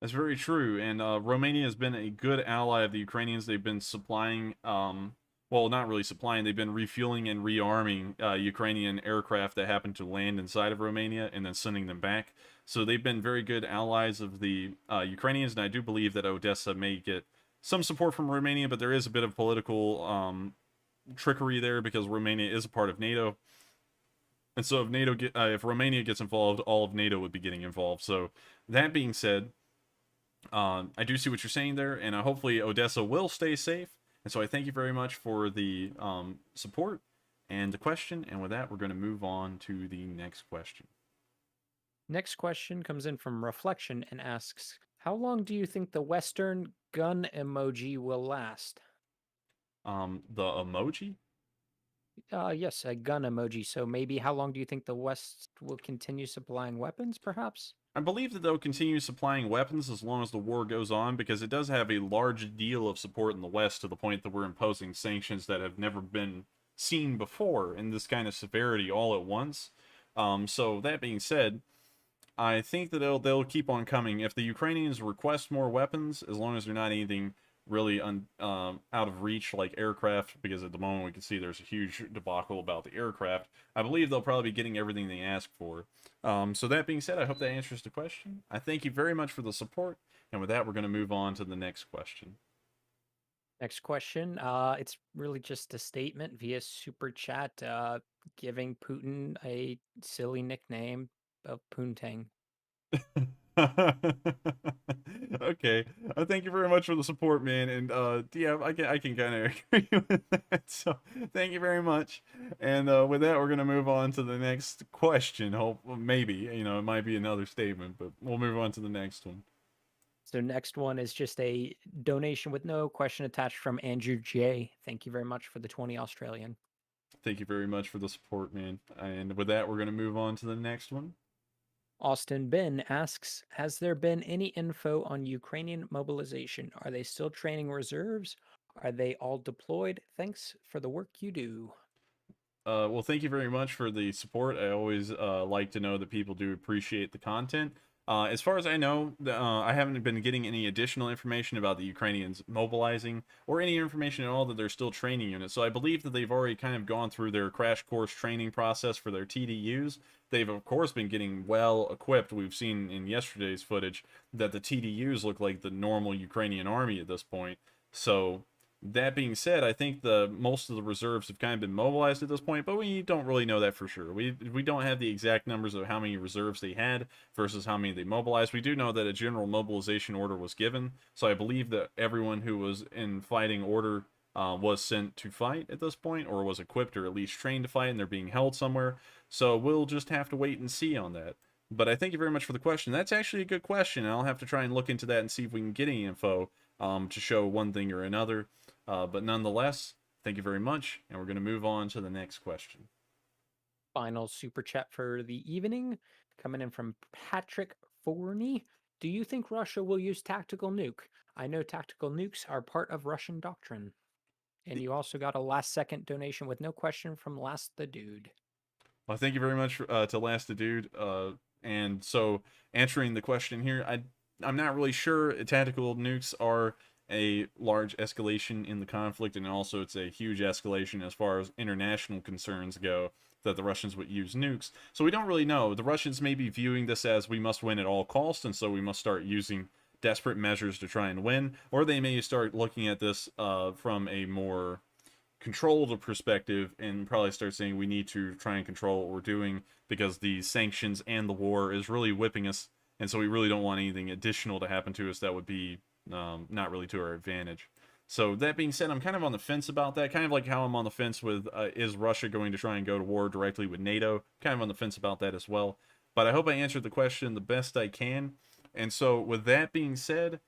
That's very true, and Romania has been a good ally of the Ukrainians. They've been supplying, well, not really supplying, they've been refueling and rearming Ukrainian aircraft that happen to land inside of Romania and then sending them back. So they've been very good allies of the Ukrainians, and I do believe that Odessa may get some support from Romania, but there is a bit of political trickery there because Romania is a part of NATO. And so if Romania gets involved, all of NATO would be getting involved. So that being said, I do see what you're saying there, and hopefully Odessa will stay safe. And so I thank you very much for the support and the question. And with that, we're going to move on to the next question.
Next question comes in from Reflection and asks, how long do you think the Western gun emoji will last?
The emoji?
Yes, a gun emoji. So maybe how long do you think the West will continue supplying weapons, perhaps?
I believe that they'll continue supplying weapons as long as the war goes on, because it does have a large deal of support in the West to the point that we're imposing sanctions that have never been seen before in this kind of severity all at once. So that being said, I think that they'll keep on coming. If the Ukrainians request more weapons, as long as they're not anything really out of reach like aircraft, because at the moment we can see there's a huge debacle about the aircraft, I believe they'll probably be getting everything they ask for. So that being said, I hope that answers the question. I thank you very much for the support, and with that, we're going to move on to the next question.
Next question. It's really just a statement via super chat, giving Putin a silly nickname of Poontang.
Okay, thank you very much for the support, man, and yeah, I can kind of agree with that. So thank you very much, and with that, we're gonna move on to the next question. Hope maybe it might be another statement, but we'll move on to the next one.
So next one is just a donation with no question attached from Andrew J. Thank you very much for the 20 Australian.
Thank you very much for the support, man, and with that, we're gonna move on to the next one.
Austin Ben asks, has there been any info on Ukrainian mobilization? Are they still training reserves? Are they all deployed? Thanks for the work you do.
Well, thank you very much for the support. I always like to know that people do appreciate the content. As far as I know, I haven't been getting any additional information about the Ukrainians mobilizing or any information at all that they're still training units. So I believe that they've already kind of gone through their crash course training process for their TDUs. They've, of course, been getting well equipped. We've seen in yesterday's footage that the TDUs look like the normal Ukrainian army at this point. So that being said, I think most of the reserves have kind of been mobilized at this point, but we don't really know that for sure. We don't have the exact numbers of how many reserves they had versus how many they mobilized. We do know that a general mobilization order was given, so I believe that everyone who was in fighting order was sent to fight at this point, or was equipped or at least trained to fight, and they're being held somewhere. So we'll just have to wait and see on that. But I thank you very much for the question. That's actually a good question. I'll have to try and look into that and see if we can get any info to show one thing or another. But nonetheless, thank you very much, and we're going to move on to the next question.
Final super chat for the evening, coming in from Patrick Forney. Do you think Russia will use tactical nuke? I know tactical nukes are part of Russian doctrine. And you also got a last-second donation with no question from Last the Dude.
Well, thank you very much to Last the Dude. And so, answering the question here, I'm not really sure. Tactical nukes are a large escalation in the conflict, and also it's a huge escalation as far as international concerns go, that the Russians would use nukes. So we don't really know. The Russians may be viewing this as we must win at all costs, and so we must start using desperate measures to try and win, or they may start looking at this from a more controlled perspective and probably start saying we need to try and control what we're doing because the sanctions and the war is really whipping us, and so we really don't want anything additional to happen to us that would be not really to our advantage. So that being said, I'm kind of on the fence about that, kind of like how I'm on the fence with is Russia going to try and go to war directly with NATO? Kind of on the fence about that as well. But I hope I answered the question the best I can. And so with that being said,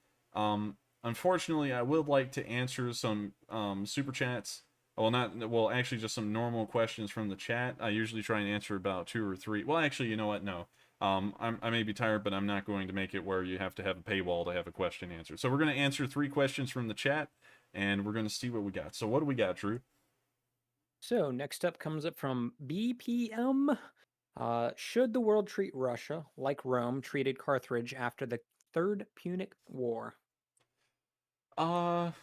unfortunately, I would like to answer some super chats. Well, actually just some normal questions from the chat. I usually try and answer about 2 or 3. Well, actually, you know what? No. I may be tired, but I'm not going to make it where you have to have a paywall to have a question answered. So we're going to answer 3 questions from the chat, and we're going to see what we got. So what do we got, Drew?
So next up comes up from BPM. Should the world treat Russia like Rome treated Carthage after the Third Punic War?
I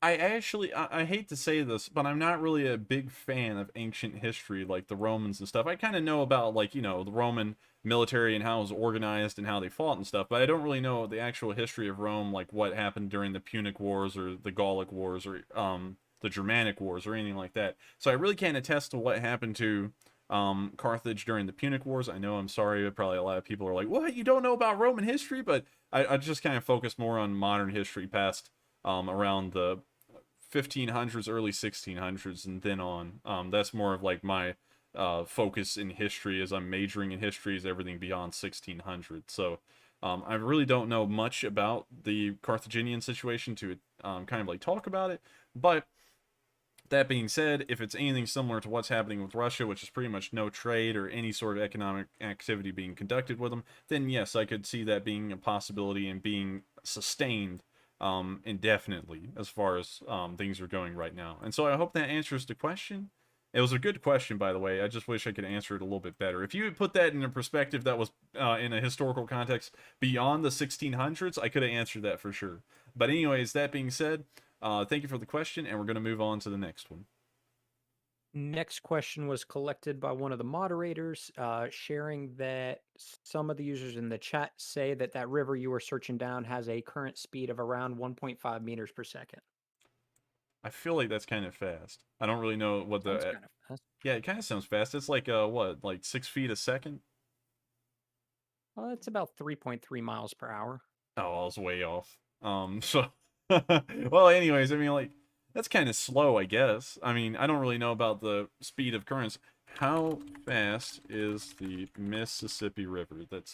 hate to say this, but I'm not really a big fan of ancient history like the Romans and stuff. I kind of know about, like, the Roman military and how it was organized and how they fought and stuff, but I don't really know the actual history of Rome, like what happened during the Punic Wars or the Gallic Wars or the Germanic Wars or anything like that. So I really can't attest to what happened to Carthage during the Punic Wars. I know, I'm sorry, probably a lot of people are like, what, you don't know about Roman history? But I just kind of focus more on modern history past around the 1500s, early 1600s, and then on. That's more of like my focus in history, as I'm majoring in history, is everything beyond 1600. So I really don't know much about the Carthaginian situation to kind of like talk about it, but that being said, if it's anything similar to what's happening with Russia, which is pretty much no trade or any sort of economic activity being conducted with them, then yes, I could see that being a possibility and being sustained indefinitely as far as things are going right now. And so I hope that answers the question. It was a good question, by the way. I just wish I could answer it a little bit better. If you had put that in a perspective that was in a historical context beyond the 1600s, I could have answered that for sure. But anyways, that being said, thank you for the question, and we're going to move on to the next one.
Next question was collected by one of the moderators, sharing that some of the users in the chat say that that river you were searching down has a current speed of around 1.5 meters per second.
I feel like that's kind of fast. I don't really know what
Sounds
the...
kind of fast.
Yeah, it kind of sounds fast. It's like, what, like 6 feet a second?
Well, it's about 3.3 miles per hour.
Oh, I was way off. So... well, anyways, I mean, like, that's kind of slow, I guess. I mean, I don't really know about the speed of currents. How fast is the Mississippi River? That's,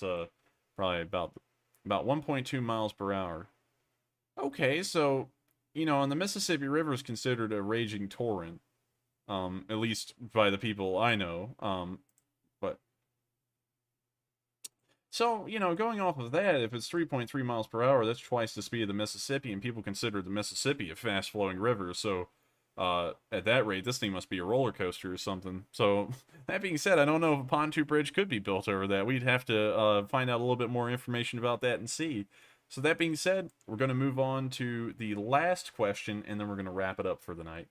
probably about 1.2 miles per hour. Okay, so... You know, and the Mississippi River is considered a raging torrent, at least by the people I know. But so, you know, going off of that, if it's 3.3 miles per hour, that's twice the speed of the Mississippi, and people consider the Mississippi a fast-flowing river. So, at that rate, this thing must be a roller coaster or something. So, that being said, I don't know if a pontoon bridge could be built over that. We'd have to find out a little bit more information about that and see. So that being said, we're going to move on to the last question, and then we're going to wrap it up for the night.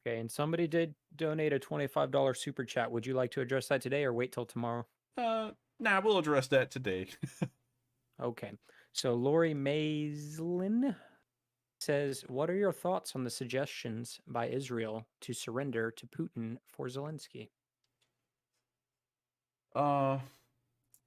Okay, and somebody did donate a $25 super chat. Would you like to address that today or wait till tomorrow?
Nah, we'll address that today.
Okay, so Lori Maislin says, what are your thoughts on the suggestions by Israel to surrender to Putin for Zelensky?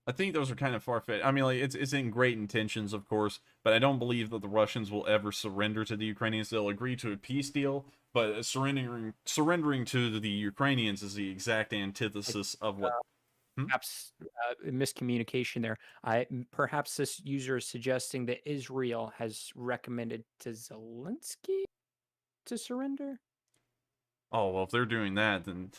I think those are kind of far-fetched. I mean, like, it's in great intentions, of course, but I don't believe that the Russians will ever surrender to the Ukrainians. They'll agree to a peace deal, but surrendering to the Ukrainians is the exact antithesis of what...
Perhaps miscommunication there. Perhaps this user is suggesting that Israel has recommended to Zelensky to surrender?
Oh, well, if they're doing that, then...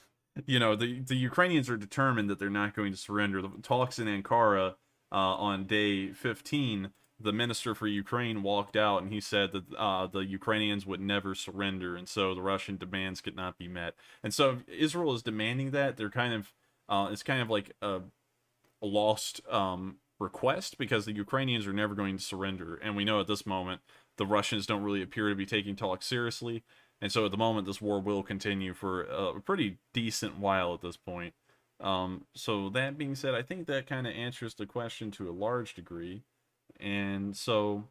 You know, the Ukrainians are determined that they're not going to surrender. The talks in Ankara on day 15, the minister for Ukraine walked out and he said that the Ukrainians would never surrender, and so the Russian demands could not be met. And so if Israel is demanding that, they're kind of it's kind of like a lost request, because the Ukrainians are never going to surrender, and we know at this moment the Russians don't really appear to be taking talks seriously. And so at the moment, this war will continue for a pretty decent while at this point. So that being said, I think that kind of answers the question to a large degree. And so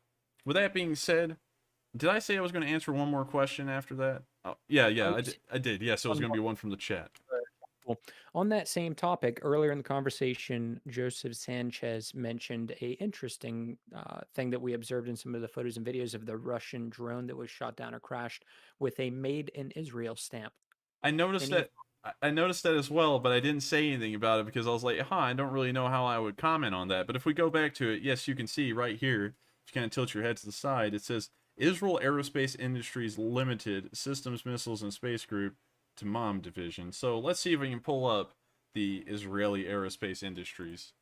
with that being said, did I say I was going to answer one more question after that? Oh, yeah, I did. Yes, it was going to be one from the chat.
Well, on that same topic, earlier in the conversation, Joseph Sanchez mentioned a interesting thing that we observed in some of the photos and videos of the Russian drone that was shot down or crashed with a "Made in Israel" stamp.
I noticed that. I noticed that as well, but I didn't say anything about it because I was like, I don't really know how I would comment on that. But if we go back to it, yes, you can see right here, if you kind of tilt your head to the side, it says Israel Aerospace Industries Limited Systems, Missiles, and Space Group to MOM Division. So let's see if we can pull up the Israeli Aerospace Industries.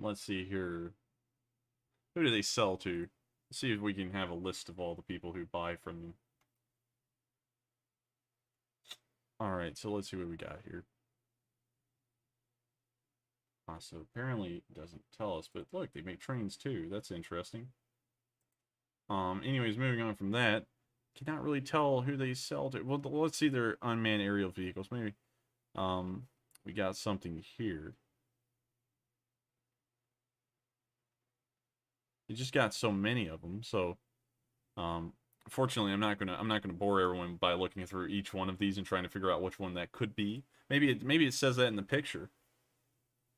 Let's see here. Who do they sell to? Let's see if we can have a list of all the people who buy from them. Alright, so let's see what we got here. So apparently it doesn't tell us, but look, they make trains too. That's interesting. Anyways, moving on from that, cannot really tell who they sell to. Well, let's see their unmanned aerial vehicles. Maybe we got something here. You just got so many of them. So, fortunately, I'm not gonna bore everyone by looking through each one of these and trying to figure out which one that could be. Maybe it says that in the picture.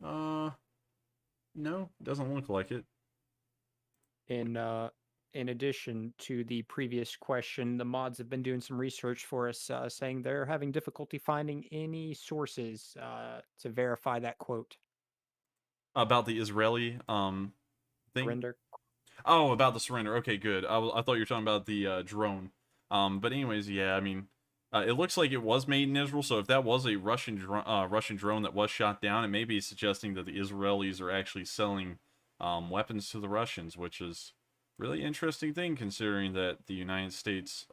No, it doesn't look like it.
In addition to the previous question, the mods have been doing some research for us, saying they're having difficulty finding any sources to verify that quote.
About the Israeli thing.
Surrender.
Oh, about the surrender. Okay, good. I thought you were talking about the drone. But anyways, yeah. I mean, it looks like it was made in Israel. So if that was a Russian drone that was shot down, it may be suggesting that the Israelis are actually selling weapons to the Russians, which is really interesting thing considering that the United States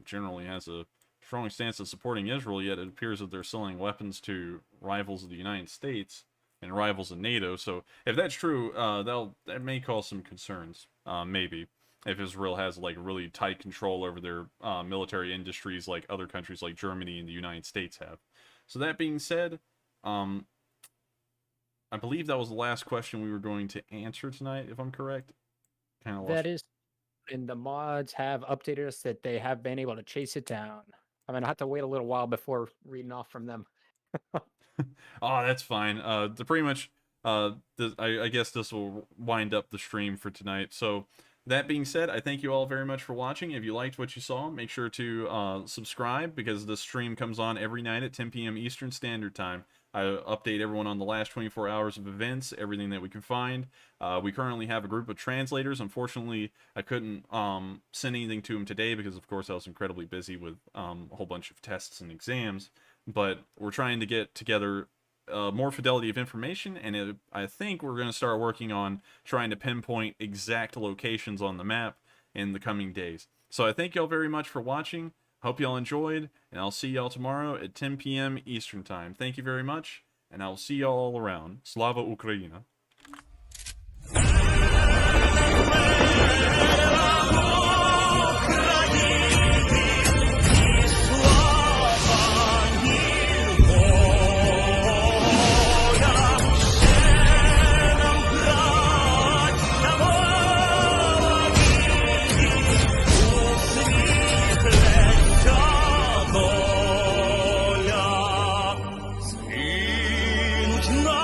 generally has a strong stance of supporting Israel, yet it appears that they're selling weapons to rivals of the United States and rivals of NATO. So if that's true, that may cause some concerns, maybe, if Israel has like really tight control over their military industries like other countries like Germany and the United States have. So that being said, I believe that was the last question we were going to answer tonight, if I'm correct.
That is, and the mods have updated us that they have been able to chase it down. I mean, I have to wait a little while before reading off from them.
Oh, that's fine. Pretty much, I guess this will wind up the stream for tonight. So, that being said, I thank you all very much for watching. If you liked what you saw, make sure to subscribe, because the stream comes on every night at 10 p.m. Eastern Standard Time. I update everyone on the last 24 hours of events, everything that we can find. We currently have a group of translators. Unfortunately, I couldn't send anything to them today because, of course, I was incredibly busy with a whole bunch of tests and exams. But we're trying to get together more fidelity of information, and I think we're going to start working on trying to pinpoint exact locations on the map in the coming days. So I thank y'all very much for watching. Hope y'all enjoyed, and I'll see y'all tomorrow at 10 p.m. Eastern Time. Thank you very much, and I'll see y'all all around. Slava Ukraina!
Not